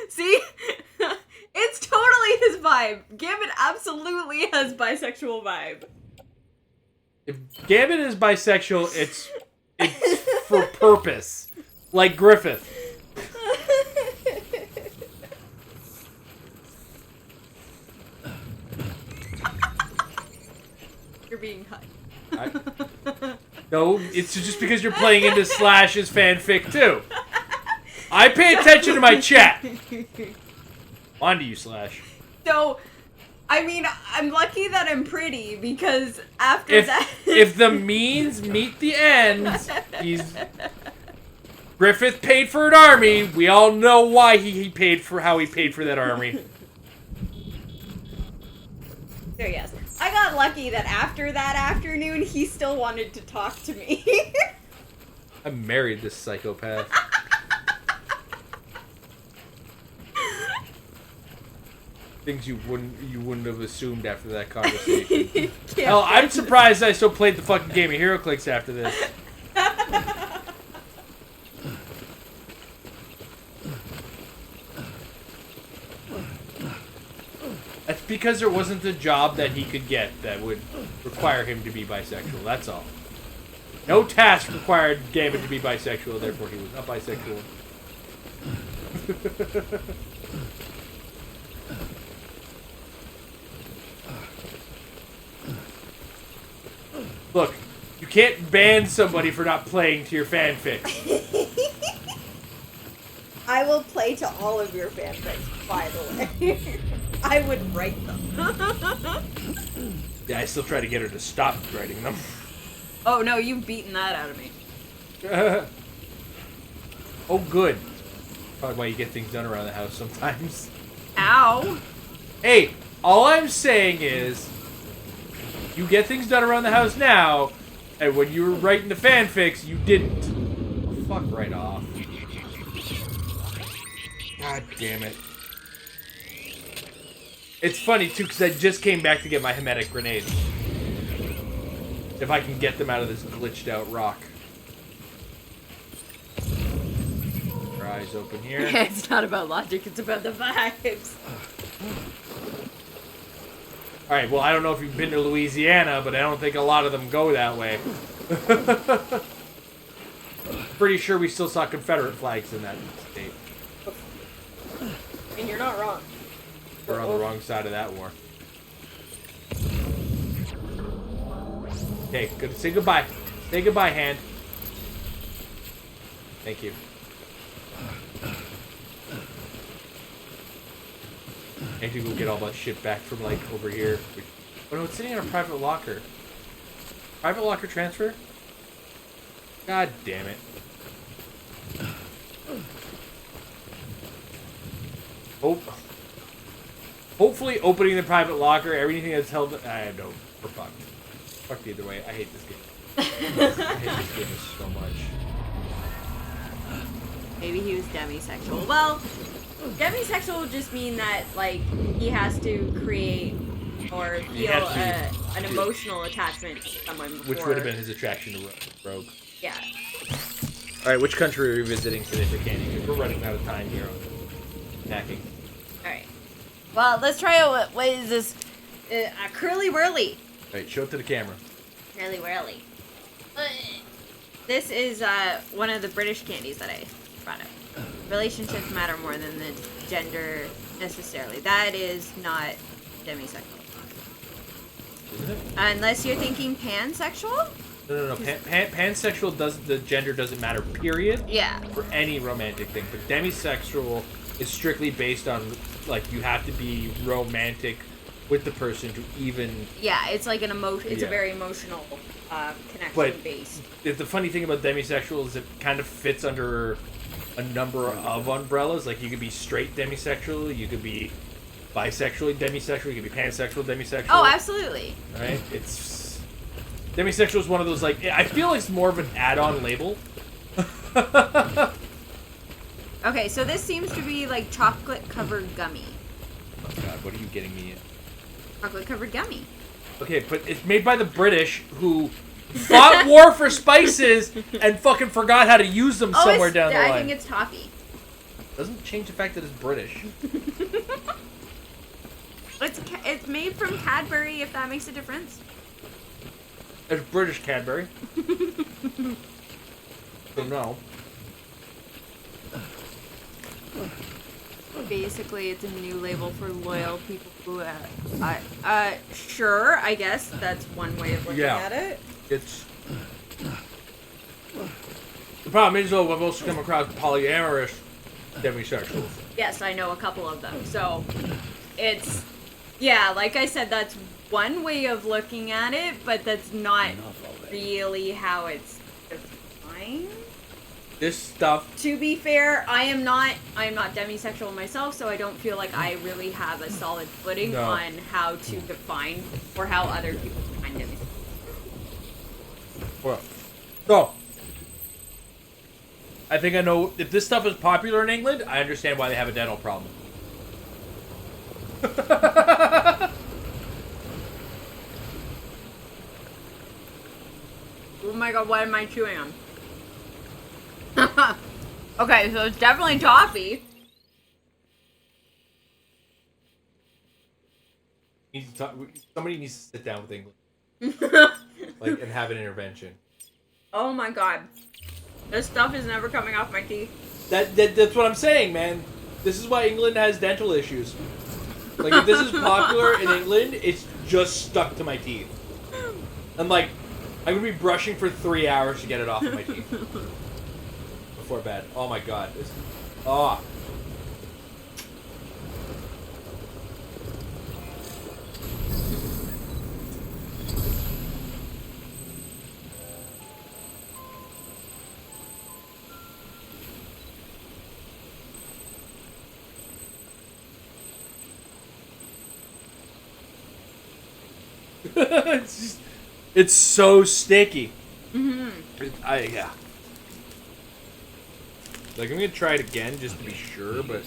See? It's totally his vibe. Gambit absolutely has bisexual vibe. If Gambit is bisexual, it's for purpose. Like Griffith. You're being cut. No, it's just because you're playing into Slash's fanfic too. I pay attention to my chat. On to you, Slash. So, I mean, I'm lucky that I'm pretty because after that... if the means meet the ends, Griffith paid for an army. We all know why he paid for how he paid for that army. So yes, I got lucky that after that afternoon, he still wanted to talk to me. I married this psychopath. Things you wouldn't have assumed after that conversation. Hell, I'm surprised I still played the fucking game of HeroClix after this. That's because there wasn't a job that he could get that would require him to be bisexual. That's all. No task required Gambit to be bisexual, therefore he was not bisexual. Look, you can't ban somebody for not playing to your fanfic. I will play to all of your fanfics, by the way. I would write them. Yeah, I still try to get her to stop writing them. Oh no, you've beaten that out of me. Oh, good. Probably why you get things done around the house sometimes. Ow. Hey, all I'm saying is, you get things done around the house now, and when you were writing the fanfics, you didn't. Oh, fuck right off. God damn it. It's funny, too, because I just came back to get my Hermetic grenades. If I can get them out of this glitched out rock. Our eyes open here. It's not about logic, it's about the vibes. Alright, well, I don't know if you've been to Louisiana, but I don't think a lot of them go that way. Pretty sure we still saw Confederate flags in that state. And you're not wrong. We're on the wrong side of that war. Okay, good. Say goodbye. Say goodbye, hand. Thank you. I need to go get all that shit back from, like, over here. Oh no, it's sitting in a private locker. Private locker transfer? God damn it. Oh. Hopefully opening the private locker, everything that's held... I know. We're fucked. Fucked either way. I hate this game. I hate this game so much. Maybe he was demisexual. Well, demisexual would just mean that, like, he has to create or feel an emotional attachment to someone before. Which would have been his attraction to Rogue. Yeah. Alright, which country are we visiting today for candy? Because we're running out of time here on hacking. Alright. Well, let's try out what is this? A curly whirly. Alright, show it to the camera. Curly whirly. This is one of the British candies that I about it. Relationships matter more than the gender necessarily. That is not demisexual. Isn't it? Unless you're thinking pansexual? No. Pansexual the gender doesn't matter, period. Yeah. For any romantic thing. But demisexual is strictly based on, like, you have to be romantic with the person to even... Yeah, it's like an emotion. It's a very emotional connection based. The funny thing about demisexual is it kind of fits under a number of umbrellas. Like, you could be straight demisexual, you could be bisexual demisexual, you could be pansexual demisexual. Oh, absolutely. Right? It's... Demisexual is one of those, like... I feel like it's more of an add-on label. Okay, so this seems to be like chocolate-covered gummy. Oh, God, what are you getting me? Chocolate-covered gummy. Okay, but it's made by the British, who fought war for spices and fucking forgot how to use them somewhere down the line. I think it's toffee. Doesn't change the fact that it's British. It's made from Cadbury, if that makes a difference. It's British Cadbury. So no. Basically, it's a new label for loyal people who, sure, I guess that's one way of looking at it. It's... The problem is, though, I've also come across polyamorous demisexuals. Yes, I know a couple of them. So, it's... Yeah, like I said, that's one way of looking at it, but that's not really how it's defined. This stuff... To be fair, I am not demisexual myself, so I don't feel like I really have a solid footing on how to define or how other people define demisexual. Well, so... I think I know... If this stuff is popular in England, I understand why they have a dental problem. Oh my god, what am I chewing on? Okay, so it's definitely toffee. Somebody needs to sit down with England. And have an intervention. Oh my god. This stuff is never coming off my teeth. That's what I'm saying, man. This is why England has dental issues. Like, if this is popular in England, it's just stuck to my teeth. I'm like, I'm gonna be brushing for 3 hours to get it off of my teeth. Before bed. Oh my god. Oh. It's so sticky. Mm-hmm. Yeah. Like, I'm gonna try it again just to be sure, but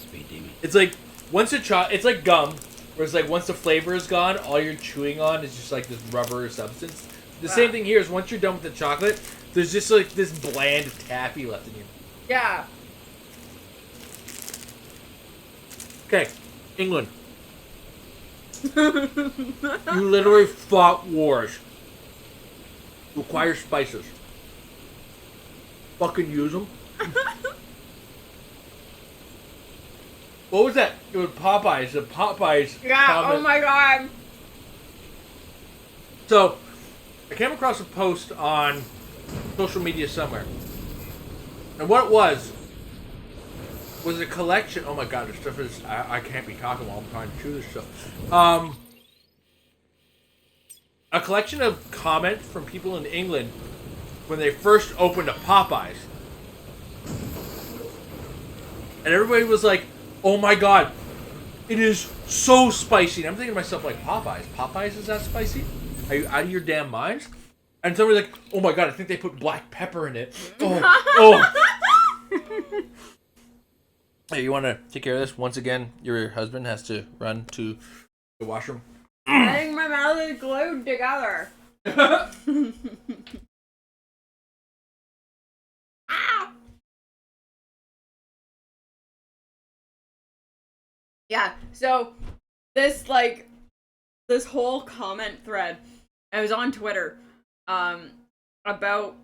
it's like once it's like gum, where it's like once the flavor is gone, all you're chewing on is just like this rubber substance. The same thing here is once you're done with the chocolate, there's just like this bland taffy left in you. Yeah. Okay, England. You literally fought wars to acquire spices. Fucking use them. What was that? It was Popeyes. The Popeyes. Yeah, comment. Oh my god. So, I came across a post on social media somewhere. And what it was a collection. Oh my god, this stuff is... I can't be talking while I'm trying to chew this stuff. A collection of comments from people in England when they first opened a Popeyes. And everybody was like, oh my god, it is so spicy. And I'm thinking to myself, like, Popeyes is that spicy? Are you out of your damn minds? And somebody's like, oh my god, I think they put black pepper in it. Oh. Hey, you want to take care of this? Once again, your husband has to run to the washroom. I think my mouth is glued together. Ow! Yeah, so this whole comment thread, I was on Twitter, about,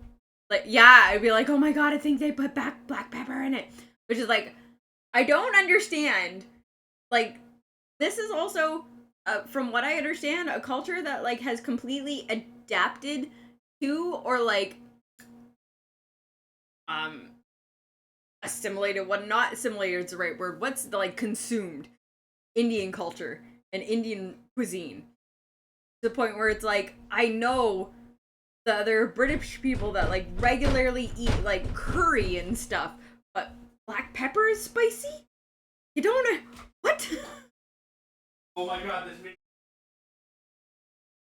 like, yeah, I'd be like, oh my god, I think they put black pepper in it. which is like, I don't understand. Like, this is also, from what I understand, a culture that like has completely adapted to or like assimilated. What not assimilated is the right word. What's the like consumed Indian culture and Indian cuisine to the point where it's like I know the other British people that like regularly eat like curry and stuff, but black pepper is spicy? You don't know what? Oh my god, this makes...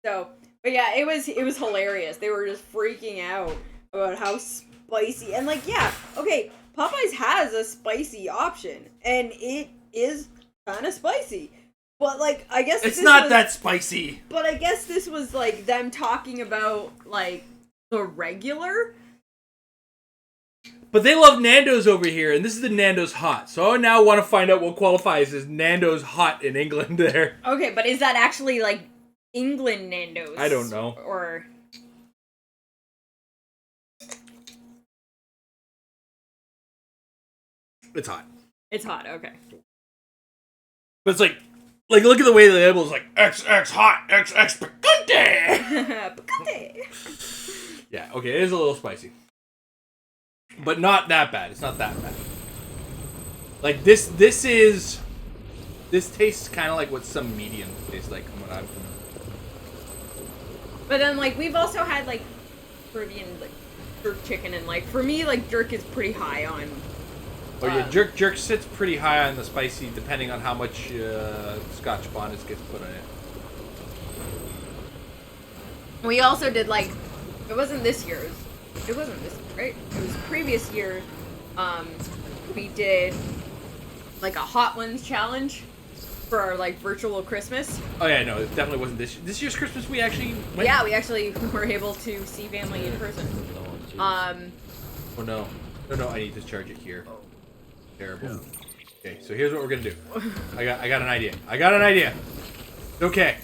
So, but yeah, it was hilarious. They were just freaking out about how spicy and like yeah, okay, Popeyes has a spicy option and it is kind of spicy. But like I guess it's not that spicy. But I guess this was like them talking about like the regular. But they love Nando's over here, and this is the Nando's Hot. So I now want to find out what qualifies as Nando's Hot in England there. Okay, but is that actually like England Nando's? I don't know. Or it's hot. It's hot, okay. But it's like look at the way the label is like XX hot, XX picante. Picante. Yeah, okay, it is a little spicy. But not that bad. It's not that bad. Like this tastes kind of like what some medium tastes like from what I've done. But then like we've also had like Caribbean like jerk chicken and like for me like jerk is pretty high on. Oh yeah, jerk sits pretty high on the spicy depending on how much Scotch bonnet gets put on it. We also did like it wasn't this year. It wasn't this year, right? It was previous year. We did like a Hot Ones challenge for our like virtual Christmas. Oh yeah, no, it definitely wasn't this year's Christmas. We actually went. Yeah, we actually were able to see family in person. Oh no, I need to charge it here. Terrible. Okay, so here's what we're gonna do. I got an idea. Okay.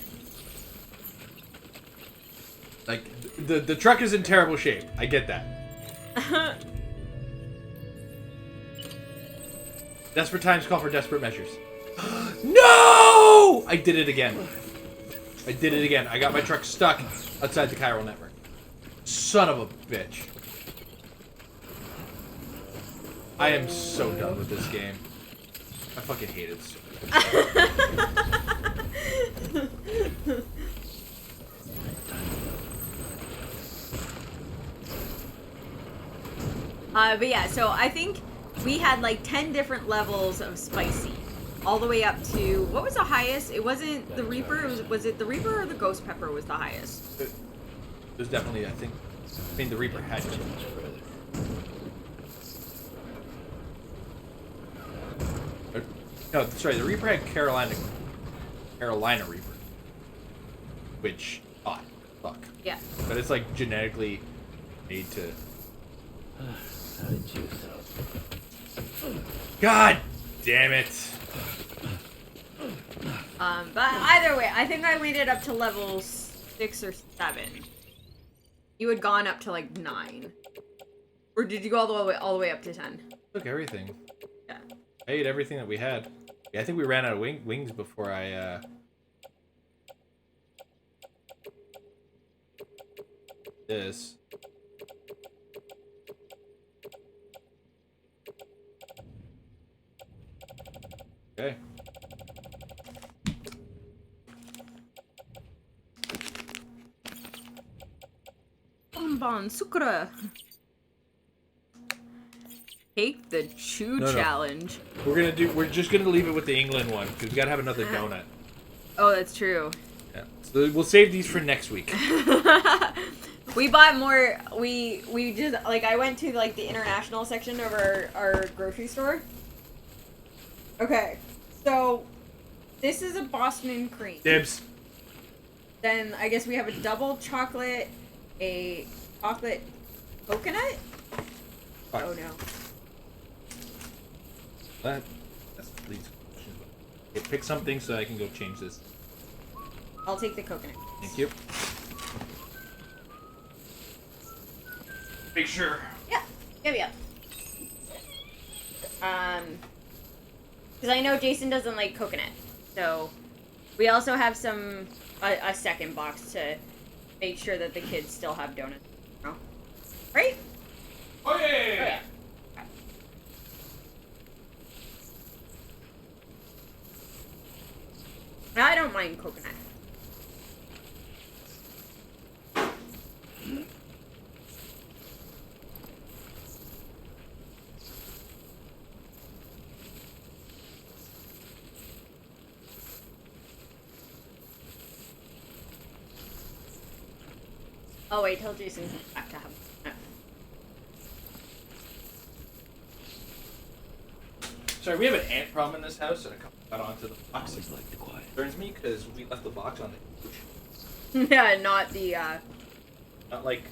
Like the truck is in terrible shape. I get that. Desperate times call for desperate measures. No! I did it again. I got my truck stuck outside the chiral network. Son of a bitch. I am so done with this game. I fucking hate it so much. But yeah, so I think we had like 10 different levels of spicy. All the way up to, what was the highest? It wasn't the Reaper, was it the Reaper or the Ghost Pepper was the highest? It was definitely, I mean the Reaper had to. No, sorry, the Reaper had Carolina Reaper. Which, odd. Fuck. Yeah. But it's like genetically made to... God damn it. But either way, I think I made it up to level 6 or 7. You had gone up to like 9. Or did you go all the way up to 10? Took everything. Yeah. I ate everything that we had. Yeah, I think we ran out of wings before I this. Okay. Bonbon sucre. Take the chew challenge. We're just gonna leave it with the England one because we gotta have another donut. Oh, that's true. Yeah. So we'll save these for next week. We bought more. We just like I went to like the international section of our grocery store. Okay, so this is a Boston and cream. Dibs. Then I guess we have a double chocolate, a chocolate coconut. Fuck. Oh no. That's please. Okay, pick something so I can go change this. I'll take the coconut. Thank you. Make sure. Yeah. Yeah. Because I know Jason doesn't like coconut. So we also have a second box to make sure that the kids still have donuts. Right? Oh, yeah. Oh, yeah. I don't mind coconut. Oh wait, tell Jason back to have it. Sorry, we have an ant problem in this house, and a couple got onto the box. Always like the quiet. Concerns me because we left the box on the couch. Yeah, not the Not like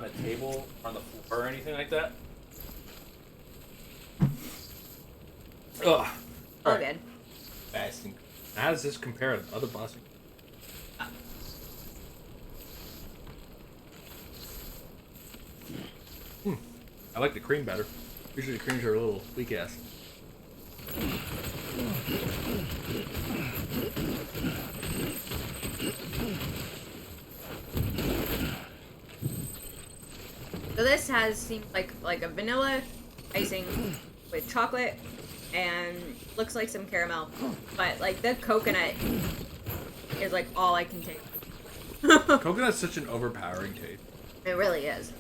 on a table or on the floor or anything like that. Ugh. all good. Fasting. How does this compare to other boxing? I like the cream better. Usually the creams are a little weak ass. So this seems like a vanilla icing with chocolate and looks like some caramel, but like the coconut is like all I can take. Coconut's such an overpowering taste. It really is.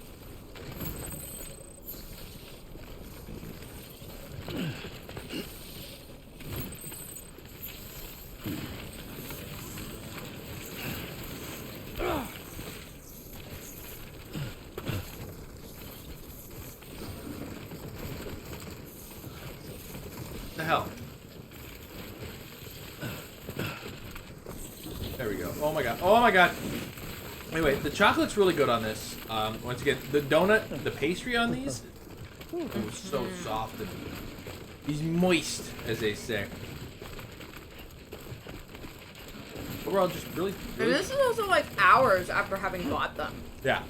What the hell? There we go. Oh my god. Oh my god. Anyway, the chocolate's really good on this. Once again, the donut, the pastry on these, so soft and he's moist, as they say. Overall, just really. And this is also like hours after having bought them. Yeah.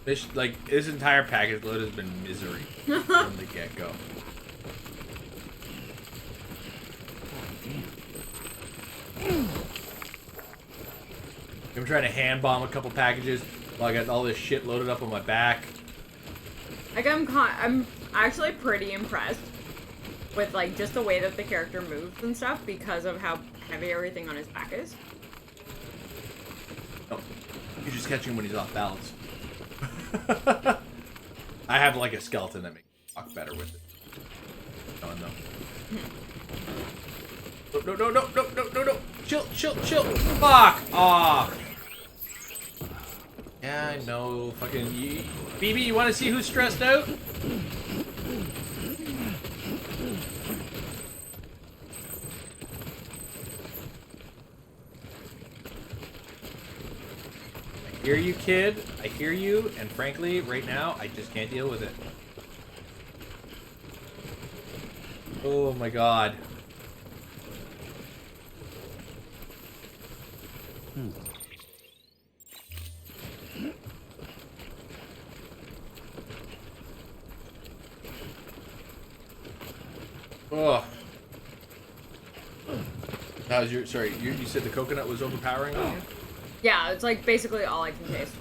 This entire package load has been misery from the get-go. I'm trying to hand bomb a couple packages while I got all this shit loaded up on my back. Like I'm actually pretty impressed with like just the way that the character moves and stuff because of how heavy everything on his back is. Oh, you're just catching him when he's off balance. I have like a skeleton that makes me walk better with it. Oh no. No. Chill. Fuck off. Yeah, I know. Fucking BB, you want to see who's stressed out? I hear you, kid. I hear you, and frankly, right now, I just can't deal with it. Oh my god. Oh. How's your? Sorry, you said the coconut was overpowering on you? Yeah, it's like basically all I can taste.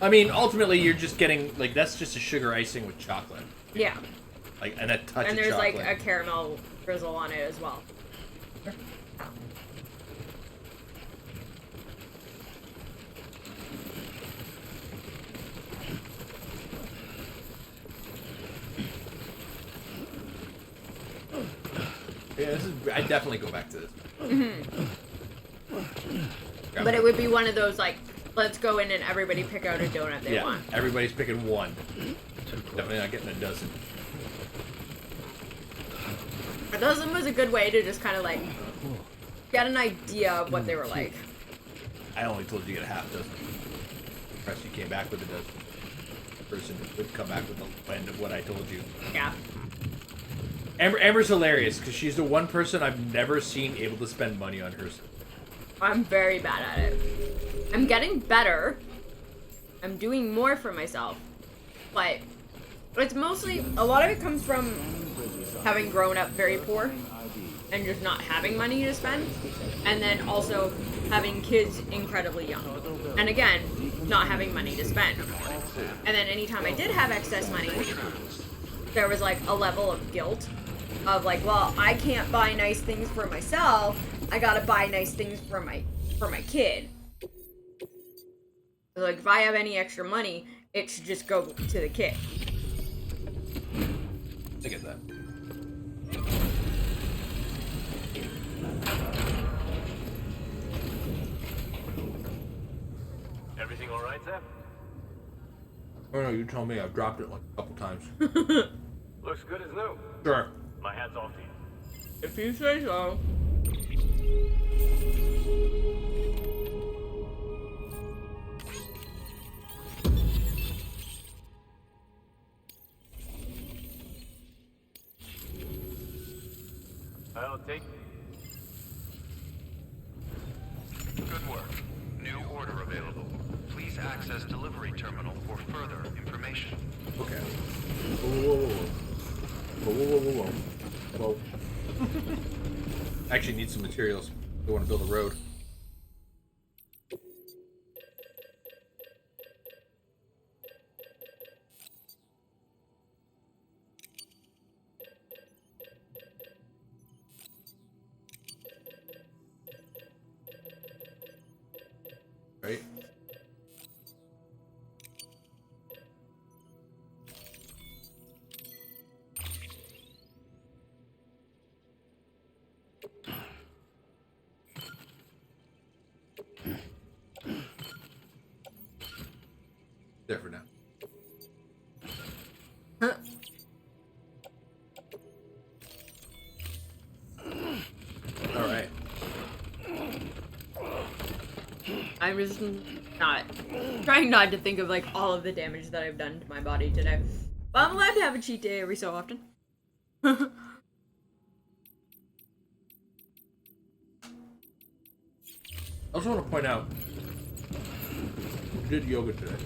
I mean, ultimately, you're just getting like that's just a sugar icing with chocolate. Yeah. Like and a touch of chocolate. And there's like a caramel drizzle on it as well. Yeah, I'd definitely go back to this. But it would be one of those like, let's go in and everybody pick out a donut they want. Everybody's picking one. Definitely not getting a dozen. A dozen was a good way to just kind of like get an idea of what they were like. I only told you to get a half dozen. Perhaps you came back with a dozen. Person would come back with the end of what I told you. Yeah. Amber's hilarious because she's the one person I've never seen able to spend money on herself. I'm very bad at it. I'm getting better. I'm doing more for myself. But it's mostly, a lot of it comes from having grown up very poor and just not having money to spend. And then also having kids incredibly young. And again, not having money to spend. And then anytime I did have excess money, there was like a level of guilt of like, well, I can't buy nice things for myself. I gotta buy nice things for my kid. Like, if I have any extra money, it should just go to the kid. I get that. Everything all right, Sam? Oh no, you told me. I've dropped it like a couple times. Looks good as new. Sure. My hat's off to you. If you say so. I'll take... Good work. New order available. Please access delivery terminal for further information. Okay. Whoa. Whoa. I actually need some materials. I want to build a road. Right? There for now. Huh. All right. I'm just trying not to think of like all of the damage that I've done to my body today. But I'm allowed to have a cheat day every so often. I also want to point out, you did yoga today.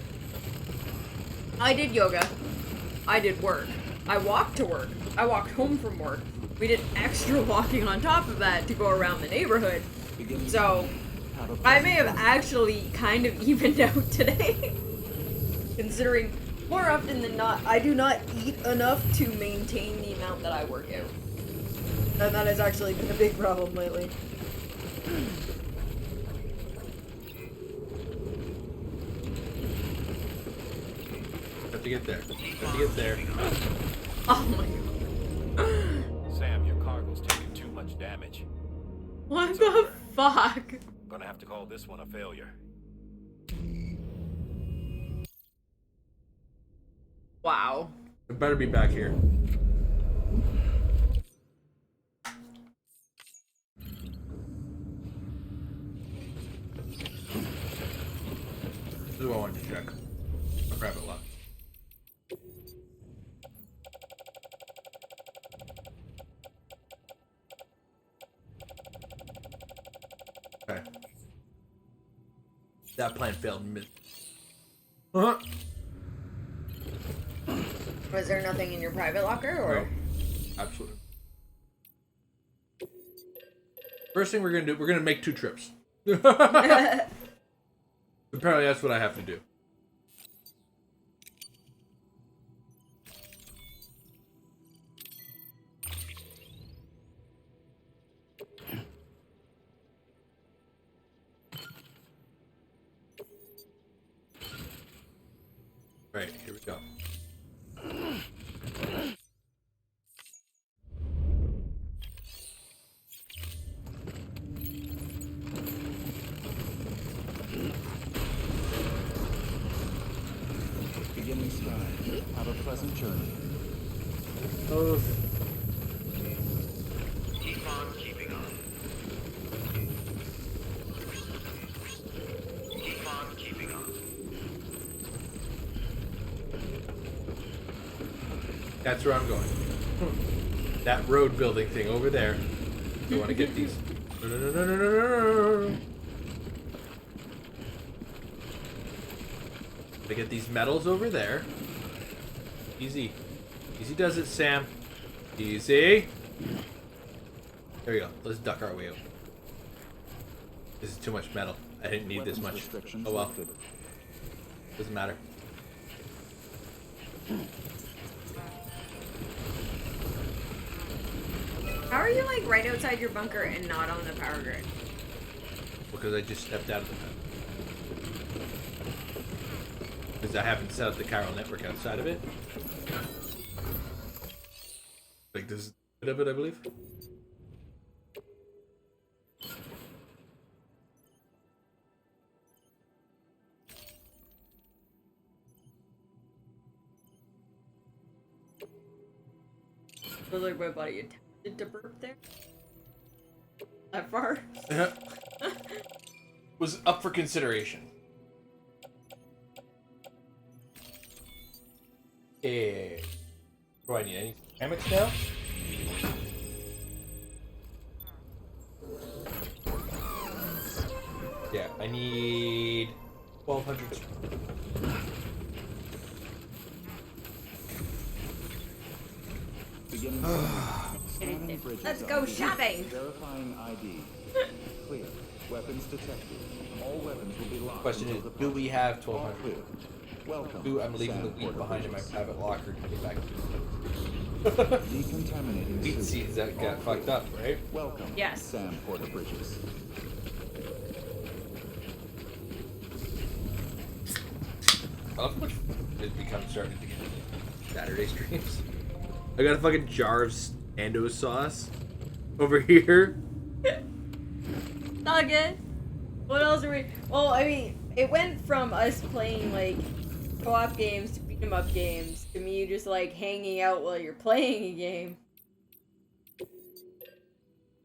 I did yoga. I did work. I walked to work. I walked home from work. We did extra walking on top of that to go around the neighborhood. So, I may have actually kind of evened out today. Considering, more often than not, I do not eat enough to maintain the amount that I work out. And that has actually been a big problem lately. Have to get there. Have to get there. Oh my god. Sam, your cargo's taking too much damage. What the fuck? Gonna have to call this one a failure. Wow. It better be back here. This is what I wanted to check. My private lock. Okay. That plan failed mid. Was there nothing in your private locker, or? No. Absolutely. First thing we're gonna do, we're gonna make 2 trips. Apparently that's what I have to do. Right, here we go. Beginning stride. Have a pleasant journey. Oh. Keep on keeping on. Keep on keeping on. That's where I'm going. That road building thing over there. I want to get these. I get these metals over there. Easy. Easy does it, Sam. Easy. There we go. Let's duck our way out. This is too much metal. I didn't need this much. Oh well. Doesn't matter. How are you like right outside your bunker and not on the power grid? Because I just stepped out of the vent. Because I haven't set up the chiral network outside of it. Like this is a bit of it, I believe. Was like my body attempted to burp there? That far? Was up for consideration. Okay. Do I need any ceramics now? Yeah, I need 1,200. Let's go shopping. Verifying ID. Clear. Weapons detected. All weapons will be locked. Question is, do we have 1,200? Welcome. I'm leaving the wheat behind in my private locker to get back. Decontaminating wheat seeds that got fucked up, right? Welcome. Yes. Sam Porter Bridges. I love how much it's become starting to get Saturday streams. I got a fucking jar of Stando sauce over here. Not good. What else are we? Well, I mean, it went from us playing like co-op games to beat 'em up games to me just like hanging out while you're playing a game.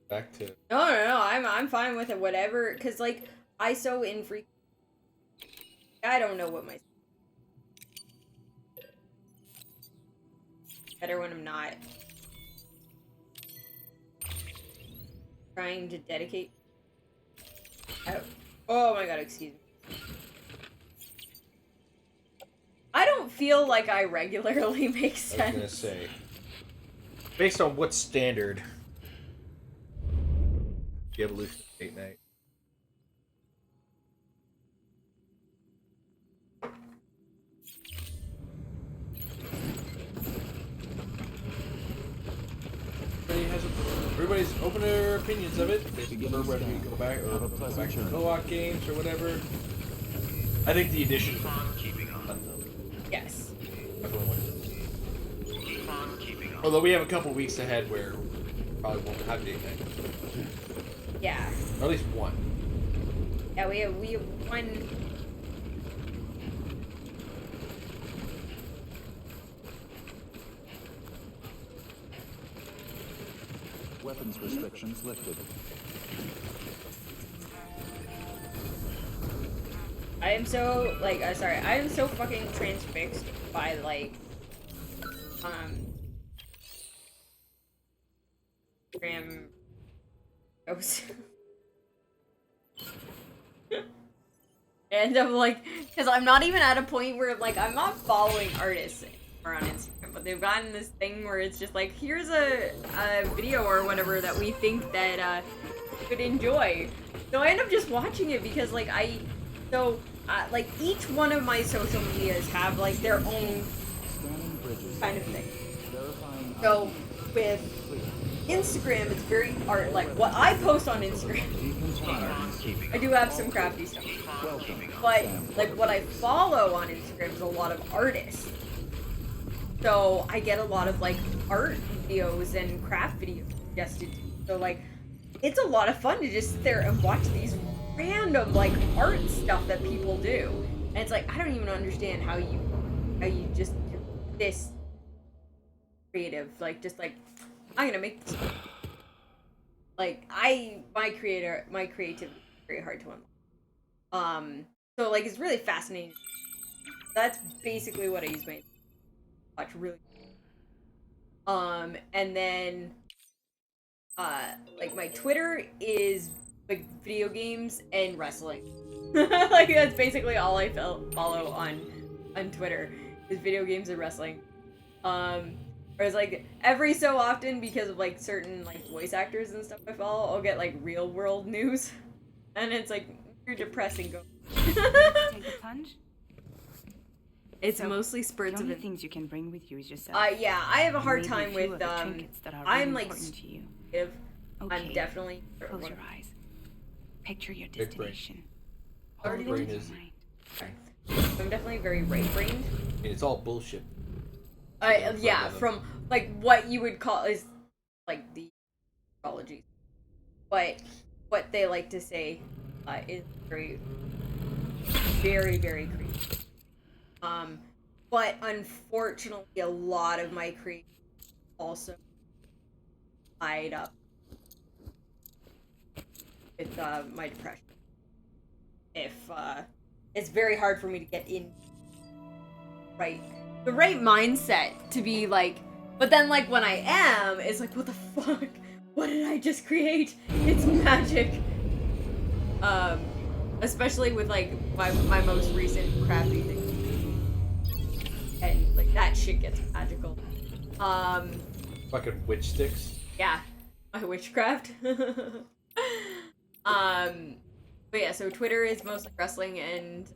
Back to No. I'm fine with it. Whatever, cause like I so infrequent. I don't know what my. Better when I'm not trying to dedicate. Oh my god, excuse me. I don't feel like I regularly make sense. I was gonna say, based on what standard? The evolution of Date Night. Everybody's open to their opinions of it. They prefer whether we go back or go back to co-op games or whatever. I think the addition. Yes. Everyone wins. Although we have a couple weeks ahead where we probably won't have date night. Yeah. Or at least one. Yeah, we have one. Weapons restrictions lifted. I am so I am so fucking transfixed by like Instagram posts. And I'm like, because I'm not even at a point where like I'm not following artists anymore on Instagram, but they've gotten this thing where it's just like, here's a video or whatever that we think that you could enjoy. So I end up just watching it because like like each one of my social medias have like their own kind of thing. So with Instagram, it's very art, like what I post on Instagram. I do have some crafty stuff, but like what I follow on Instagram is a lot of artists. So I get a lot of like art videos and craft videos suggested to me. So like it's a lot of fun to just sit there and watch these random like art stuff that people do, and it's like I don't even understand how you just you're this creative, like just like I'm gonna make this. Like my creativity is very hard to unlock. So like it's really fascinating. That's basically what I use my watch really. And then like my Twitter is like video games and wrestling. Like that's basically all I follow on on Twitter is video games and wrestling. Whereas like every so often, because of like certain like voice actors and stuff I follow, I'll get like real world news, and it's like you're depressing. Go. Take the plunge. It's mostly spurts the only of things you can bring with you is yourself. Yeah, I have a hard Maybe time a few with of the trinkets that are I'm really like important to you. I'm Okay, definitely close your eyes. Picture your Big brain. destination. Already Hold it brain in is- your mind. I'm definitely very right-brained. I mean, it's all bullshit. Yeah, from like what you would call is like the astrology, but what they like to say is very, very, very creepy. But unfortunately, a lot of my creativity also tied up with my depression. If it's very hard for me to get in the right mindset to be like, but then like when I am, it's like, what the fuck? What did I just create? It's magic. Especially with like my most recent crafty thing. And like that shit gets magical. Fucking witch sticks. Yeah, my witchcraft. But yeah, so Twitter is mostly wrestling and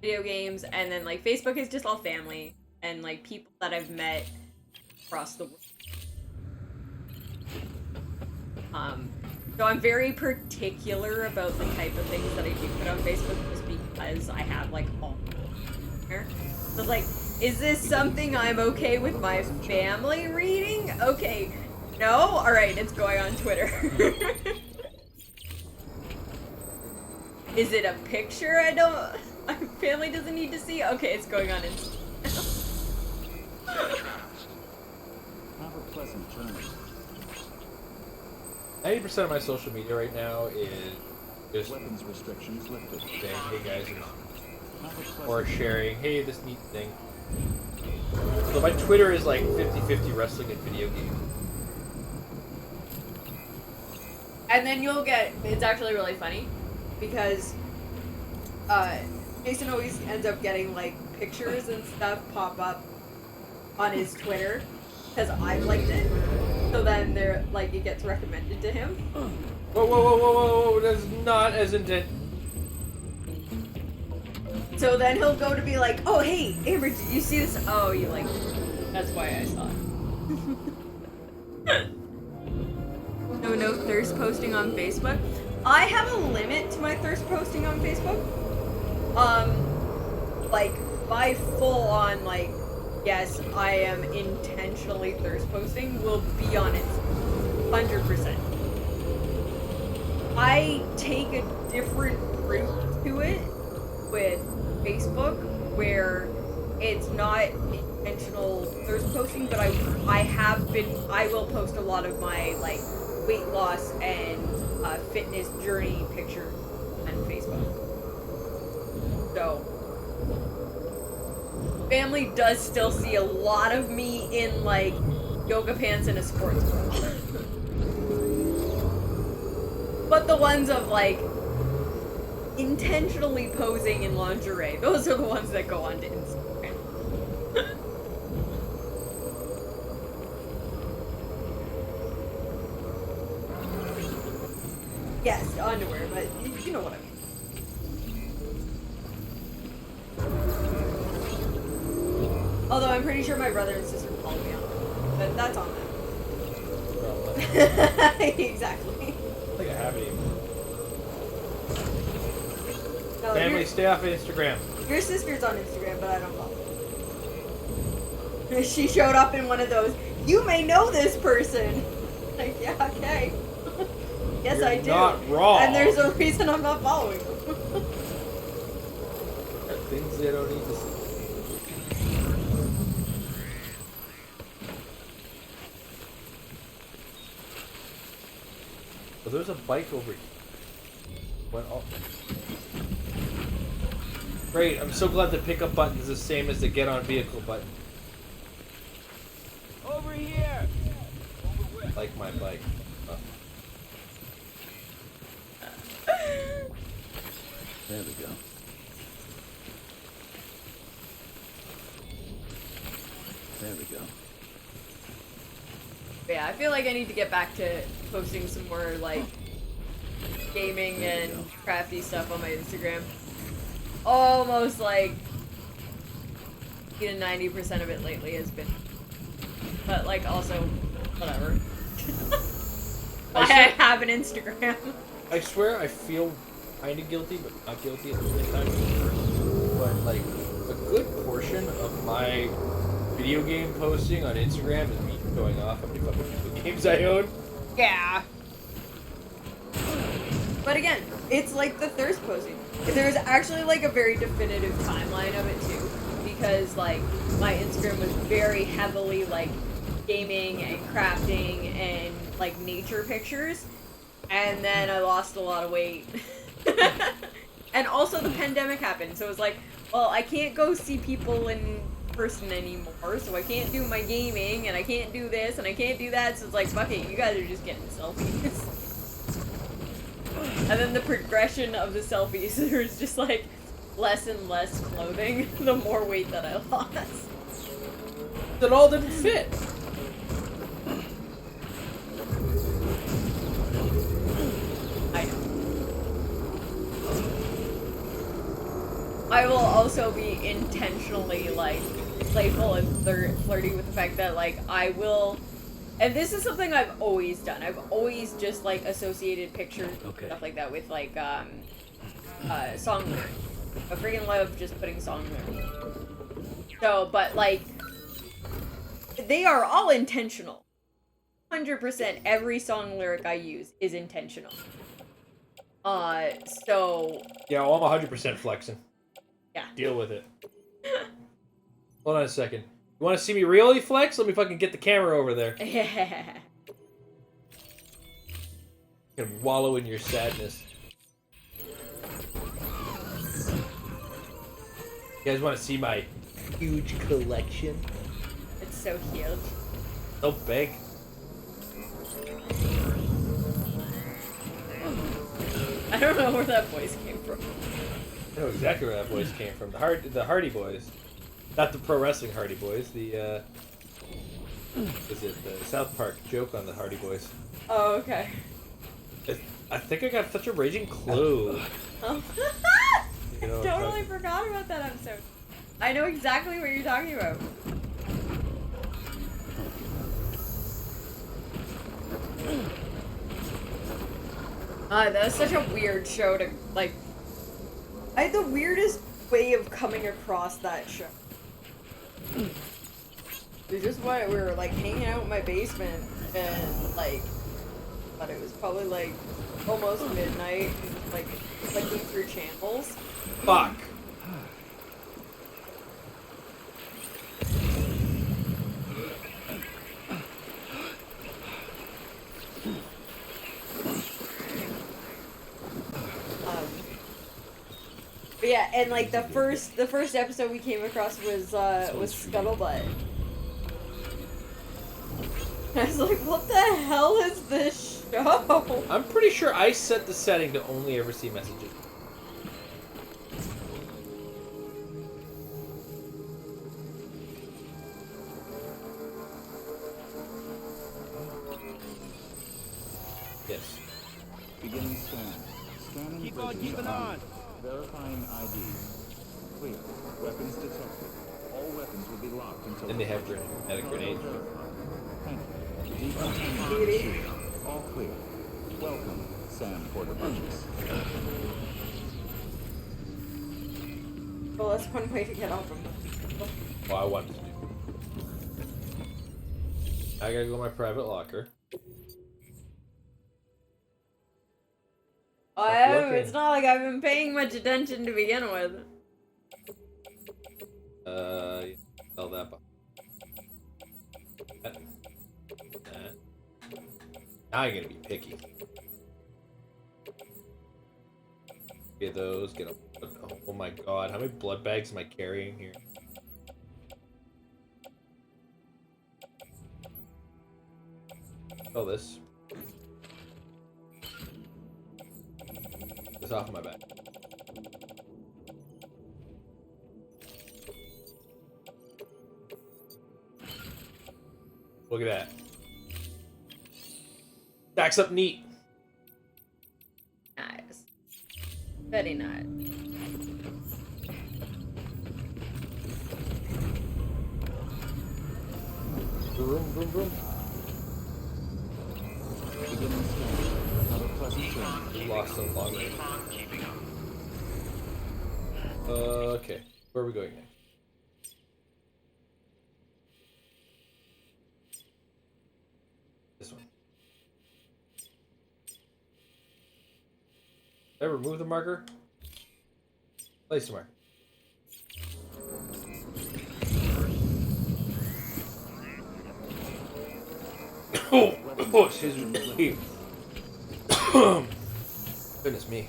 video games, and then like Facebook is just all family and like people that I've met across the world. So I'm very particular about the type of things that I do put on Facebook, just because I have like all there. So it's like, is this something I'm okay with my family reading? Okay, no, all right, it's going on Twitter. Is it a picture my family doesn't need to see? Okay, it's going on Instagram. Have a pleasant journey. 90% of my social media right now is just Weapons restrictions lifted. saying, hey guys, Have a pleasant or sharing, hey, this neat thing. So my Twitter is like 50-50 wrestling and video games. And then you'll get, it's actually really funny, because Jason always ends up getting like pictures and stuff pop up on his Twitter because I've liked it. So then they're like, it gets recommended to him. Whoa, that's not as intended. So then he'll go to be like, oh hey, Amber, did you see this? Oh, you like it. That's why I saw it. No Thurs posting on Facebook. I have a limit to my Thurs posting on Facebook. Like, by full on, like, yes, I am intentionally Thurs posting, will be on it. 100%. I take a different route to it with Facebook, where it's not intentional Thurs posting, but I will post a lot of my, like, weight loss and fitness journey pictures on Facebook. So, family does still see a lot of me in like yoga pants and a sports bra. But the ones of like intentionally posing in lingerie, those are the ones that go onto Instagram. Yes, underwear, but you know what I mean. Although I'm pretty sure my brother and sister follow me on it. But that's on them. Exactly. I think I have it even. No, Family, stay off of Instagram. Your sister's on Instagram, but I don't follow her. She showed up in one of those, you may know this person. Like, yeah, okay. Yes, You're I do. not wrong. And there's a reason I'm not following them. Things they don't need to see. Well, there's a bike over here. Went off. Great, I'm so glad the pickup button is the same as the get on vehicle button. Over here! Like my bike. There we go. we go. But yeah, I feel like I need to get back to posting some more like gaming and crafty stuff on my Instagram. Almost like 90% of it lately has been, but like also whatever. I have an Instagram. I swear I feel kind of guilty, but not guilty at the same time. But like a good portion of my video game posting on Instagram is me showing off how many fucking video games I own. Yeah. But again, it's like the Thurs posting. There's actually like a very definitive timeline of it too, because like my Instagram was very heavily like gaming and crafting and like nature pictures, and then I lost a lot of weight. And also the pandemic happened, so it was like, well, I can't go see people in person anymore, so I can't do my gaming, and I can't do this, and I can't do that, so it's like, fuck it, you guys are just getting selfies. And then the progression of the selfies, there's just like less and less clothing the more weight that I lost. It all didn't fit. I know. I will also be intentionally like playful and flirty with the fact that like I will, and this is something I've always done. I've always just like associated pictures and stuff like that with like song lyrics. I freaking love just putting song lyrics. So, but like they are all intentional. 100% every song lyric I use is intentional. So yeah, well, I'm 100% flexing. Yeah. Deal with it. Hold on a second. You want to see me really flex? Let me fucking get the camera over there. Yeah. You can wallow in your sadness. You guys want to see my huge collection? It's so huge. So big. I don't know where that voice came from. I know exactly where that voice came from. The Hardy Boys. Not the pro wrestling Hardy Boys. The, was it the South Park joke on the Hardy Boys? Oh, okay. I think I got such a raging clue. Oh. You know, I totally forgot about that episode. I know exactly what you're talking about. That was such a weird show to, like... I had the weirdest way of coming across that show. It was just what we were, like, hanging out in my basement, and, like... But it was probably, like, almost midnight, and, like, clicking through channels. Fuck! But yeah, and like the first episode we came across was Scuttlebutt. I was like, what the hell is this show? I'm pretty sure I set the setting to only ever see messages. Yes. Beginning scan. Scanning. Keep on bridges keeping on. Verifying IDs. Clear. Weapons detected. All weapons will be locked until... And they have magnetic grenades. Thank you. Decontamination. All clear. Welcome, Sam Porter Burgess. Well, that's one way to get off of them. Well, I wanted to do. I gotta go to my private locker. It's not like I've been paying much attention to begin with. Tell that. Now I'm gonna be picky. Get those, get them. Oh my god, how many blood bags am I carrying here? Oh, this. This off my back. Look at that. Stacks up neat. Nice. Very nice. Vroom, vroom, vroom. Lost in long range. Okay. Where are we going next? This one. Did I remove the marker? Place the marker. Oh, excuse me. Goodness me.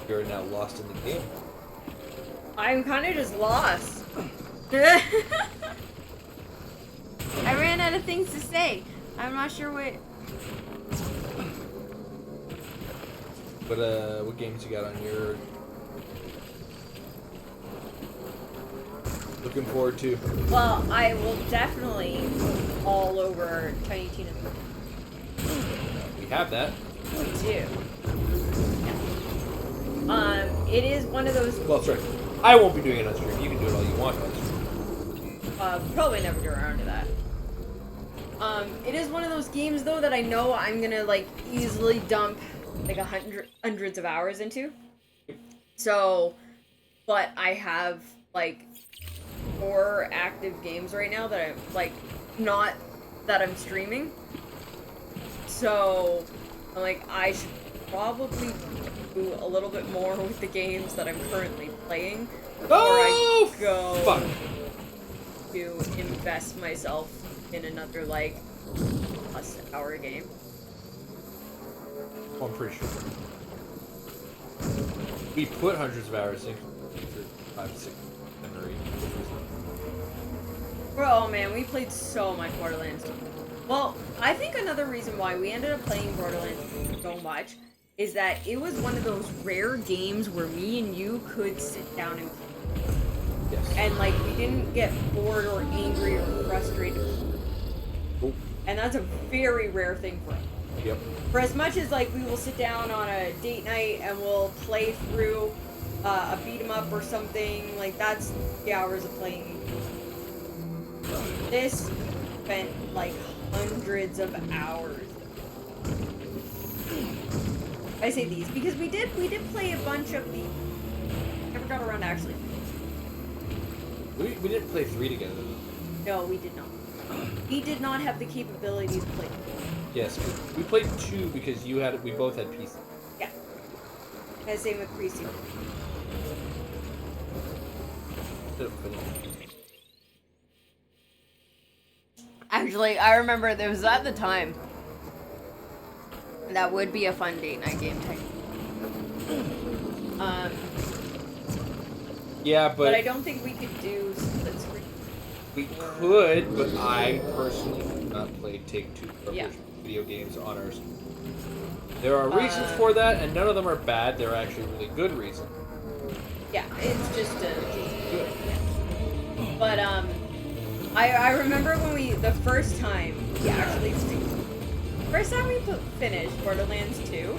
You're now lost in the game. I'm kind of just lost. I ran out of things to say. I'm not sure what. What games you got on your? Looking forward to. Well, I will definitely all over Tiny Tina. We have that. We do. Yeah. It is one of those. Well, sorry. I won't be doing it on stream. You can do it all you want on stream. Probably never get around to that. It is one of those games though that I know I'm gonna like easily dump like hundreds of hours into. So, but I have like 4 active games right now that I'm like not that I'm streaming. So, I'm like I should probably do a little bit more with the games that I'm currently playing before I go to invest myself in another like +hour game. Well, I'm pretty sure. We put hundreds of hours in for 5, 6, 7, or 8. Oh man, we played so much Borderlands 2. Well, I think another reason why we ended up playing Borderlands 2 so much is that it was one of those rare games where me and you could sit down and play. Yes. And like we didn't get bored or angry or frustrated. Oh. And that's a very rare thing for us. Yep. For as much as like we will sit down on a date night and we'll play through a beat 'em up or something, like that's the hours of playing. This spent like hundreds of hours. I say these because we did play a bunch of the. Never got around to actually. We didn't play 3 together. No, we did not. We did not have the capability to play. Yes, we played 2 because we both had PC. Yeah. And same with Pre-Sequel. Actually, I remember there was at the time. That would be a fun date night game type. Yeah, but I don't think we could do split screen. We could, but I personally do not play Take-Two video games on ours. There are reasons for that, and none of them are bad. They're actually really good reasons. Yeah, it's just good. But I remember when the first time we finished Borderlands 2,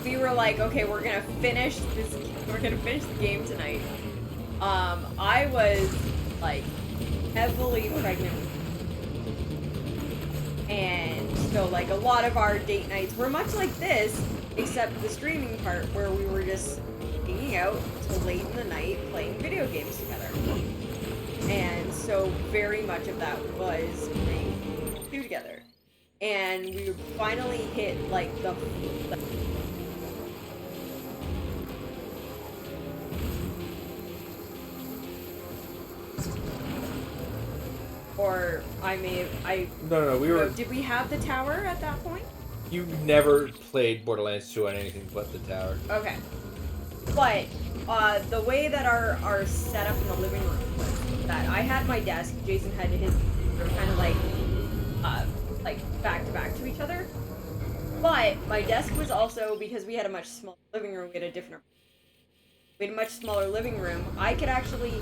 we were like, okay, we're gonna finish the game tonight. I was like heavily pregnant, and so like a lot of our date nights were much like this, except the streaming part where we were just hanging out till late in the night playing video games together. And so very much of that was playing 2 together. And we finally hit like the No, we were. Did we have the tower at that point? You never played Borderlands 2 on anything but the tower. Okay. But the way that our setup in the living room was that I had my desk, Jason had his, we were kind of like back to back to each other. But my desk was also, because we had a much smaller living room, we had a different. we had a much smaller living room, I could actually,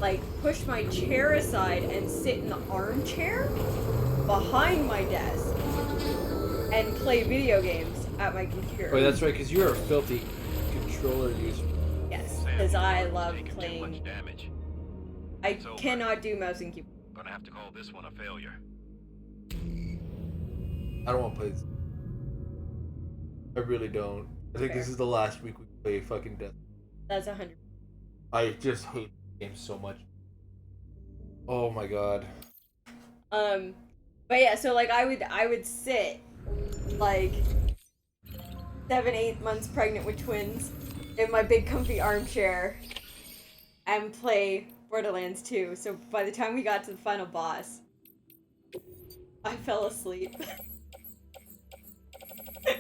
like, push my chair aside and sit in the armchair behind my desk and play video games at my computer. Oh, that's right, because you're a filthy controller user. Yes, because I love playing. I cannot do mouse and keyboard. Gonna have to call this one a failure. I don't want to play this. I really don't. I think this is the last week we play fucking Death. That's 100. I just hate the game so much. Oh my god. But yeah, so like I would sit like 7-8 months pregnant with twins in my big comfy armchair and play Borderlands 2. So by the time we got to the final boss, I fell asleep.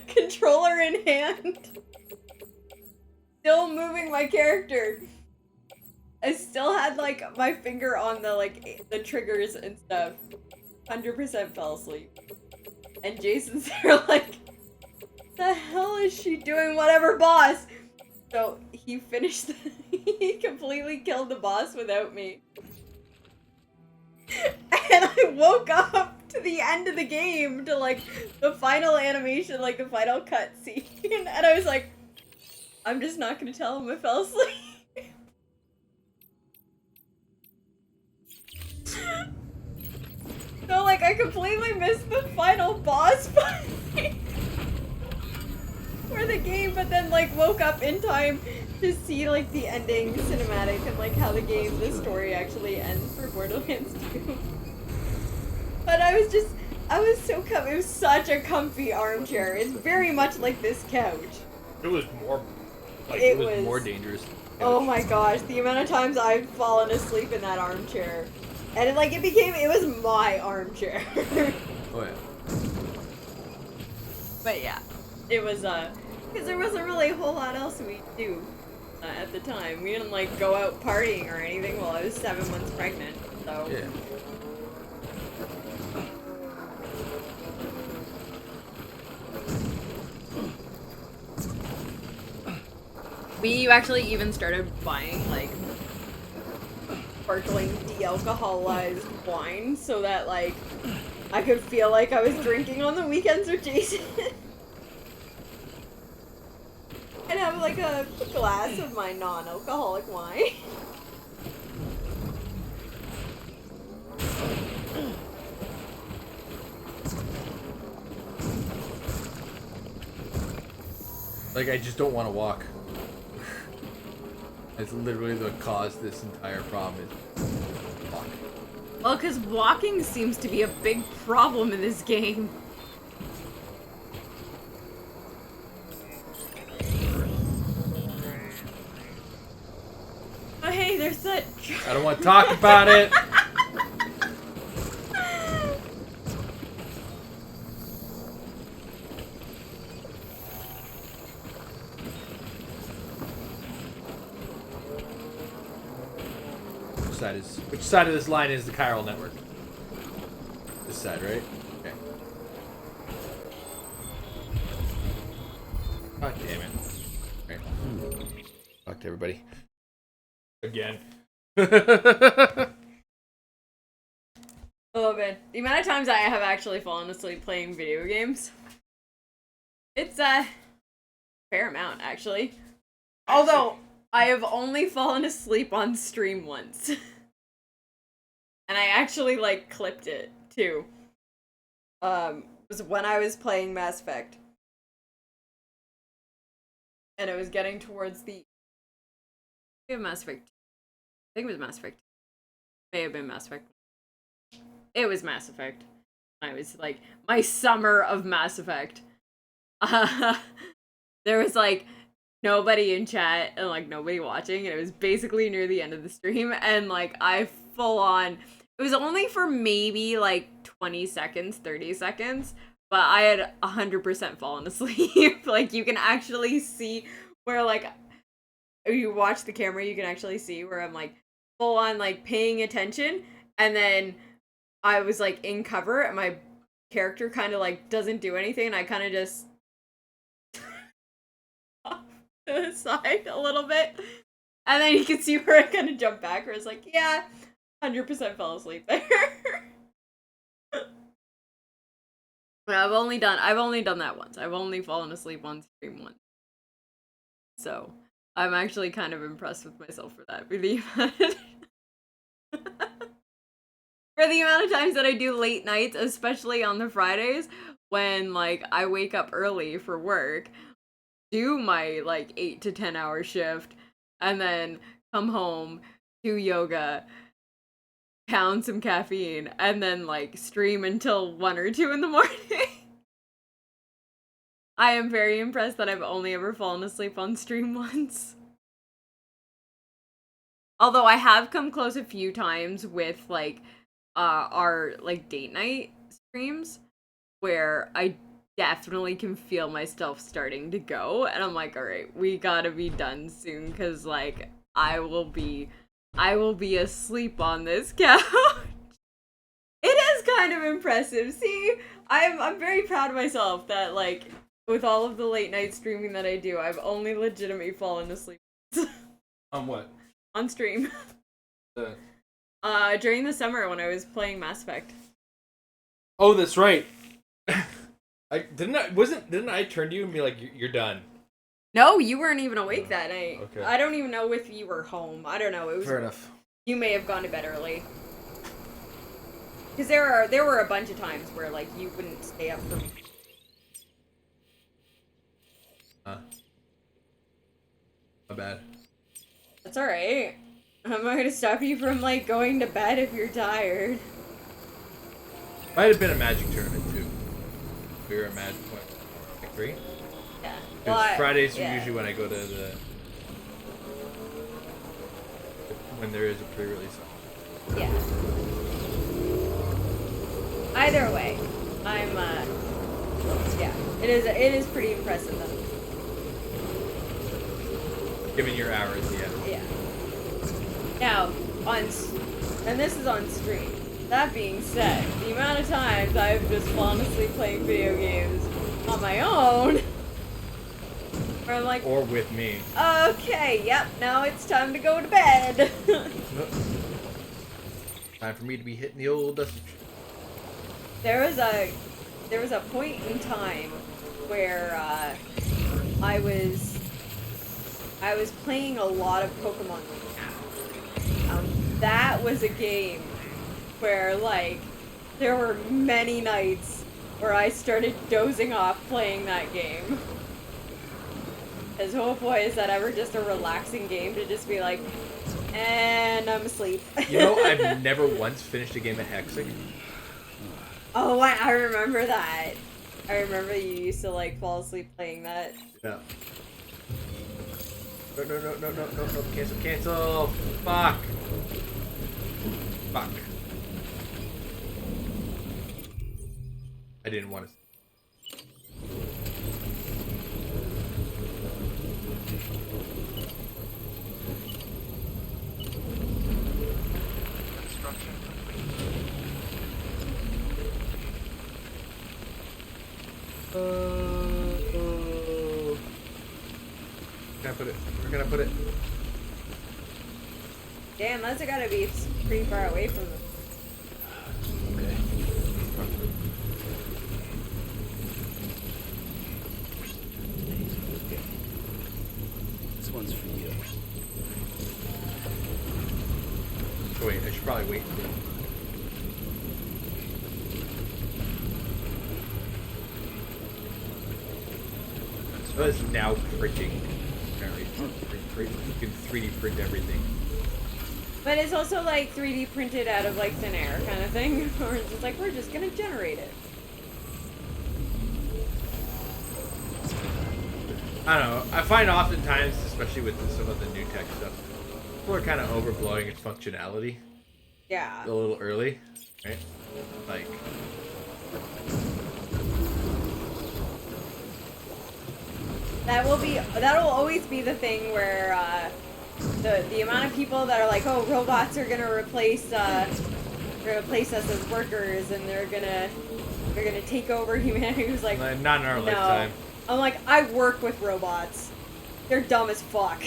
Controller in hand. Still moving my character. I still had like my finger on the triggers and stuff. 100% fell asleep. And Jason's there like, the hell is she doing? Whatever, boss. So he finished he completely killed the boss without me. And I woke up to the end of the game, to like the final animation, like the final cutscene, and I was like, I'm just not gonna tell him I fell asleep. So like I completely missed the final boss fight for the game, but then like woke up in time to see like the ending cinematic and like how the story actually ends for Borderlands 2. But I was so comfy. It was such a comfy armchair. It's very much like this couch. It was more, like, it was more dangerous. Oh my gosh, the amount of times I've fallen asleep in that armchair. And it was my armchair. Oh yeah. But yeah, it was, because there wasn't really a whole lot else we do at the time. We didn't like go out partying or anything while I was 7 months pregnant, so. Yeah. We actually even started buying like sparkling de-alcoholized wine so that like I could feel like I was drinking on the weekends with Jason. And have like a glass of my non-alcoholic wine. Like, I just don't want to walk. It's literally the cause of this entire problem is walk. Well, because walking seems to be a big problem in this game. Oh, hey, there's that. I don't want to talk about it. Which side of this line is the chiral network? This side, right? Okay. God damn it. Alright. Talk to everybody. Again. Oh man, the amount of times I have actually fallen asleep playing video games. It's a fair amount, actually. Although, I have only fallen asleep on stream once. And I actually, like, clipped it, too. It was when I was playing Mass Effect. And it was getting towards the... Mass Effect. I think it was Mass Effect. May have been Mass Effect. It was Mass Effect. I was, like, my summer of Mass Effect. There was, like, nobody in chat and, like, nobody watching. And it was basically near the end of the stream. And, like, I full on... It was only for maybe, like, 20 seconds, 30 seconds, but I had 100% fallen asleep. Like, you can actually see where, like, you watch the camera, you can actually see where I'm, like, full on, like, paying attention, and then I was, like, in cover, and my character kind of, like, doesn't do anything, and I kind of just off to the side a little bit, And then you can see where I kind of jumped back, where it's like, yeah, 100% fell asleep there. But I've only done that once. I've only fallen asleep on stream once. So I'm actually kind of impressed with myself for that. For the amount of times that I do late nights, especially on the Fridays, when like I wake up early for work, do my like 8 to 10 hour shift, and then come home, do yoga, pound some caffeine, and then like stream until 1 or 2 in the morning. I am very impressed that I've only ever fallen asleep on stream once. Although I have come close a few times with like our like date night streams where I definitely can feel myself starting to go, and I'm like, all right, we gotta be done soon, because like I will be asleep on this couch. It is kind of impressive. See, I'm very proud of myself that like with all of the late night streaming that I do, I've only legitimately fallen asleep. On what? On stream. During the summer when I was playing Mass Effect. Oh, that's right. Didn't I turn to you and be like, you're done? No, you weren't even awake that night. Okay. I don't even know if you were home. I don't know. It was fair enough. You may have gone to bed early. Because there were a bunch of times where like you wouldn't stay up for me. My bad. That's alright. I'm not gonna stop you from like going to bed if you're tired. Might have been a Magic tournament too. We were at Magic like 3? Yeah. Because Fridays are usually when I go to when there is a pre-release. Yeah. Either way, I'm yeah, it is pretty impressive though. Given your hours, yeah. Yeah. Now, and this is on stream. That being said, the amount of times I've just fallen asleep playing video games on my own, where I'm like, or with me. Okay, yep, now it's time to go to bed. Time for me to be hitting the old dust. There was a point in time where I was playing a lot of Pokemon. That was a game where like there were many nights where I started dozing off playing that game. Because oh boy, is that ever just a relaxing game to just be like, and I'm asleep. You know, I've never once finished a game of Hexing. Oh, I remember that. I remember you used to like fall asleep playing that. Yeah. No, cancel. Fuck. I didn't want to. Construction complete. We're gonna put it. Damn, that's gotta be pretty far away from them. Okay. This one's for you. Oh, wait, I should probably wait. So it's now printing. You can 3D print everything. But it's also like 3D printed out of like thin air kind of thing. Or it's just like, we're just gonna generate it. I don't know. I find oftentimes, especially with some of the new tech stuff, people are kind of overblowing its functionality. Yeah. A little early, right? Like, that'll always be the thing where the amount of people that are like, oh, robots are gonna replace us as workers, and they're gonna take over humanity. Who's like, not in our lifetime. I'm like, I work with robots. They're dumb as fuck.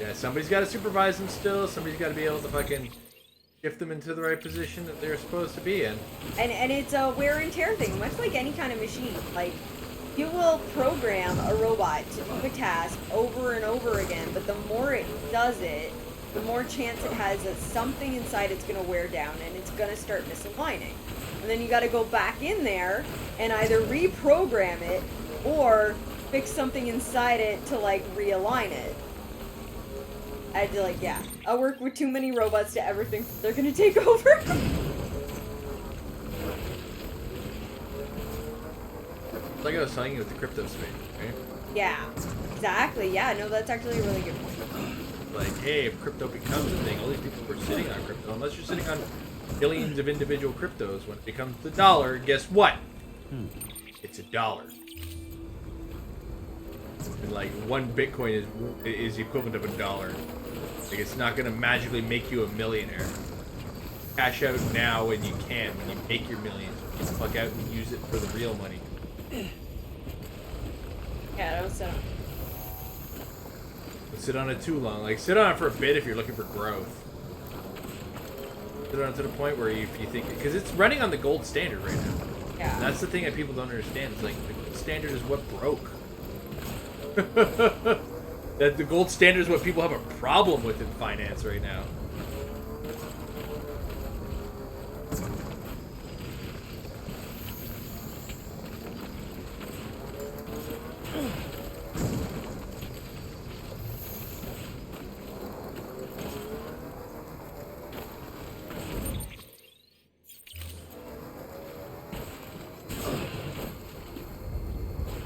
Yeah, somebody's got to supervise them still. Somebody's got to be able to fucking shift them into the right position that they're supposed to be in. And it's a wear and tear thing, much like any kind of machine. Like, you will program a robot to do a task over and over again, but the more it does it, the more chance it has that something inside it's going to wear down and it's going to start misaligning. And then you got to go back in there and either reprogram it or fix something inside it to, like, realign it. I'd be like, yeah, I'll work with too many robots to ever think that they're going to take over. Like I was telling you with the crypto space, right? Yeah, exactly. Yeah, no, that's actually a really good point. Like, hey, if crypto becomes a thing, all these people were sitting on crypto. Unless you're sitting on billions of individual cryptos, when it becomes the dollar, guess what? It's $1. And like, one Bitcoin is the equivalent of $1. Like, it's not gonna magically make you a millionaire. Cash out now when you can, when you make your millions. Get the fuck out and use it for the real money. Yeah, don't sit on it. Don't sit on it too long. Like, sit on it for a bit if you're looking for growth. Sit on it to the point where if you think... Because it's running on the gold standard right now. Yeah. And that's the thing that people don't understand. It's like, the gold standard is what broke. That the gold standard is what people have a problem with in finance right now.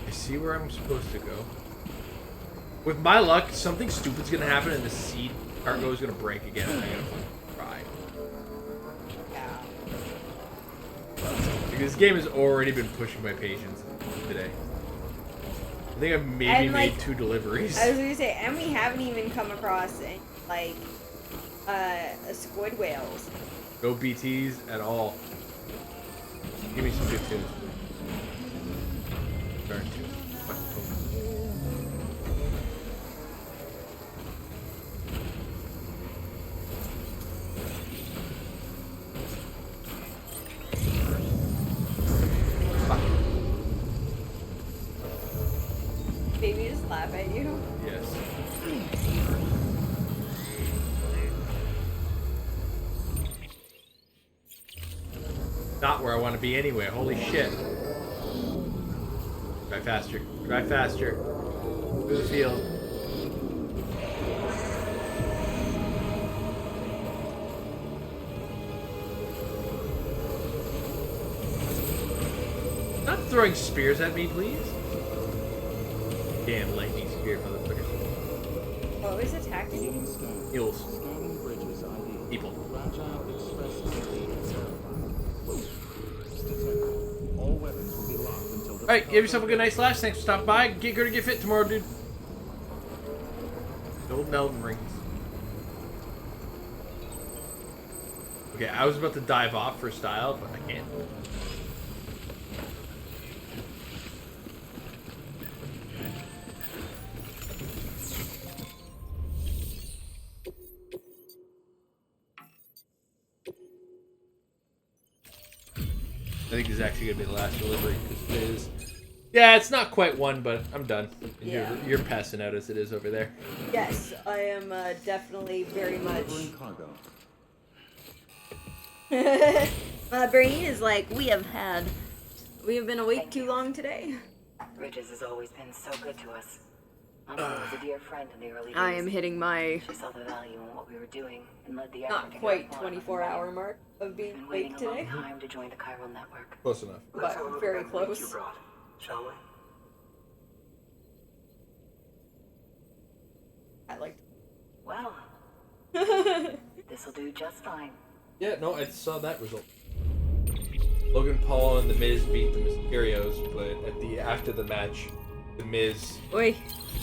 I see where I'm supposed to go. With my luck, something stupid's gonna happen and the seed cargo is gonna break again and I'm gonna fucking cry. Like, this game has already been pushing my patience today. I think I've maybe made 2 deliveries. I was gonna say, and we haven't even come across any, like, squid whales. No BTs at all. Give me some good tunes. Darn tunes. Baby just laugh at you. Yes. Not where I want to be anyway. Holy shit. Drive faster. Drive faster. Through the field. Stop throwing spears at me, please. Damn lightning spear, motherfucker. What was attacking you? Mules. People. Alright, give yourself a good night's slash. Thanks for stopping by. Get good or get fit tomorrow, dude. Golden Elden Rings. Okay, I was about to dive off for style, but I can't. I think this is actually going to be the last delivery because it is. Yeah, it's not quite one, but I'm done. Yeah. You're passing out as it is over there. Yes, I am definitely very much. My brain is like, we have been awake too long today. Bridges has always been so good to us. Mama was a dear friend in the early days. I am hitting my She saw the value in what we were doing and led the not quite 24-hour mark of being awake today. A long time to join the chiral network. Close enough. But very close. Shall we? I like. Well, this'll do just fine. Yeah, no, I saw that result. Logan Paul and The Miz beat the Mysterios, but after the match, The Miz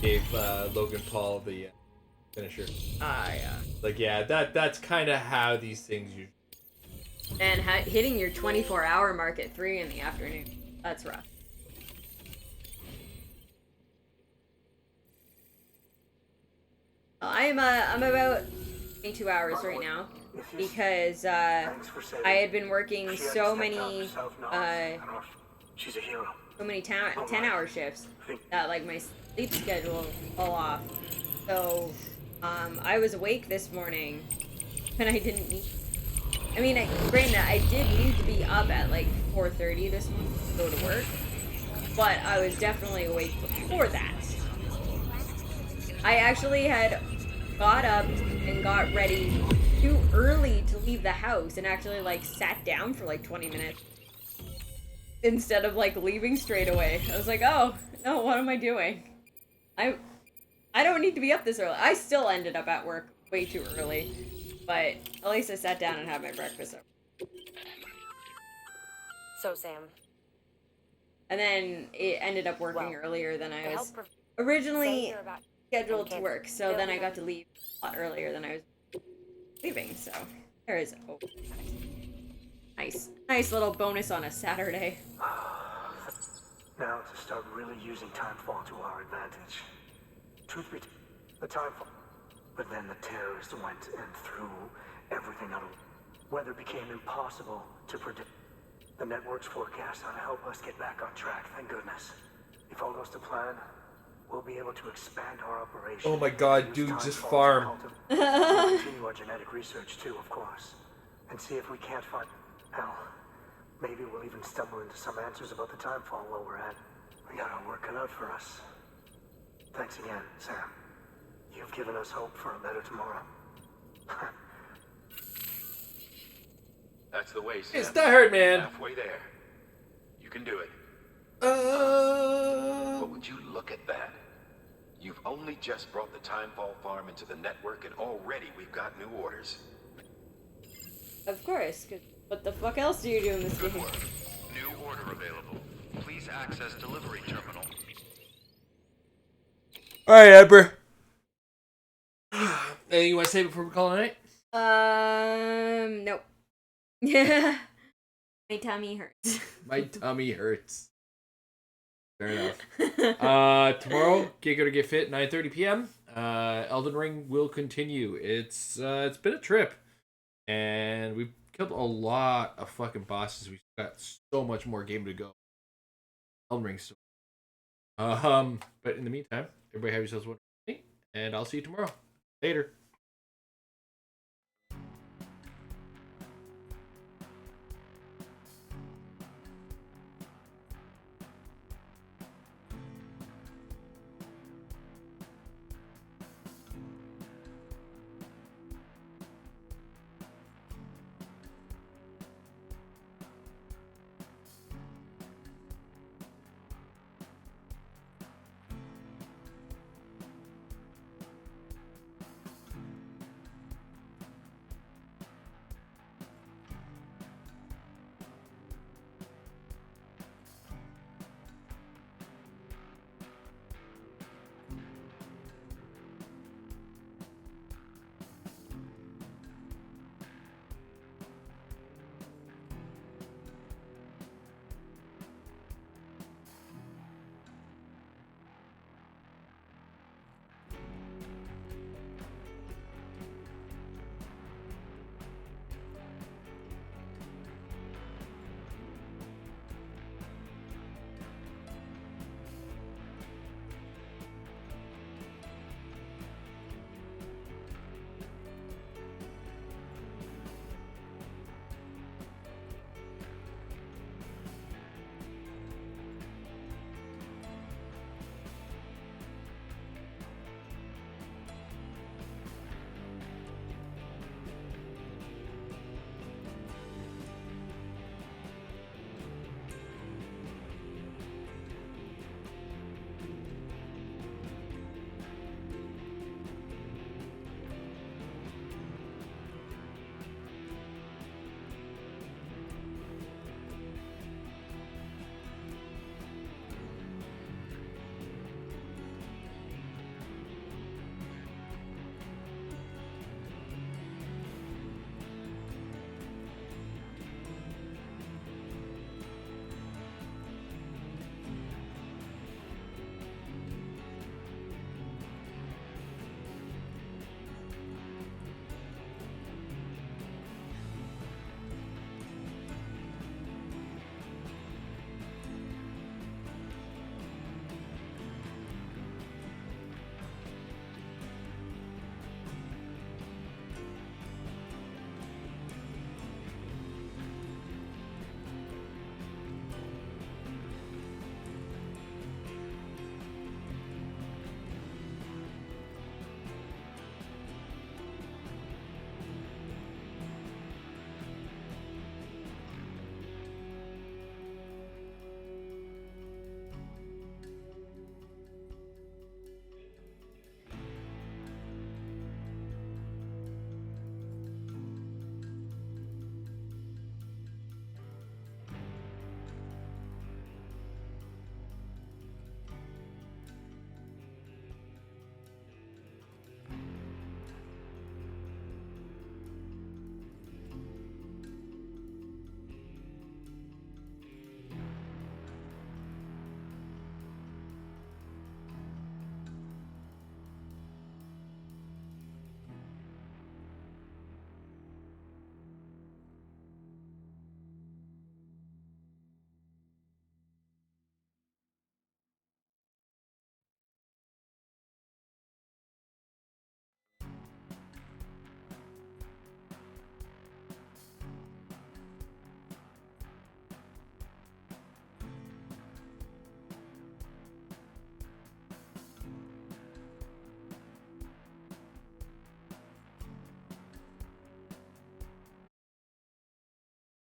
gave Logan Paul the finisher. Yeah. Like, yeah, that's kind of how these things usually. And hitting your 24-hour mark at 3 in the afternoon, that's rough. I'm about 22 hours right now because I had been working so many She's a hero. so many 10-hour shifts that like my sleep schedule fell off. So I was awake this morning and I didn't need. I mean, granted, I did need to be up at like 4:30 this morning to go to work, but I was definitely awake before that. I actually had got up and got ready too early to leave the house and actually like sat down for like 20 minutes instead of like leaving straight away. I was like, oh no, what am I doing? I don't need to be up this early. I still ended up at work way too early, but at least I sat down and had my breakfast. So, Sam. And then it ended up working earlier than I was originally scheduled to work. So then I got to leave a lot earlier than I was leaving. So there is nice little bonus on a Saturday. Now to start really using timefall to our advantage. Truth be told, the timefall. But then the terrorists went and threw everything out of weather became impossible to predict. The network's forecast ought to help us get back on track, thank goodness. If all goes to plan, we'll be able to expand our operation. Oh my god, dude, just farm. We'll continue our genetic research too, of course. And see if we can't find... Hell, maybe we'll even stumble into some answers about the timefall while we're at it. We got our work cut out for us. Thanks again, Sam. You've given us hope for a better tomorrow. That's the way, Sam. It's that hurt, man. Halfway there. You can do it. But would you look at that? You've only just brought the Timefall farm into the network and already we've got new orders. Of course, cause what the fuck else do you do in this game? New order available. Please access delivery terminal. Alright, Ember. Anything you want to say before we call it a night? Nope. Yeah. My tummy hurts. My tummy hurts. Fair enough. Tomorrow, Git Gud, Git Fit, 9:30 p.m. Elden Ring will continue. It's been a trip. And we've killed a lot of fucking bosses. We've got so much more game to go. Elden Ring's so but in the meantime, everybody have yourselves a wonderful day, and I'll see you tomorrow. Later.